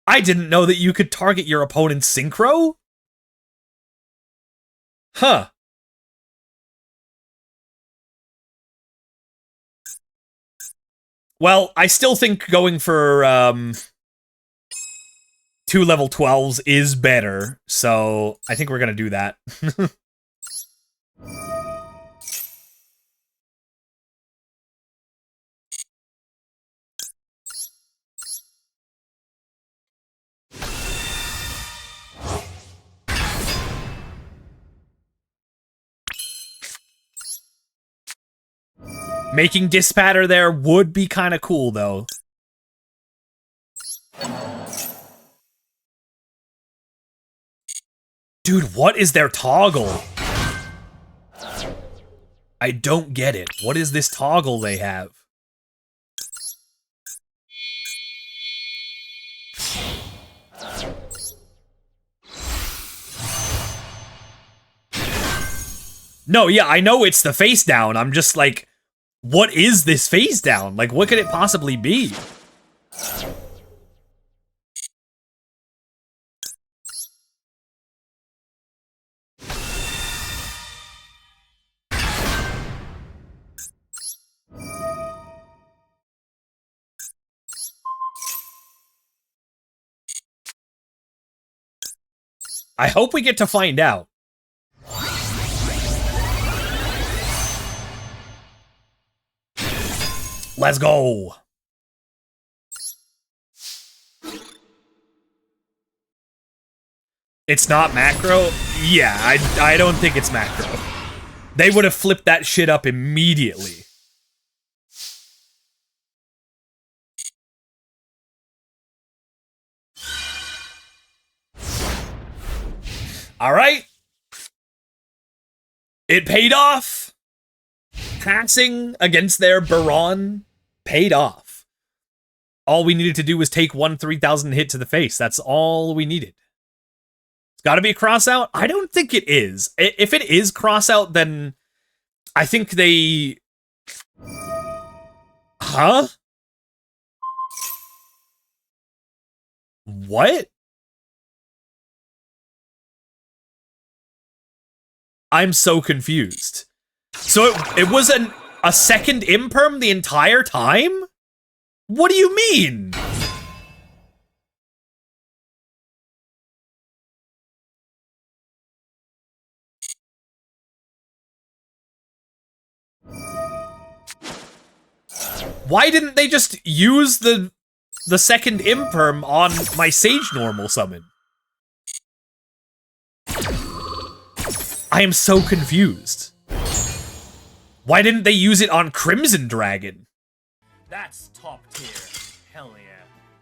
I didn't know that you could target your opponent's synchro? Huh. Well, I still think going for 2 level 12s is better, so I think we're gonna do that. Making Dispatter there would be kind of cool, though. Dude, what is their toggle? I don't get it. What is this toggle they have? No, yeah, I know it's the face down. I'm just like, what is this face down? Like, what could it possibly be? I hope we get to find out. Let's go. It's not macro? Yeah, I don't think it's macro. They would have flipped that shit up immediately. All right. It paid off. Passing against their Baron paid off. All we needed to do was take one 3,000 hit to the face. That's all we needed. It's got to be a cross out? I don't think it is. If it is cross out, then I think they... Huh? What? I'm so confused. So it was a second imperm the entire time? What do you mean? Why didn't they just use the second imperm on my Sage normal summon? I am so confused. Why didn't they use it on Crimson Dragon? That's top tier. Hell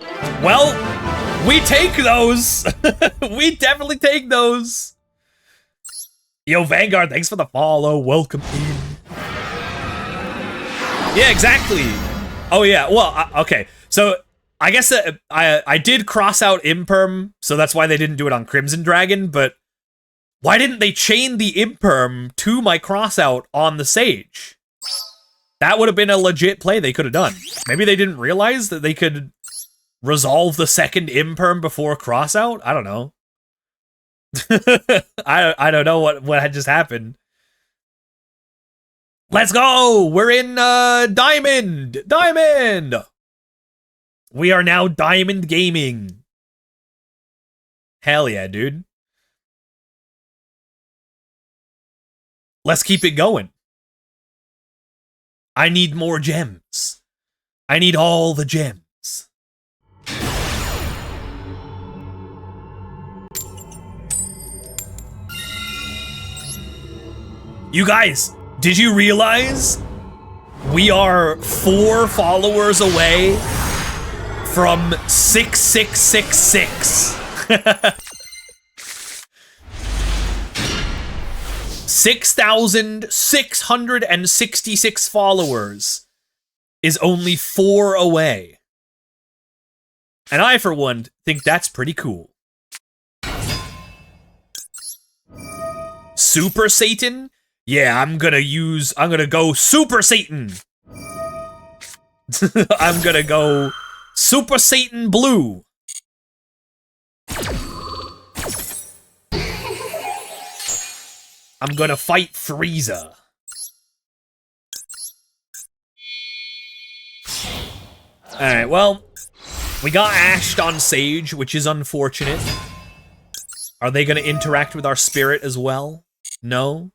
yeah. Well, we take those. We definitely take those. Yo, Vanguard, thanks for the follow. Welcome in. Yeah, exactly. Oh yeah. Well, okay. So I guess that I did cross out Imperm, so that's why they didn't do it on Crimson Dragon. But why didn't they chain the Imperm to my crossout on the Sage? That would have been a legit play they could have done. Maybe they didn't realize that they could resolve the second Imperm before crossout. I don't know. I don't know what had just happened. Let's go! We're in Diamond! Diamond! We are now Diamond Gaming. Hell yeah, dude. Let's keep it going. I need more gems. I need all the gems. You guys, did you realize we are 4 followers away from 6666? 6,666 followers is only 4 away. And I, for one, think that's pretty cool. Super Satan? Yeah, I'm gonna go Super Satan! I'm gonna go Super Satan Blue. I'm gonna fight Frieza. Alright, well, we got ashed on Sage, which is unfortunate. Are they gonna interact with our spirit as well? No?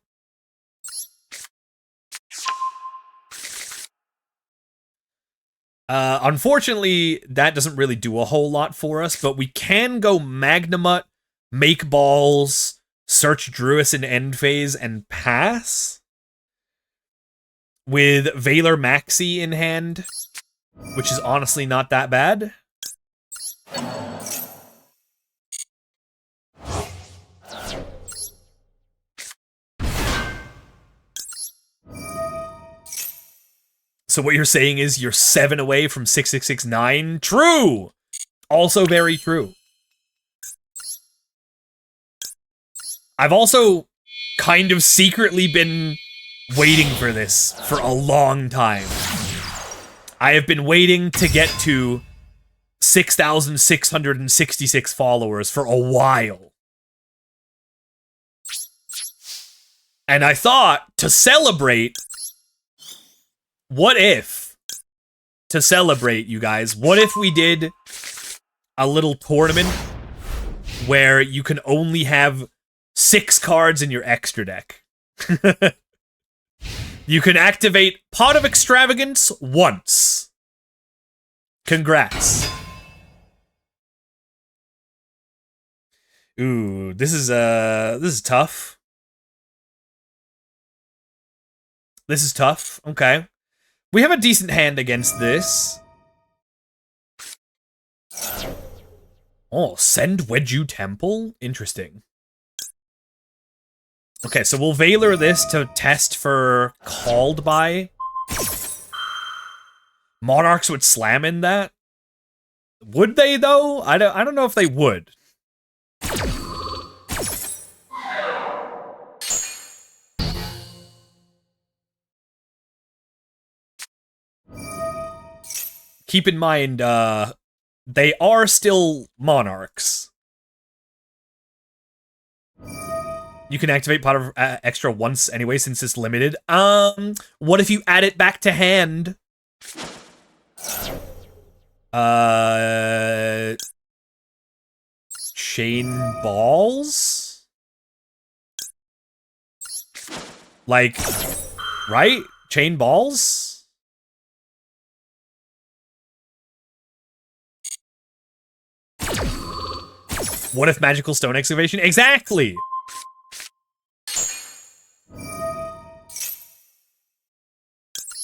Unfortunately, that doesn't really do a whole lot for us, but we can go Magnamut, make balls, search Druis in end phase, and pass with Valor Maxi in hand, which is honestly not that bad. So what you're saying is you're 7 away from 6669? True! Also very true. I've also kind of secretly been waiting for this for a long time. I have been waiting to get to 6,666 followers for a while. And I thought, to celebrate, what if, to celebrate, you guys, what if we did a little tournament where you can only have 6 cards in your extra deck? You can activate Pot of Extravagance once. Congrats. Ooh, this is tough. This is tough. Okay. We have a decent hand against this. Oh, send Wedju Temple? Interesting. Okay, so we'll Valor this to test for Called By. Monarchs would slam in that. Would they, though? I don't know if they would. Keep in mind, they are still Monarchs. You can activate Pot of Extra once anyway, since it's limited. What if you add it back to hand? Chain balls? Like, right? Chain balls? What if Magical Stone Excavation? Exactly!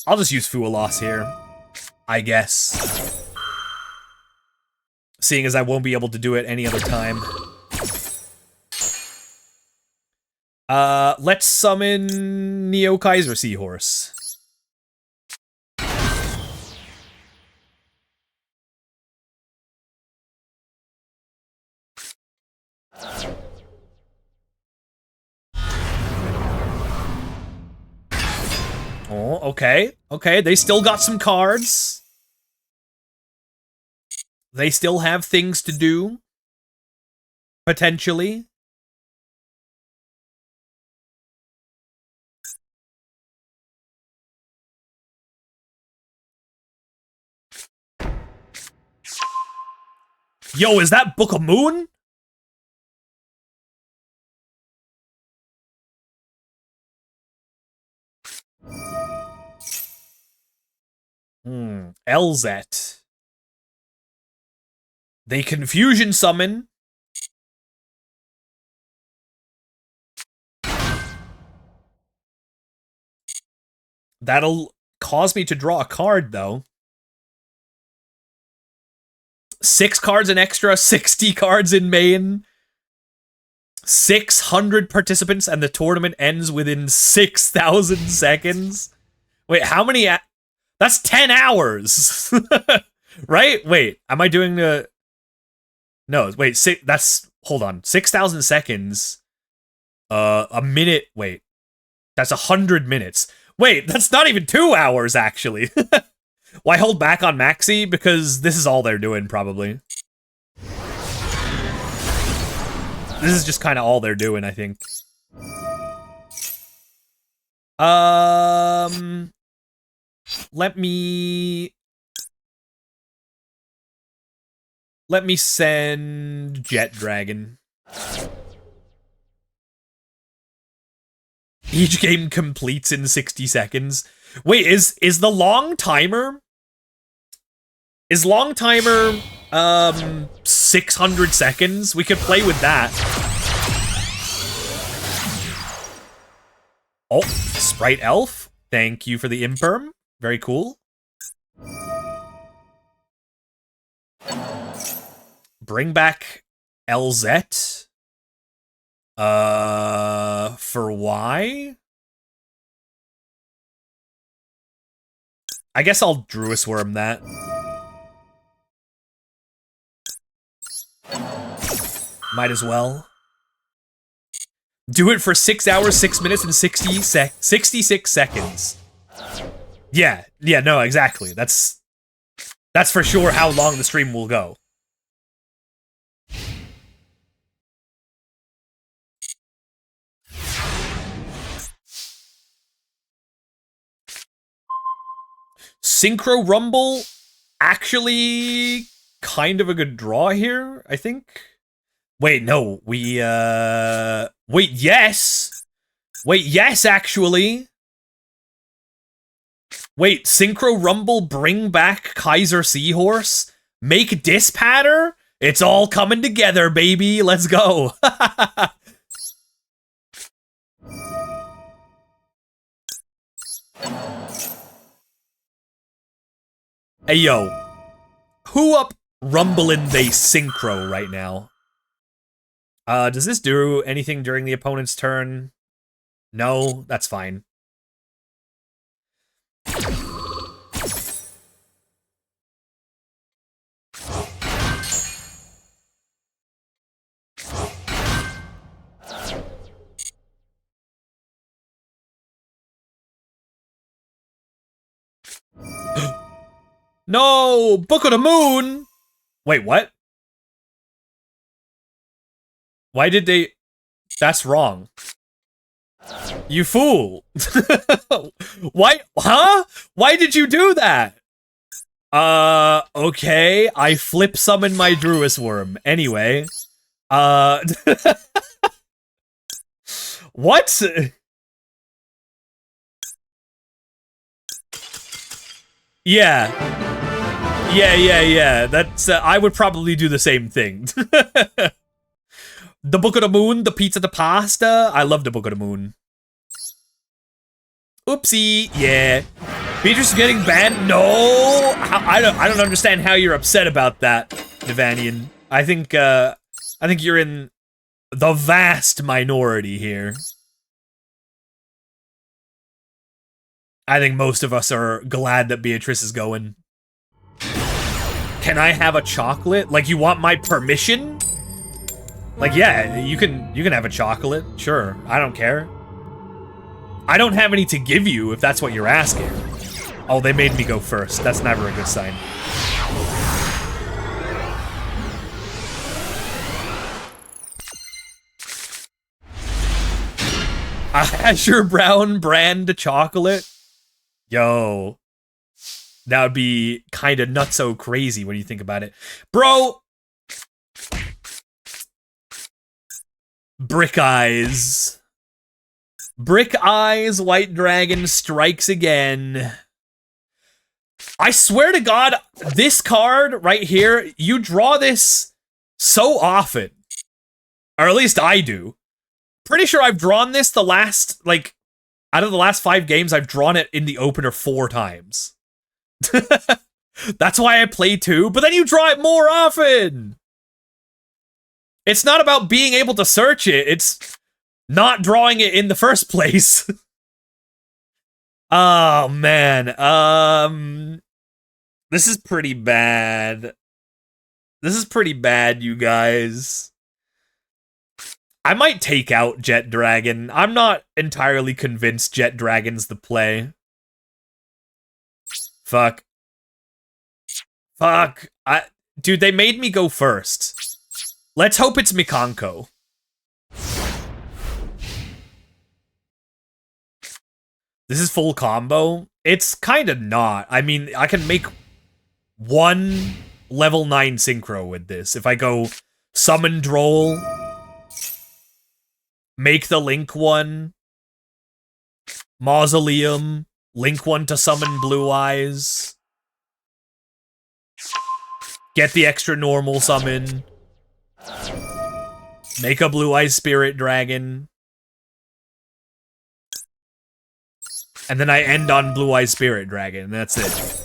I'll just use Fualos here, I guess. Seeing as I won't be able to do it any other time. Let's summon Neo Kaiser Seahorse. Oh, okay. Okay, they still got some cards. They still have things to do. Potentially. Yo, is that Book of Moon? Elzet. They confusion summon. That'll cause me to draw a card, though. 6 cards in extra, 60 cards in main. 600 participants, and the tournament ends within 6,000 seconds. Wait, how many? That's 10 hours, right? Wait, am I doing the? No, wait. That's hold on. 6,000 seconds. A minute. Wait, that's 100 minutes. Wait, that's not even 2 hours actually. Why hold back on Maxi? Because this is all they're doing, probably. This is just kind of all they're doing, I think. Let me send Jet Dragon. Each game completes in 60 seconds. Wait, is the long timer? Is long timer 600 seconds? We could play with that. Oh, Sprite Elf. Thank you for the imperm. Very cool. Bring back LZ. For why? I guess I'll Druis Worm that. Might as well. Do it for 6 hours, 6 minutes, and 66 seconds. Yeah, no, exactly. That's for sure how long the stream will go. Synchro Rumble, actually kind of a good draw here, I think. Wait, no, wait, yes! Wait, yes, actually! Wait, Synchro Rumble, bring back Kaiser Seahorse? Make Dispatter? It's all coming together, baby, let's go! Hey, yo. Who up rumbling they synchro right now? Does this do anything during the opponent's turn? No, that's fine. No! Book of the Moon! Wait, what? Why did they... That's wrong. You fool! Why? Huh? Why did you do that? Okay. I flip summon my Druis Worm. Anyway. What? Yeah. Yeah. That's, I would probably do the same thing. The Book of the Moon, the pizza, the pasta. I love the Book of the Moon. Oopsie. Yeah. Beatrice is getting banned? No! I don't understand how you're upset about that, Devanian. I think you're in the vast minority here. I think most of us are glad that Beatrice is going. Can I have a chocolate? Like, you want my permission? Like, yeah, you can have a chocolate. Sure, I don't care. I don't have any to give you, if that's what you're asking. Oh, they made me go first. That's never a good sign. Azure Brown brand chocolate? Yo. That would be kind of nutso crazy when you think about it. Bro! Brick Eyes. Brick Eyes, White Dragon strikes again. I swear to God, this card right here, you draw this so often. Or at least I do. Pretty sure I've drawn this the last, like, out of the last 5 games, I've drawn it in the opener 4 times. That's why I play 2, but then you draw it more often! It's not about being able to search it, it's not drawing it in the first place. Oh, man. This is pretty bad. This is pretty bad, you guys. I might take out Jet Dragon. I'm not entirely convinced Jet Dragon's the play. Fuck. Fuck. Dude, they made me go first. Let's hope it's Mikanko. This is full combo. It's kind of not. I mean, I can make 1 level 9 synchro with this. If I go summon Droll, make the Link one, Mausoleum, Link one to summon Blue Eyes, get the extra normal summon, make a Blue Eyes Spirit Dragon, and then I end on Blue Eyes Spirit Dragon, and that's it.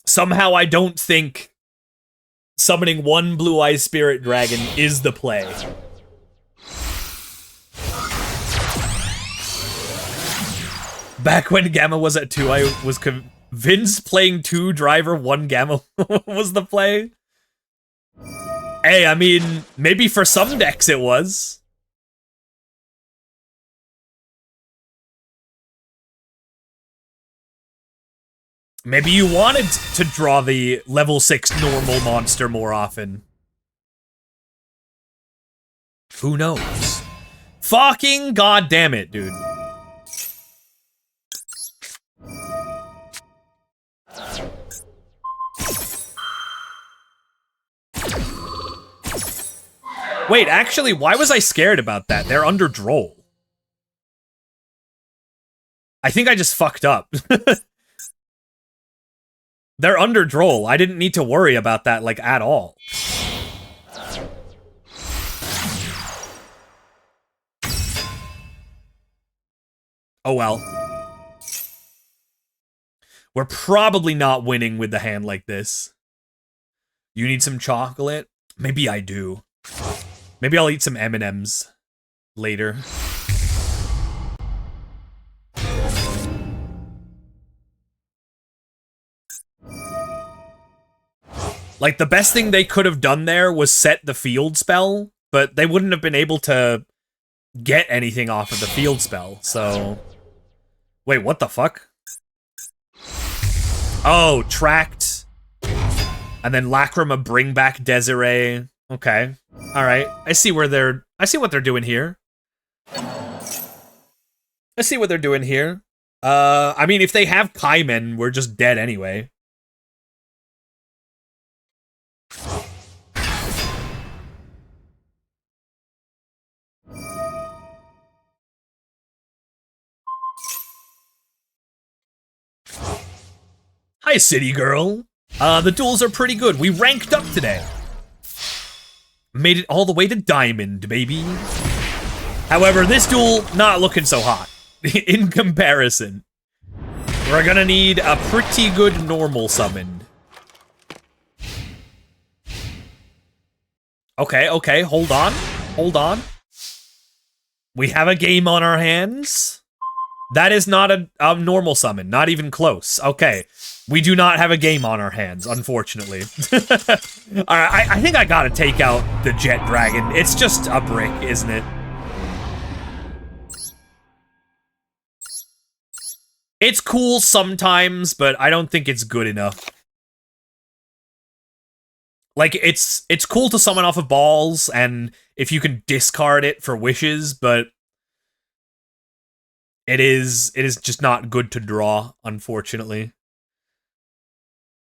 Somehow I don't think summoning 1 Blue Eyes Spirit Dragon is the play. Back when Gamma was at 2, I was convinced playing 2 Driver, 1 Gamma was the play. Hey, I mean, maybe for some decks it was. Maybe you wanted to draw the level 6 normal monster more often. Who knows? Fucking goddamn it, dude. Wait, actually, why was I scared about that? They're under Droll. I think I just fucked up. They're under Droll. I didn't need to worry about that, like, at all. Oh well. We're probably not winning with the hand like this. You need some chocolate? Maybe I do. Maybe I'll eat some M&Ms later. Like, the best thing they could have done there was set the field spell, but they wouldn't have been able to get anything off of the field spell, so... Wait, what the fuck? Oh, tracked. And then Lacrima bring back Desiree. Okay. Alright. I see what they're doing here. I see what they're doing here. I mean, if they have Kaimen, we're just dead anyway. Hi, City Girl. The duels are pretty good. We ranked up today. Made it all the way to Diamond, baby. However, this duel, not looking so hot. In comparison. We're gonna need a pretty good normal summon. Okay, hold on. Hold on. We have a game on our hands. That is not a normal summon, not even close. Okay, we do not have a game on our hands, unfortunately. Alright, I think I gotta take out the Jet Dragon. It's just a brick, isn't it? It's cool sometimes, but I don't think it's good enough. Like, it's cool to summon off of balls, and if you can discard it for wishes, but it is just not good to draw, unfortunately.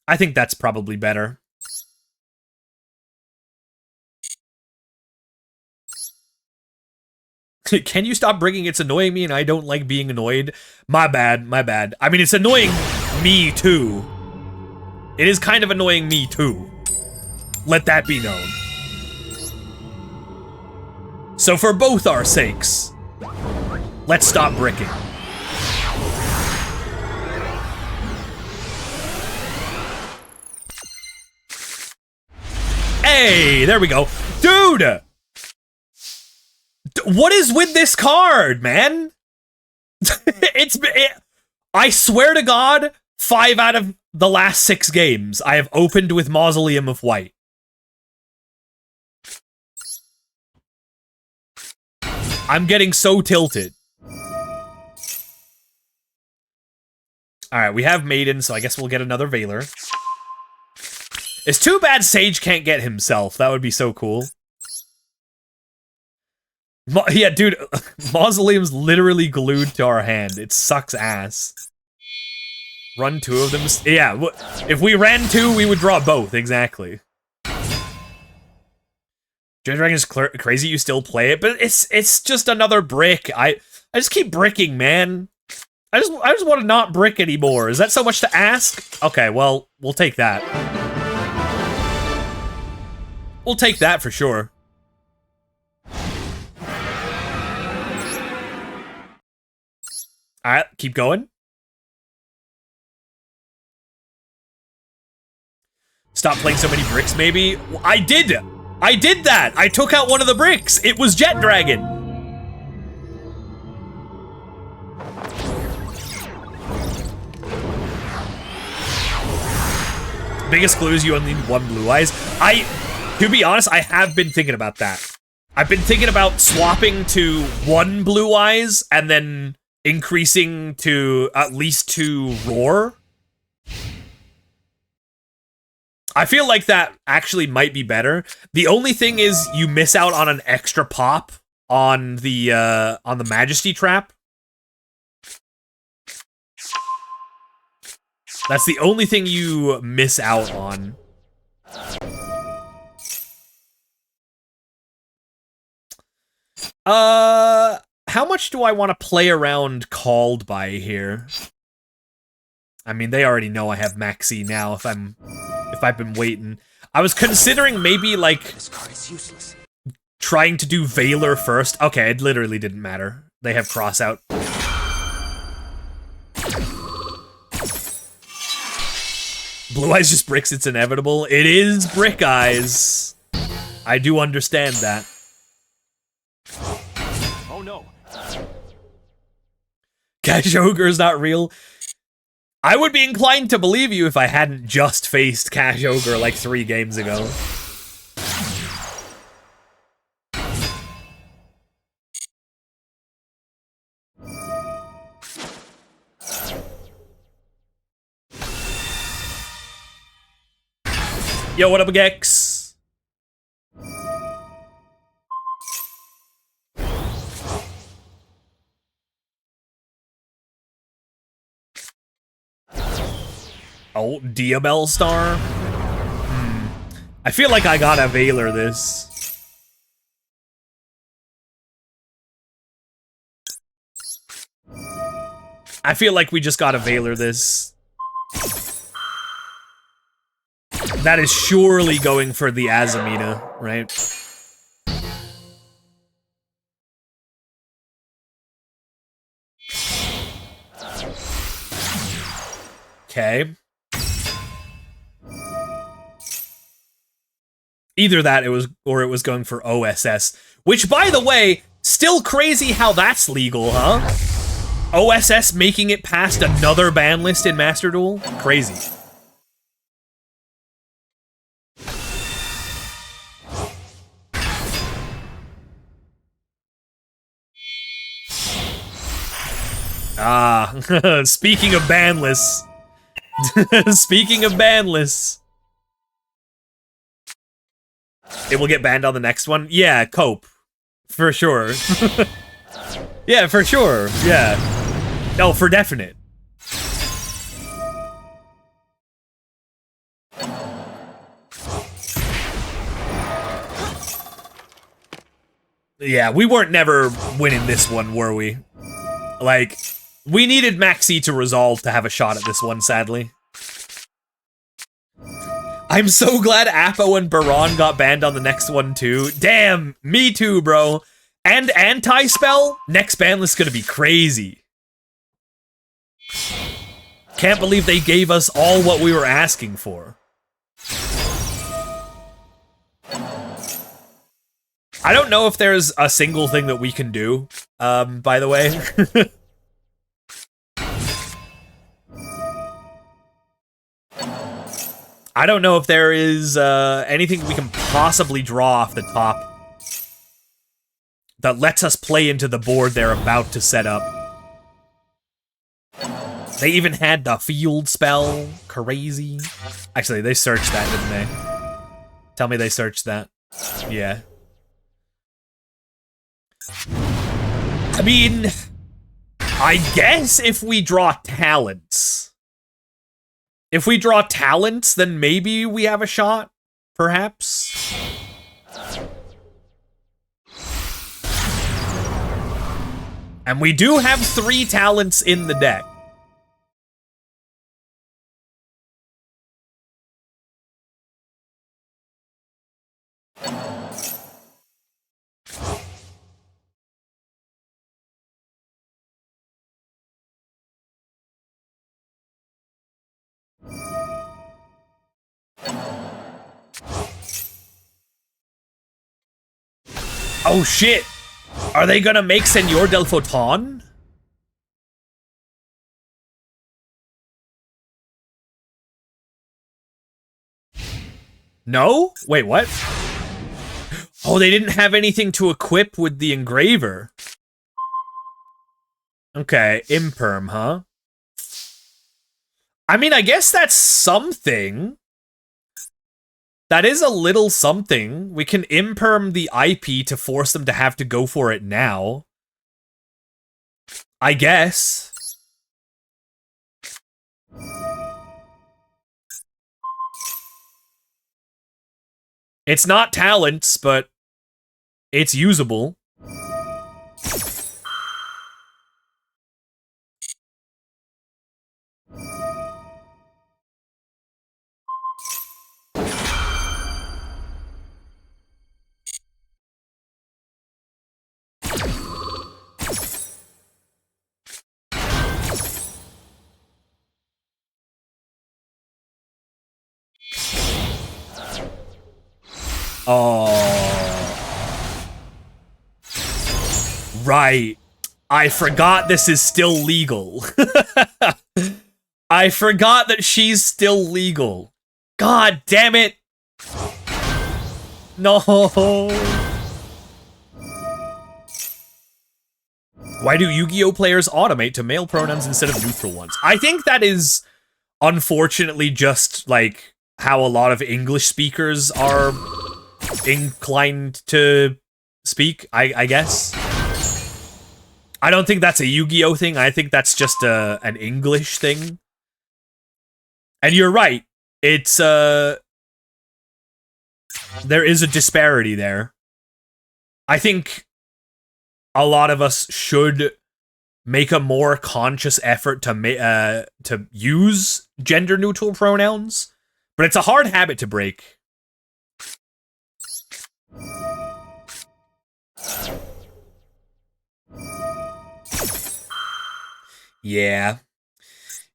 I think that's probably better. Can you stop bringing It's annoying me and I don't like being annoyed? My bad, my bad. I mean, it's annoying me too. It is kind of annoying me too. Let that be known. So for both our sakes, let's stop bricking. Hey, there we go. Dude! What is with this card, man? I swear to God, 5 out of the last 6 games I have opened with Mausoleum of White. I'm getting so tilted. Alright, we have Maiden, so I guess we'll get another Veiler. It's too bad Sage can't get himself. That would be so cool. Yeah, dude, Mausoleum's literally glued to our hand. It sucks ass. Run 2 of them. Yeah, if we ran 2, we would draw both, exactly. Jet Dragon is crazy you still play it, but it's just another brick. I just keep bricking, man. I just want to not brick anymore. Is that so much to ask? Okay, well, we'll take that. We'll take that for sure. Alright, keep going. Stop playing so many bricks, maybe? I did that! I took out one of the bricks! It was Jet Dragon! Biggest clue is you only need 1 Blue Eyes. To be honest, I have been thinking about that. I've been thinking about swapping to 1 Blue Eyes and then increasing to at least 2 Roar. I feel like that actually might be better. The only thing is you miss out on an extra pop on the Majesty Trap. That's the only thing you miss out on. How much do I want to play around Called by here? I mean, they already know I have Maxi now if I've been waiting. I was considering maybe, like, this card is useless. Trying to do Veiler first. Okay, it literally didn't matter. They have Crossout. Blue Eyes just bricks, it's inevitable. It is Brick Eyes. I do understand that. Oh no. Cash Ogre is not real. I would be inclined to believe you if I hadn't just faced Cash Ogre like 3 games ago. Yo, what up, Gex? Oh, Diabell Star? I feel like I gotta Veiler this. I feel like we just gotta Veiler this. That is surely going for the Azamina, right? Okay. Either that, it was going for OSS, which, by the way, still crazy how that's legal, huh? OSS making it past another ban list in Master Duel? Crazy. Ah, speaking of ban lists. Speaking of ban lists. It will get banned on the next one? Yeah, cope. For sure. Yeah, for sure. Yeah. No, for definite. Yeah, we weren't never winning this one, were we? Like, we needed Maxi to resolve to have a shot at this one, sadly. I'm so glad Apo and Baron got banned on the next one, too. Damn, me too, bro. And Anti-Spell? Next ban list gonna be crazy. Can't believe they gave us all what we were asking for. I don't know if there's a single thing that we can do, by the way. I don't know if there is anything we can possibly draw off the top that lets us play into the board they're about to set up. They even had the field spell. Crazy. Actually, they searched that, didn't they? Tell me they searched that. Yeah. I mean, I guess if we draw talents. If we draw talents, then maybe we have a shot, perhaps. And we do have 3 talents in the deck. Oh shit! Are they gonna make Senor del Photon? No? Wait, what? Oh, they didn't have anything to equip with the engraver. Okay, imperm, huh? I mean, I guess that's something. That is a little something. We can imperm the IP to force them to have to go for it now. I guess. It's not talents, but it's usable. Oh. Right. I forgot this is still legal. I forgot that she's still legal. God damn it. No. Why do Yu-Gi-Oh players automate to male pronouns instead of neutral ones? I think that is unfortunately just like how a lot of English speakers are inclined to speak, I guess. I don't think that's a Yu-Gi-Oh thing. I think that's just an English thing. And you're right. It's there is a disparity there. I think a lot of us should make a more conscious effort to use gender-neutral pronouns, but it's a hard habit to break. Yeah.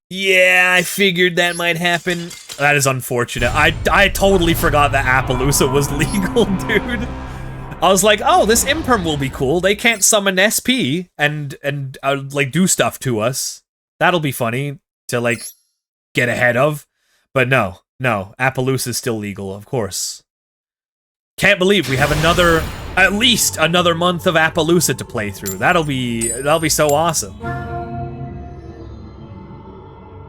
Yeah, I figured that might happen. That is unfortunate. I totally forgot that Appaloosa was legal, dude. I was like, oh, this imperm will be cool. They can't summon SP and like do stuff to us. That'll be funny to like get ahead of. But no, Appaloosa is still legal, of course. Can't believe we have at least another month of Appaloosa to play through. That'll be so awesome.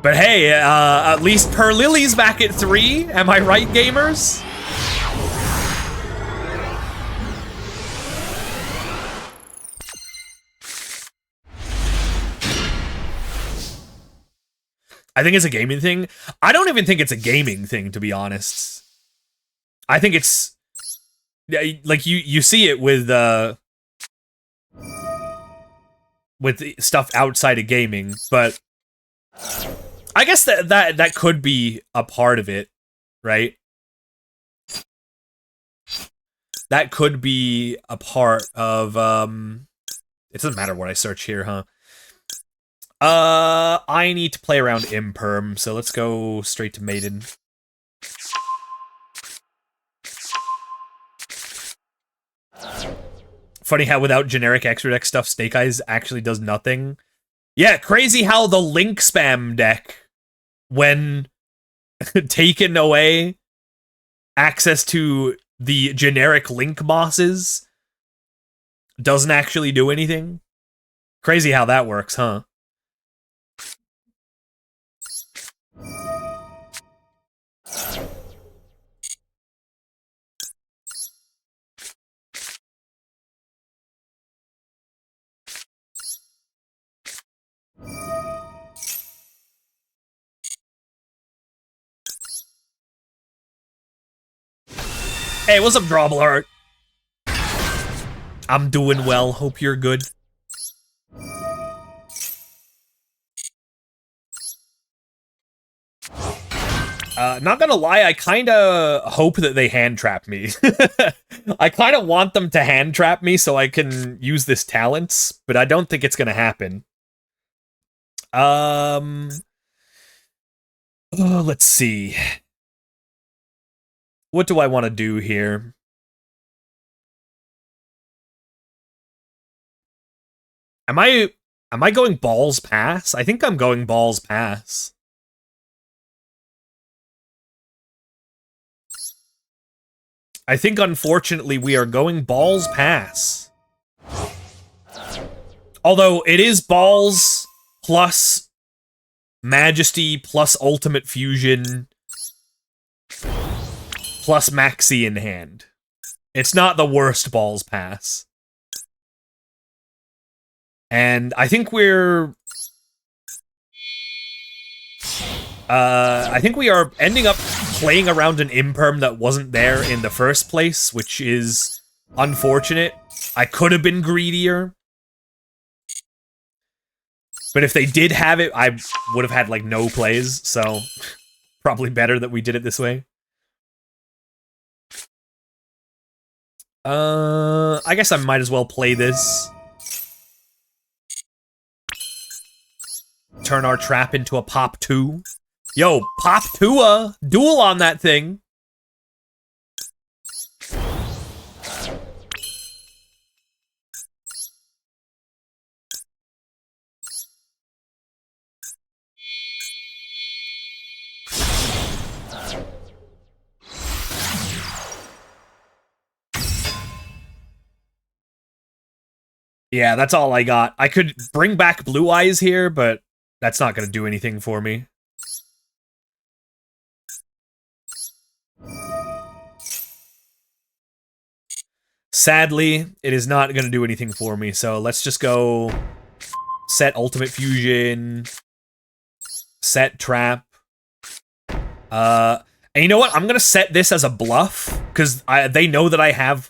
But hey, at least Per Lily's back at 3. Am I right, gamers? I think it's a gaming thing. I don't even think it's a gaming thing, to be honest. I think it's like you see it with stuff outside of gaming, but I guess that could be a part of it, right? That could be a part of it doesn't matter what I search here, huh? I need to play around Imperm, so let's go straight to Maiden. Funny how without generic extra deck stuff, Snake Eyes actually does nothing. Yeah, crazy how the Link spam deck, when taken away access to the generic Link bosses, doesn't actually do anything. Crazy how that works, huh? Hey, what's up, Drawbleheart? I'm doing well. Hope you're good. Not gonna lie, I kinda hope that they hand trap me. I kinda want them to hand trap me so I can use this talents, but I don't think it's gonna happen. Let's see. What do I want to do here? Am I going balls pass? I think I'm going balls pass. I think, unfortunately, we are going balls pass. Although, it is balls plus Majesty plus Ultimate Fusion plus Maxi in hand. It's not the worst balls pass. And I think we're... I think we are ending up playing around an Imperm that wasn't there in the first place, which is unfortunate. I could have been greedier. But if they did have it, I would have had, like, no plays, so probably better that we did it this way. I guess I might as well play this. Turn our trap into a Pop 2. Yo, Pop 2-a! Duel on that thing! Yeah, that's all I got. I could bring back Blue Eyes here, but that's not going to do anything for me. Sadly, it is not going to do anything for me, so let's just go set Ultimate Fusion, set Trap. And you know what? I'm going to set this as a bluff, because they know that I have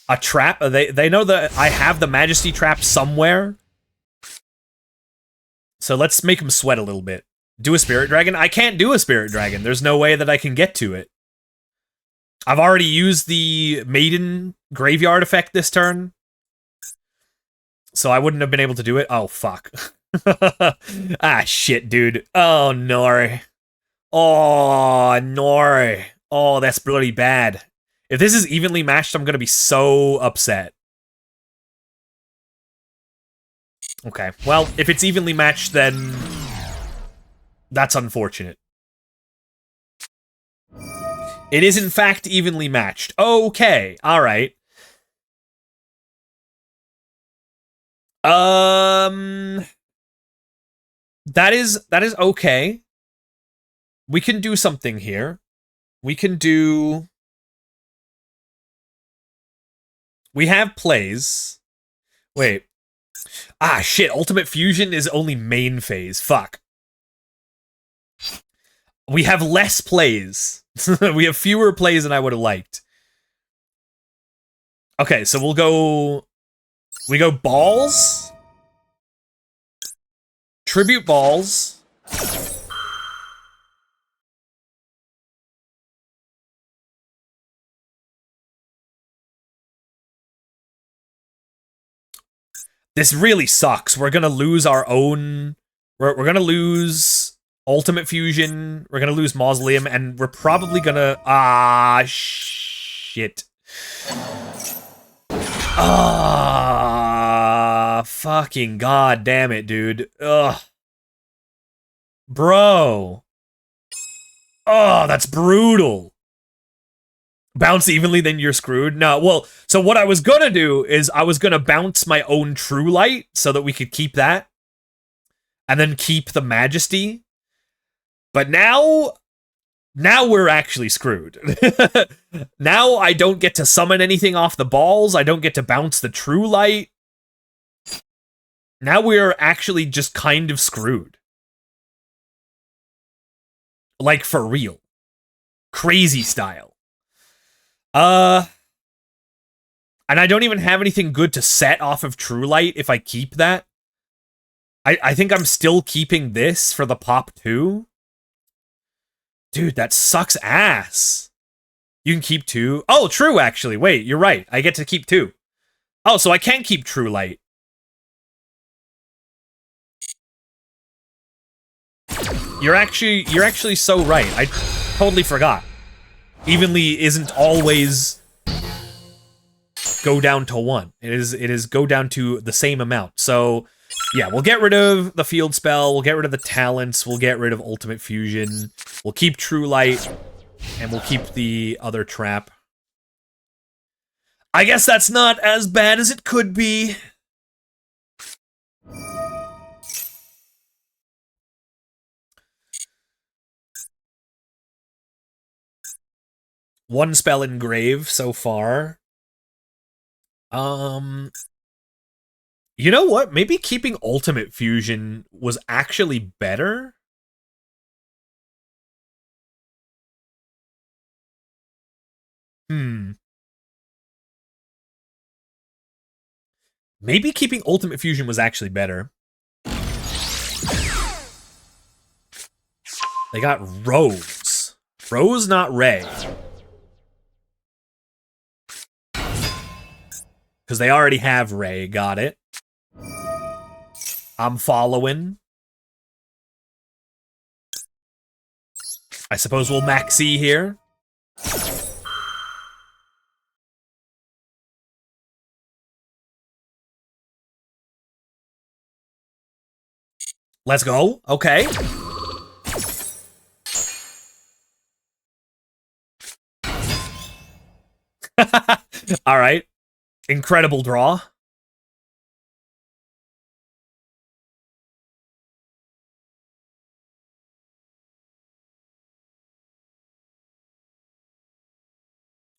a trap. They know that I have the Majesty Trap somewhere. So let's make them sweat a little bit. Do a Spirit Dragon? I can't do a Spirit Dragon. There's no way that I can get to it. I've already used the Maiden Graveyard effect this turn, so I wouldn't have been able to do it. Oh, fuck. Ah, shit, dude. Oh, Nori. Oh, Nori. Oh, that's bloody bad. If this is evenly matched, I'm gonna be so upset. Okay, well, if it's evenly matched, then that's unfortunate. It is, in fact, evenly matched. Okay, alright. That is okay. We can do something here. We can do... We have plays. Wait. Ah, shit. Ultimate Fusion is only main phase. Fuck. We have less plays. We have fewer plays than I would have liked. Okay, so we'll go... We go balls. Tribute balls. This really sucks. We're gonna lose our own... We're gonna lose Ultimate Fusion. We're gonna lose Mausoleum, and we're probably gonna... Ah, shit. Ah, fucking god damn it, dude. Ugh. Bro. Oh, that's brutal. Bounce evenly, then you're screwed? No, well, so what I was gonna do is I was gonna bounce my own True Light so that we could keep that. And then keep the Majesty. But now we're actually screwed. Now I don't get to summon anything off the balls. I don't get to bounce the True Light. Now we're actually just kind of screwed. Like, for real. Crazy style. And I don't even have anything good to set off of True Light if I keep that. I think I'm still keeping this for the pop 2. Dude, that sucks ass. You can keep 2. Oh, true, actually. Wait, you're right. I get to keep 2. Oh, so I can keep True Light. You're actually so right. I totally forgot. Evenly isn't always go down to 1. It is go down to the same amount. So, yeah, we'll get rid of the field spell, we'll get rid of the talents, we'll get rid of Ultimate Fusion, we'll keep True Light, and we'll keep the other trap. I guess that's not as bad as it could be. One spell engrave so far. You know what? Maybe keeping Ultimate Fusion was actually better? Maybe keeping Ultimate Fusion was actually better. They got Rose. Rose, not Ray. Because they already have Ray. Got it. I'm following. I suppose we'll maxi here. Let's go. Okay. All right. Incredible draw.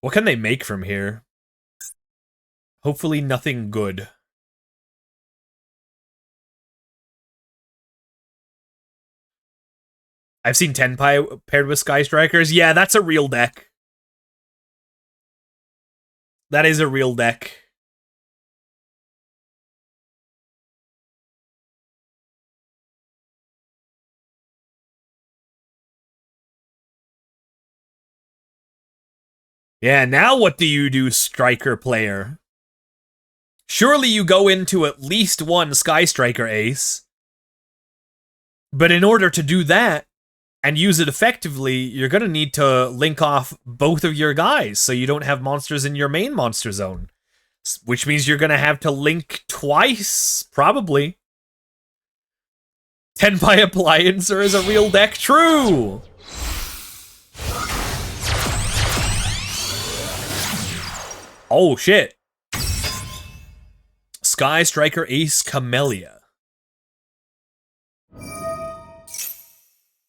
What can they make from here? Hopefully nothing good. I've seen Tenpai paired with Sky Strikers. Yeah, that's a real deck. That is a real deck. Yeah, now what do you do, Striker player? Surely you go into at least one Sky Striker ace. But in order to do that, and use it effectively, you're gonna need to link off both of your guys so you don't have monsters in your main monster zone. Which means you're gonna have to link twice, probably. 10 by Appliancer is a real deck, true! Oh shit. Sky Striker Ace Camellia.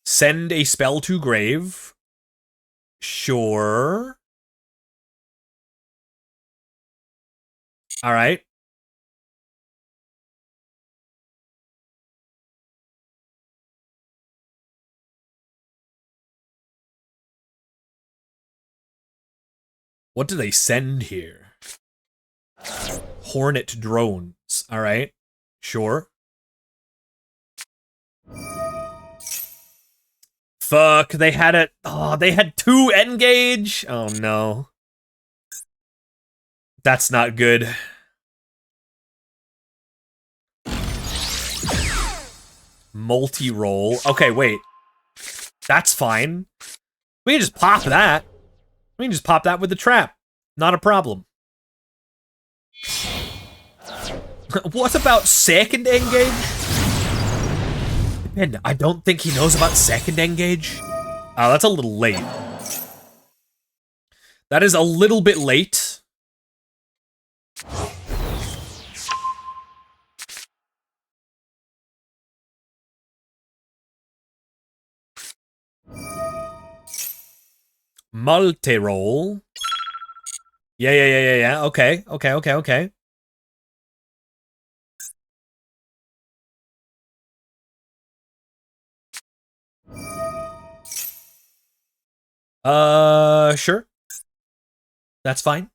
Send a spell to grave. Sure. Alright. What do they send here? Hornet drones. Alright. Sure. Fuck, they had it. Oh, they had 2 engage. Oh no. That's not good. Multi-roll. Okay, wait. That's fine. We can just pop that. We can just pop that with the trap. Not a problem. What about second engage? And I don't think he knows about second engage. Oh, that's a little late. That is a little bit late. Multi-roll. Yeah. Okay. Sure. That's fine.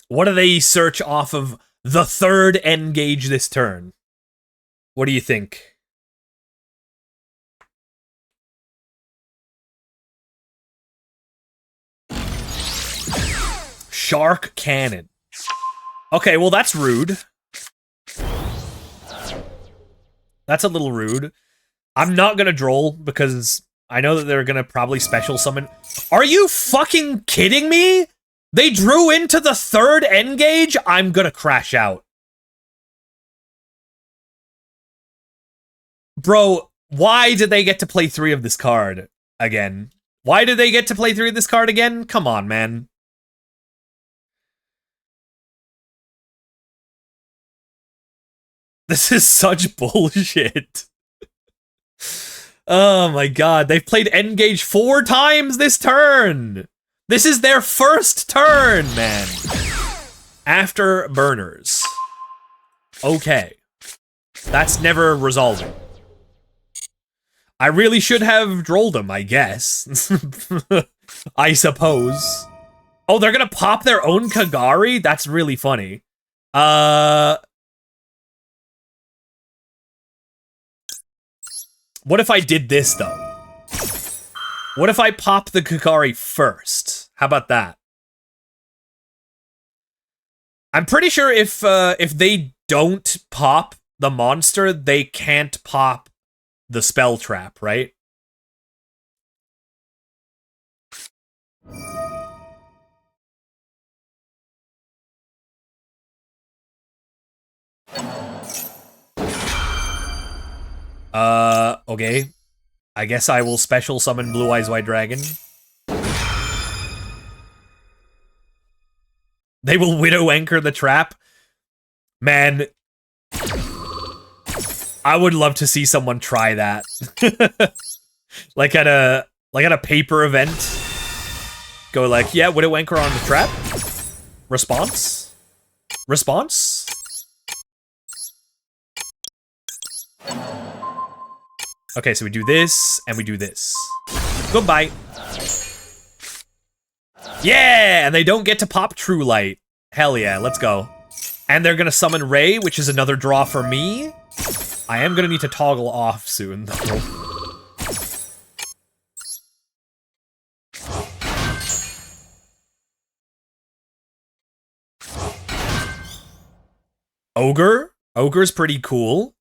What do they search off of the third engage this turn? What do you think? Shark Cannon. Okay, well that's rude. That's a little rude. I'm not gonna droll because I know that they're gonna probably special summon. Are you fucking kidding me? They drew into the third engage? I'm gonna crash out. Bro, why did they get to play 3 of this card again? Why did they get to play 3 of this card again? Come on, man. This is such bullshit. Oh my god, they've played Engage 4 times this turn! This is their first turn, man! After burners. Okay. That's never resolving. I really should have drolled them, I guess. I suppose. Oh, they're gonna pop their own Kagari? That's really funny. What if I did this, though? What if I pop the Kagari first? How about that? I'm pretty sure if they don't pop the monster, they can't pop the spell trap, right? Okay. I guess I will special summon Blue Eyes White Dragon. They will Widow Anchor the trap. Man, I would love to see someone try that. like at a paper event. Go like, yeah, Widow Anchor on the trap. Response? Response? Okay, so we do this, and we do this. Goodbye. Yeah, and they don't get to pop True Light. Hell yeah, let's go. And they're gonna summon Ray, which is another draw for me. I am gonna need to toggle off soon, though. Ogre? Ogre's pretty cool.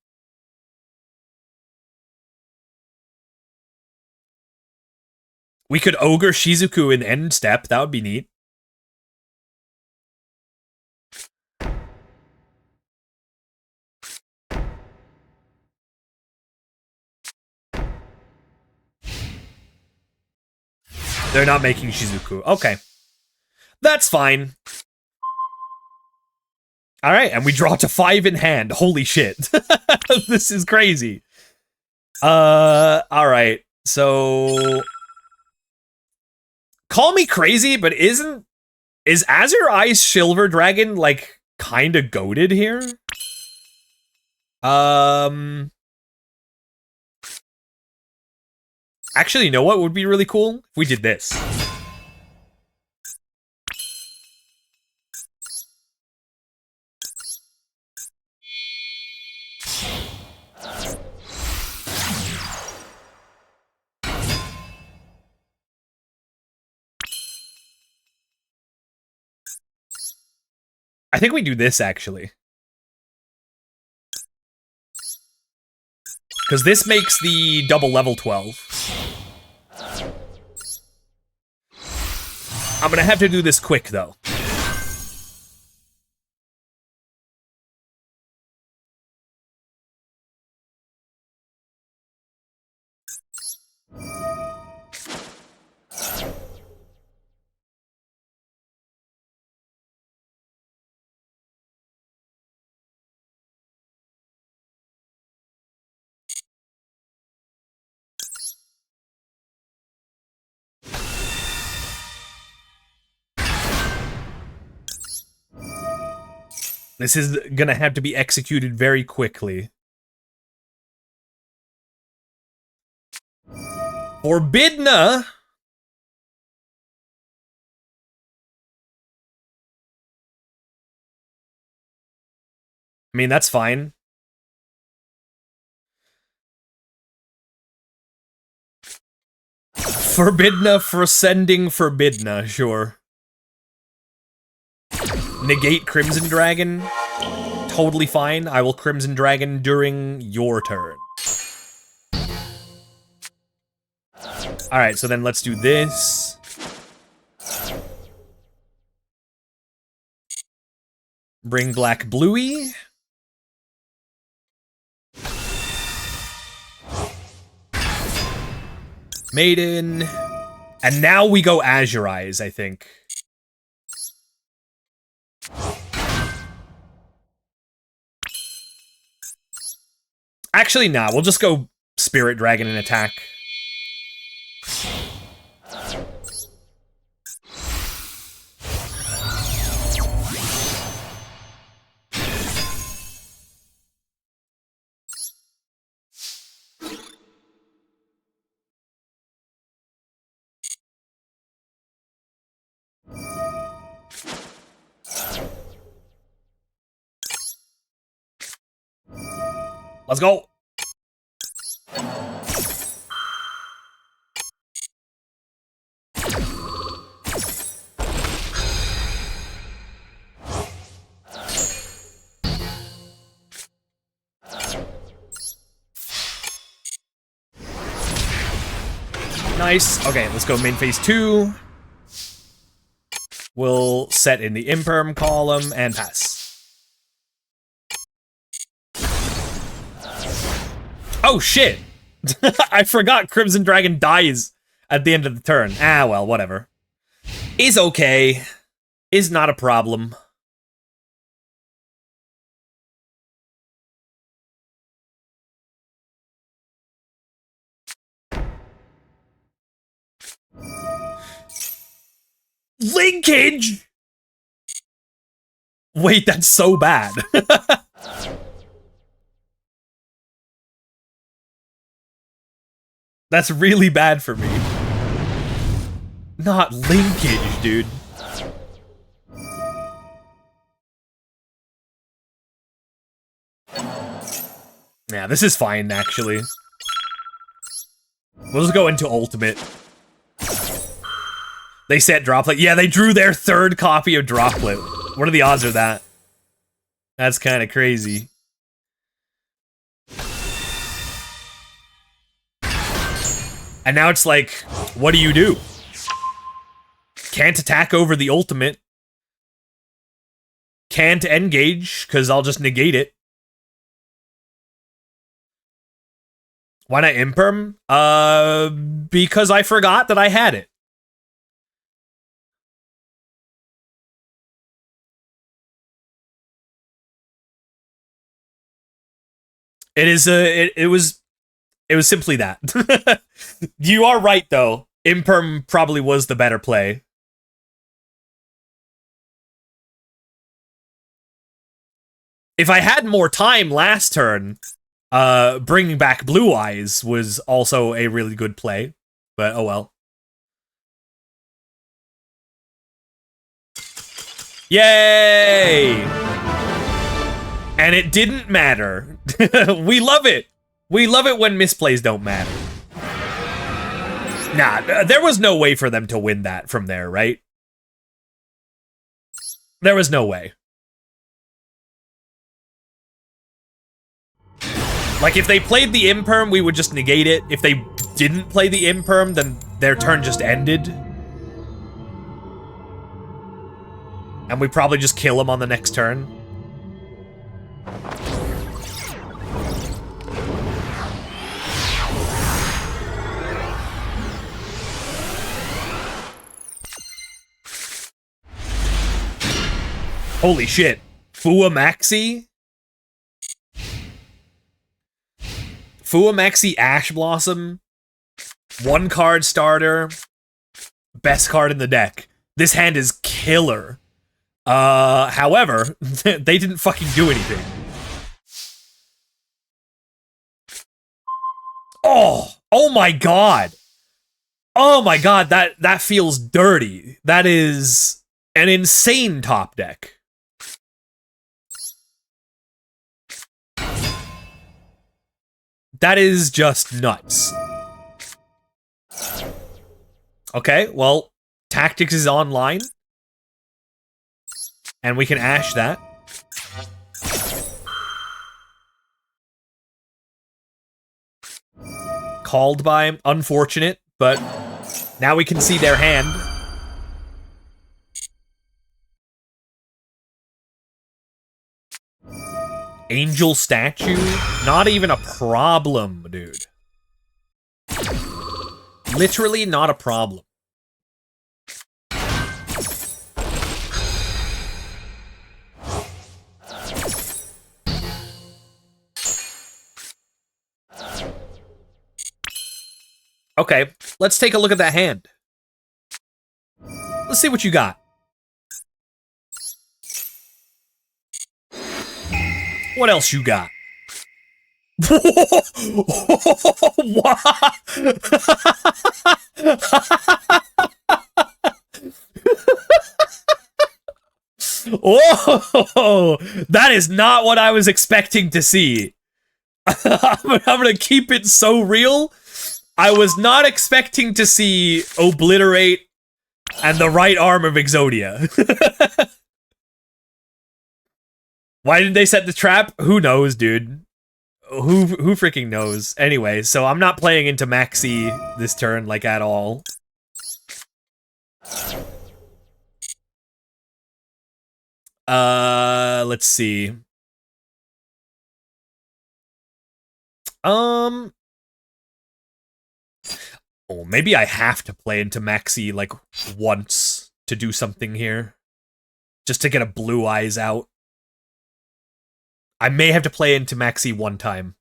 We could Ogre Shizuku in end step. That would be neat. They're not making Shizuku. Okay. That's fine. Alright, and we draw to 5 in hand. Holy shit. This is crazy. Alright. So... Call me crazy, but is Azure Eyes Silver Dragon, like, kinda goated here? Actually, you know what would be really cool? If we did this. I think we do this, actually. Because this makes the double level 12. I'm gonna have to do this quick, though. This is gonna have to be executed very quickly. Forbidna! I mean, that's fine. Forbidna for sending Forbidna, sure. Negate Crimson Dragon. Totally fine. I will Crimson Dragon during your turn. Alright, so then let's do this. Bring Black Bluey. Maiden. And now we go Azure Eyes, I think. Actually, nah, we'll just go Spirit Dragon and attack. Let's go. Nice. Okay, let's go main phase 2. We'll set in the Imperm column and pass. Oh, shit! I forgot Crimson Dragon dies at the end of the turn. Ah, well, whatever. Is okay. Is not a problem. Linkage? Wait, that's so bad. That's really bad for me. Not linkage, dude. Yeah, this is fine, actually. We'll just go into Ultimate. They set Droplet. Yeah, they drew their 3rd copy of Droplet. What are the odds of that? That's kind of crazy. And now it's like, what do you do? Can't attack over the ultimate. Can't engage, because I'll just negate it. Why not imperm? Because I forgot that I had it. It is it was simply that. You are right though. Imperm probably was the better play. If I had more time last turn, bringing back Blue Eyes was also a really good play, but oh well. Yay! And it didn't matter. We love it. We love it when misplays don't matter. Nah, there was no way for them to win that from there, right? There was no way. Like, if they played the imperm, we would just negate it. If they didn't play the imperm, then their turn just ended. And we probably just kill them on the next turn. Holy shit. Fua Maxi? Fua Maxi Ash Blossom. 1 card starter. Best card in the deck. This hand is killer. However, they didn't fucking do anything. Oh my god. Oh my god, that feels dirty. That is an insane top deck. That is just nuts. Okay, well, Tactics is online. And we can Ash that. Called by, unfortunate, but now we can see their hand. Angel statue? Not even a problem, dude. Literally not a problem. Okay, let's take a look at that hand. Let's see what you got. What else you got? Oh, that is not what I was expecting to see. I'm gonna keep it so real. I was not expecting to see Obliterate and the right arm of Exodia. Why did they set the trap? Who knows, dude? Who freaking knows? Anyway, so I'm not playing into Maxi this turn, like, at all. Let's see. Oh, maybe I have to play into Maxi, like, once to do something here. Just to get a Blue Eyes out. I may have to play into Maxi one time.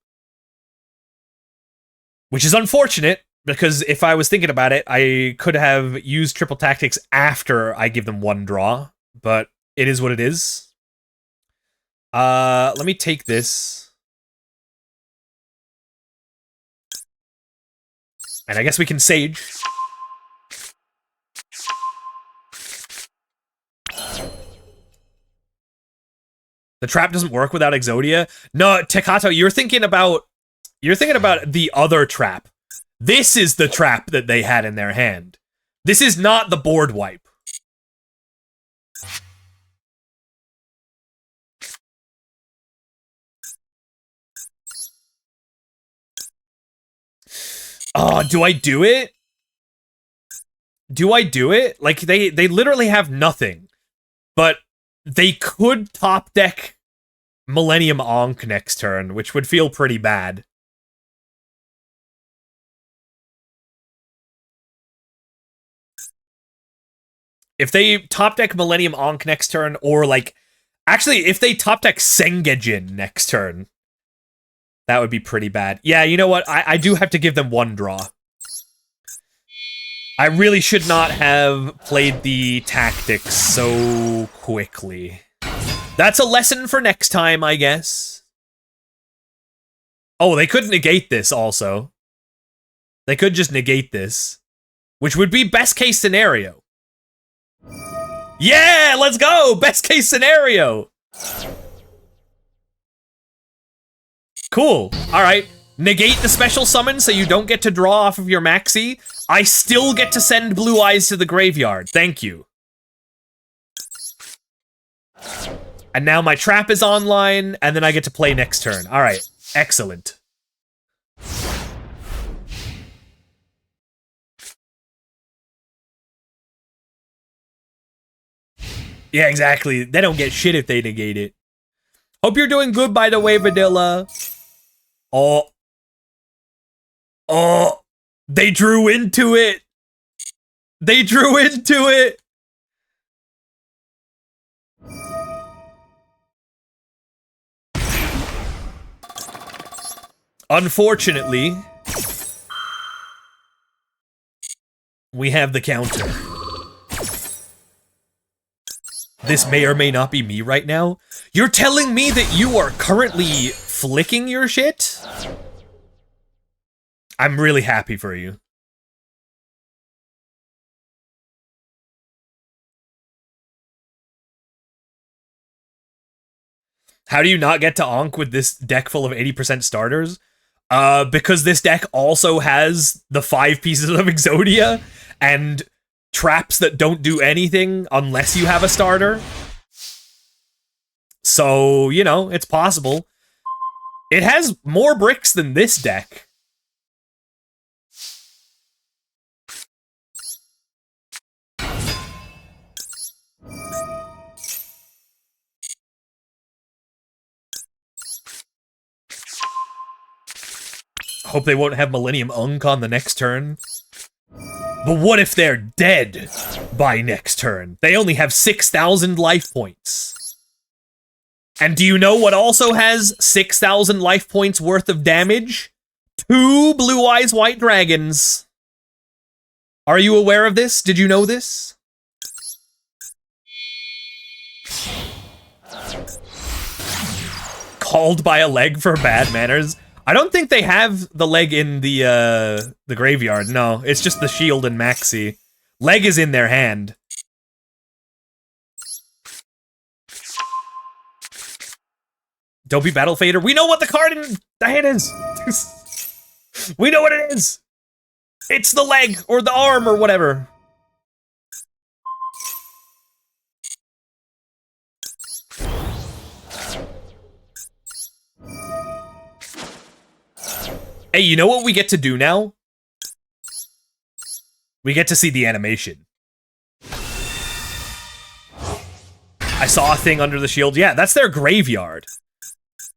Which is unfortunate, because if I was thinking about it, I could have used Triple Tactics after I give them 1 draw. But it is what it is. Let me take this. And I guess we can Sage. The trap doesn't work without Exodia. No, Tekato, you're thinking about the other trap. This is the trap that they had in their hand. This is not the board wipe. Oh, do I do it? Do I do it? Like, they literally have nothing. But they could top deck Millennium Ankh next turn, which would feel pretty bad. If they top deck Millennium Ankh next turn, or like... Actually, if they top deck Sengejin next turn, that would be pretty bad. Yeah, you know what? I do have to give them one draw. I really should not have played the tactics so quickly. That's a lesson for next time, I guess. Oh, they could negate this also. They could just negate this, which would be best case scenario. Yeah, let's go! Best case scenario! Cool. Alright. Negate the special summon so you don't get to draw off of your maxi. I still get to send Blue Eyes to the graveyard. Thank you. And now my trap is online, and then I get to play next turn. Alright. Excellent. Yeah, exactly. They don't get shit if they negate it. Hope you're doing good, by the way, Vanilla. Oh. Oh. They drew into it. They drew into it. Unfortunately, we have the counter. This may or may not be me right now. You're telling me that you are currently flicking your shit? I'm really happy for you. How do you not get to Ankh with this deck full of 80% starters? Because this deck also has the 5 pieces of Exodia and traps that don't do anything unless you have a starter. So, you know, it's possible. It has more bricks than this deck. Hope they won't have Millennium Ankh on the next turn. But what if they're dead by next turn? They only have 6,000 life points. And do you know what also has 6,000 life points worth of damage? 2 Blue Eyes White Dragons. Are you aware of this? Did you know this? Called by a leg for bad manners. I don't think they have the leg in the graveyard. No, it's just the shield and maxi. Leg is in their hand. Don't be Battle Fader. We know what the card in the hand is. We know what it is. It's the leg or the arm or whatever. Hey, you know what we get to do now? We get to see the animation. I saw a thing under the shield. Yeah, that's their graveyard.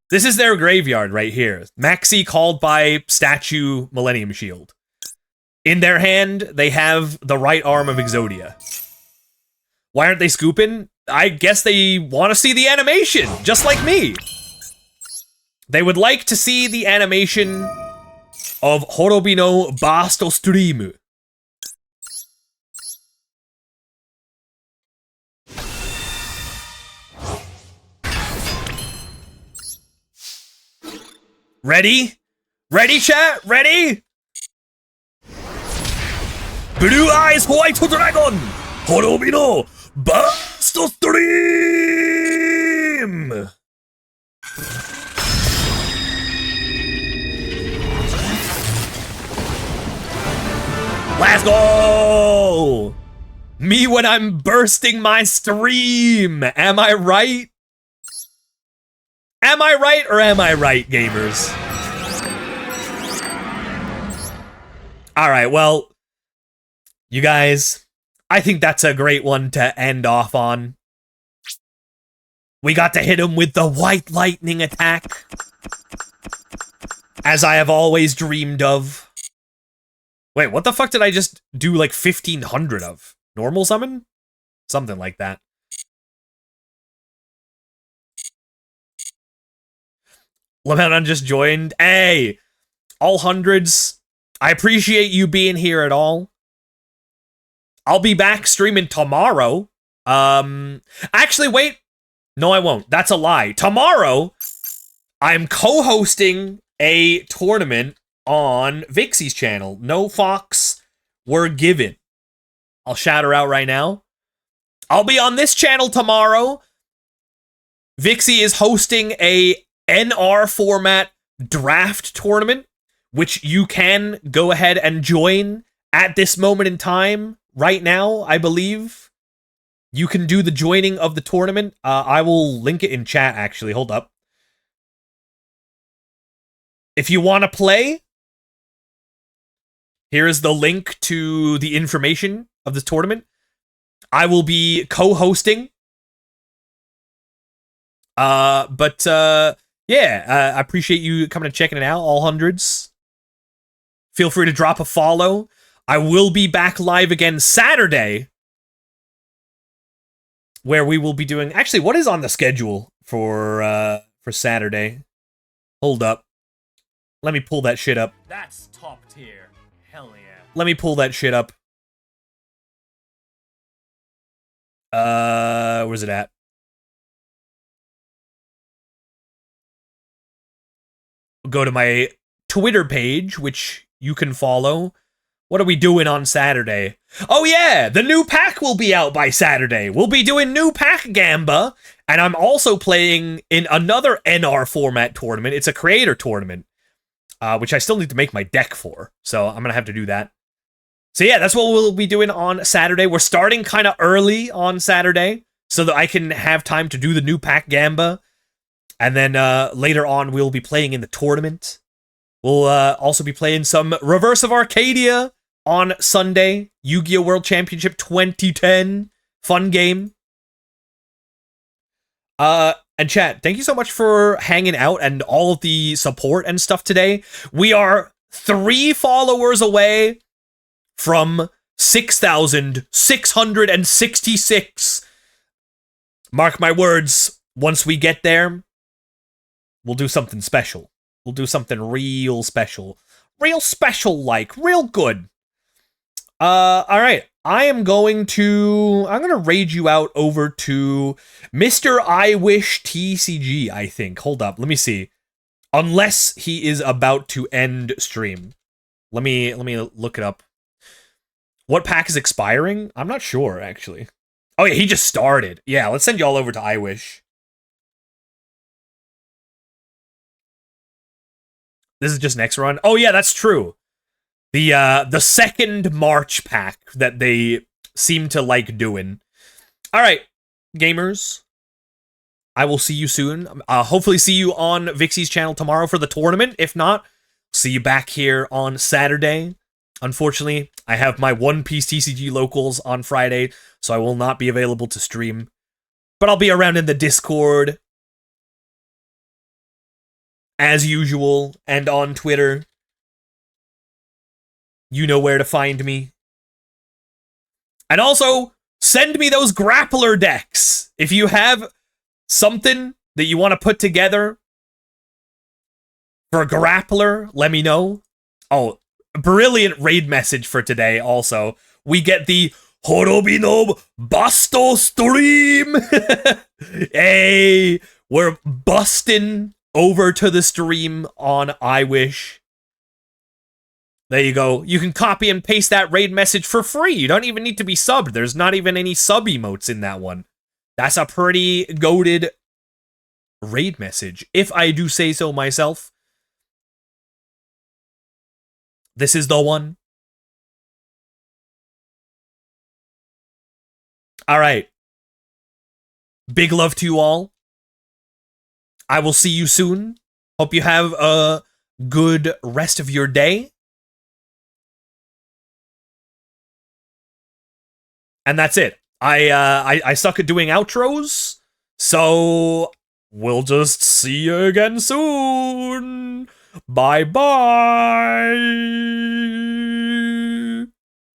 This is their graveyard right here. Maxi called by statue Millennium Shield. In their hand, they have the right arm of Exodia. Why aren't they scooping? I guess they want to see the animation, just like me. They would like to see the animation of Horobino Basto Stream. Ready? Ready, chat? Ready? Blue Eyes White Dragon! Horobino Basto Stream! Let's go! Me when I'm bursting my stream. Am I right? Am I right or am I right, gamers? All right, well, you guys, I think that's a great one to end off on. We got to hit him with the white lightning attack, as I have always dreamed of. Wait, what the fuck did I just do like 1,500 of? Normal summon? Something like that. Lebanon just joined. Hey, all hundreds. I appreciate you being here at all. I'll be back streaming tomorrow. Actually, wait. No, I won't. That's a lie. Tomorrow, I'm co-hosting a tournament on Vixie's channel. No Fox were given. I'll shout her out right now. I'll be on this channel tomorrow. Vixie is hosting a NR format draft tournament, which you can go ahead and join at this moment in time. Right now, I believe you can do the joining of the tournament. I will link it in chat, actually. Hold up. If you want to play, here is the link to the information of this tournament. I will be co-hosting. Yeah, I appreciate you coming and checking it out, all hundreds. Feel free to drop a follow. I will be back live again Saturday, where we will be doing... Actually, what is on the schedule for Saturday? Hold up. Let me pull that shit up. That's top tier. Hell yeah. Let me pull that shit up. Where's it at? Go to my Twitter page, which you can follow. What are we doing on Saturday? Oh yeah, the new pack will be out by Saturday. We'll be doing new pack Gamba, and I'm also playing in another NR format tournament. It's a creator tournament, which I still need to make my deck for, so I'm gonna have to do that. So yeah, that's what we'll be doing on Saturday. We're starting kind of early on Saturday, so that I can have time to do the new pack Gamba. And then later on, we'll be playing in the tournament. We'll also be playing some Reverse of Arcadia on Sunday. Yu-Gi-Oh! World Championship 2010. Fun game. And chat, thank you so much for hanging out and all of the support and stuff today. We are 3 followers away from 6,666. Mark my words, once we get there, we'll do something special. We'll do something real special. Real special-like. Real good. Alright. I'm gonna raid you out over to Mr. I Wish TCG, I think. Hold up. Let me see. Unless he is about to end stream. Let me look it up. What pack is expiring? I'm not sure, actually. Oh, yeah, he just started. Yeah, let's send you all over to I Wish. This is just next run. Oh yeah, that's true. The second March pack that they seem to like doing. All right, gamers. I will see you soon. Hopefully see you on Vixie's channel tomorrow for the tournament. If not, see you back here on Saturday. Unfortunately, I have my One Piece TCG locals on Friday, so I will not be available to stream. But I'll be around in the Discord, as usual, and on Twitter. You know where to find me. And also, send me those grappler decks. If you have something that you want to put together for a grappler, let me know. Oh, brilliant raid message for today also. We get the Horobino Basto stream. Hey, we're busting over to the stream on I Wish. There you go. You can copy and paste that raid message for free. You don't even need to be subbed. There's not even any sub emotes in that one. That's a pretty goated raid message, if I do say so myself. This is the one. All right. Big love to you all. I will see you soon. Hope you have a good rest of your day. And that's it. I suck at doing outros, so we'll just see you again soon. Bye bye.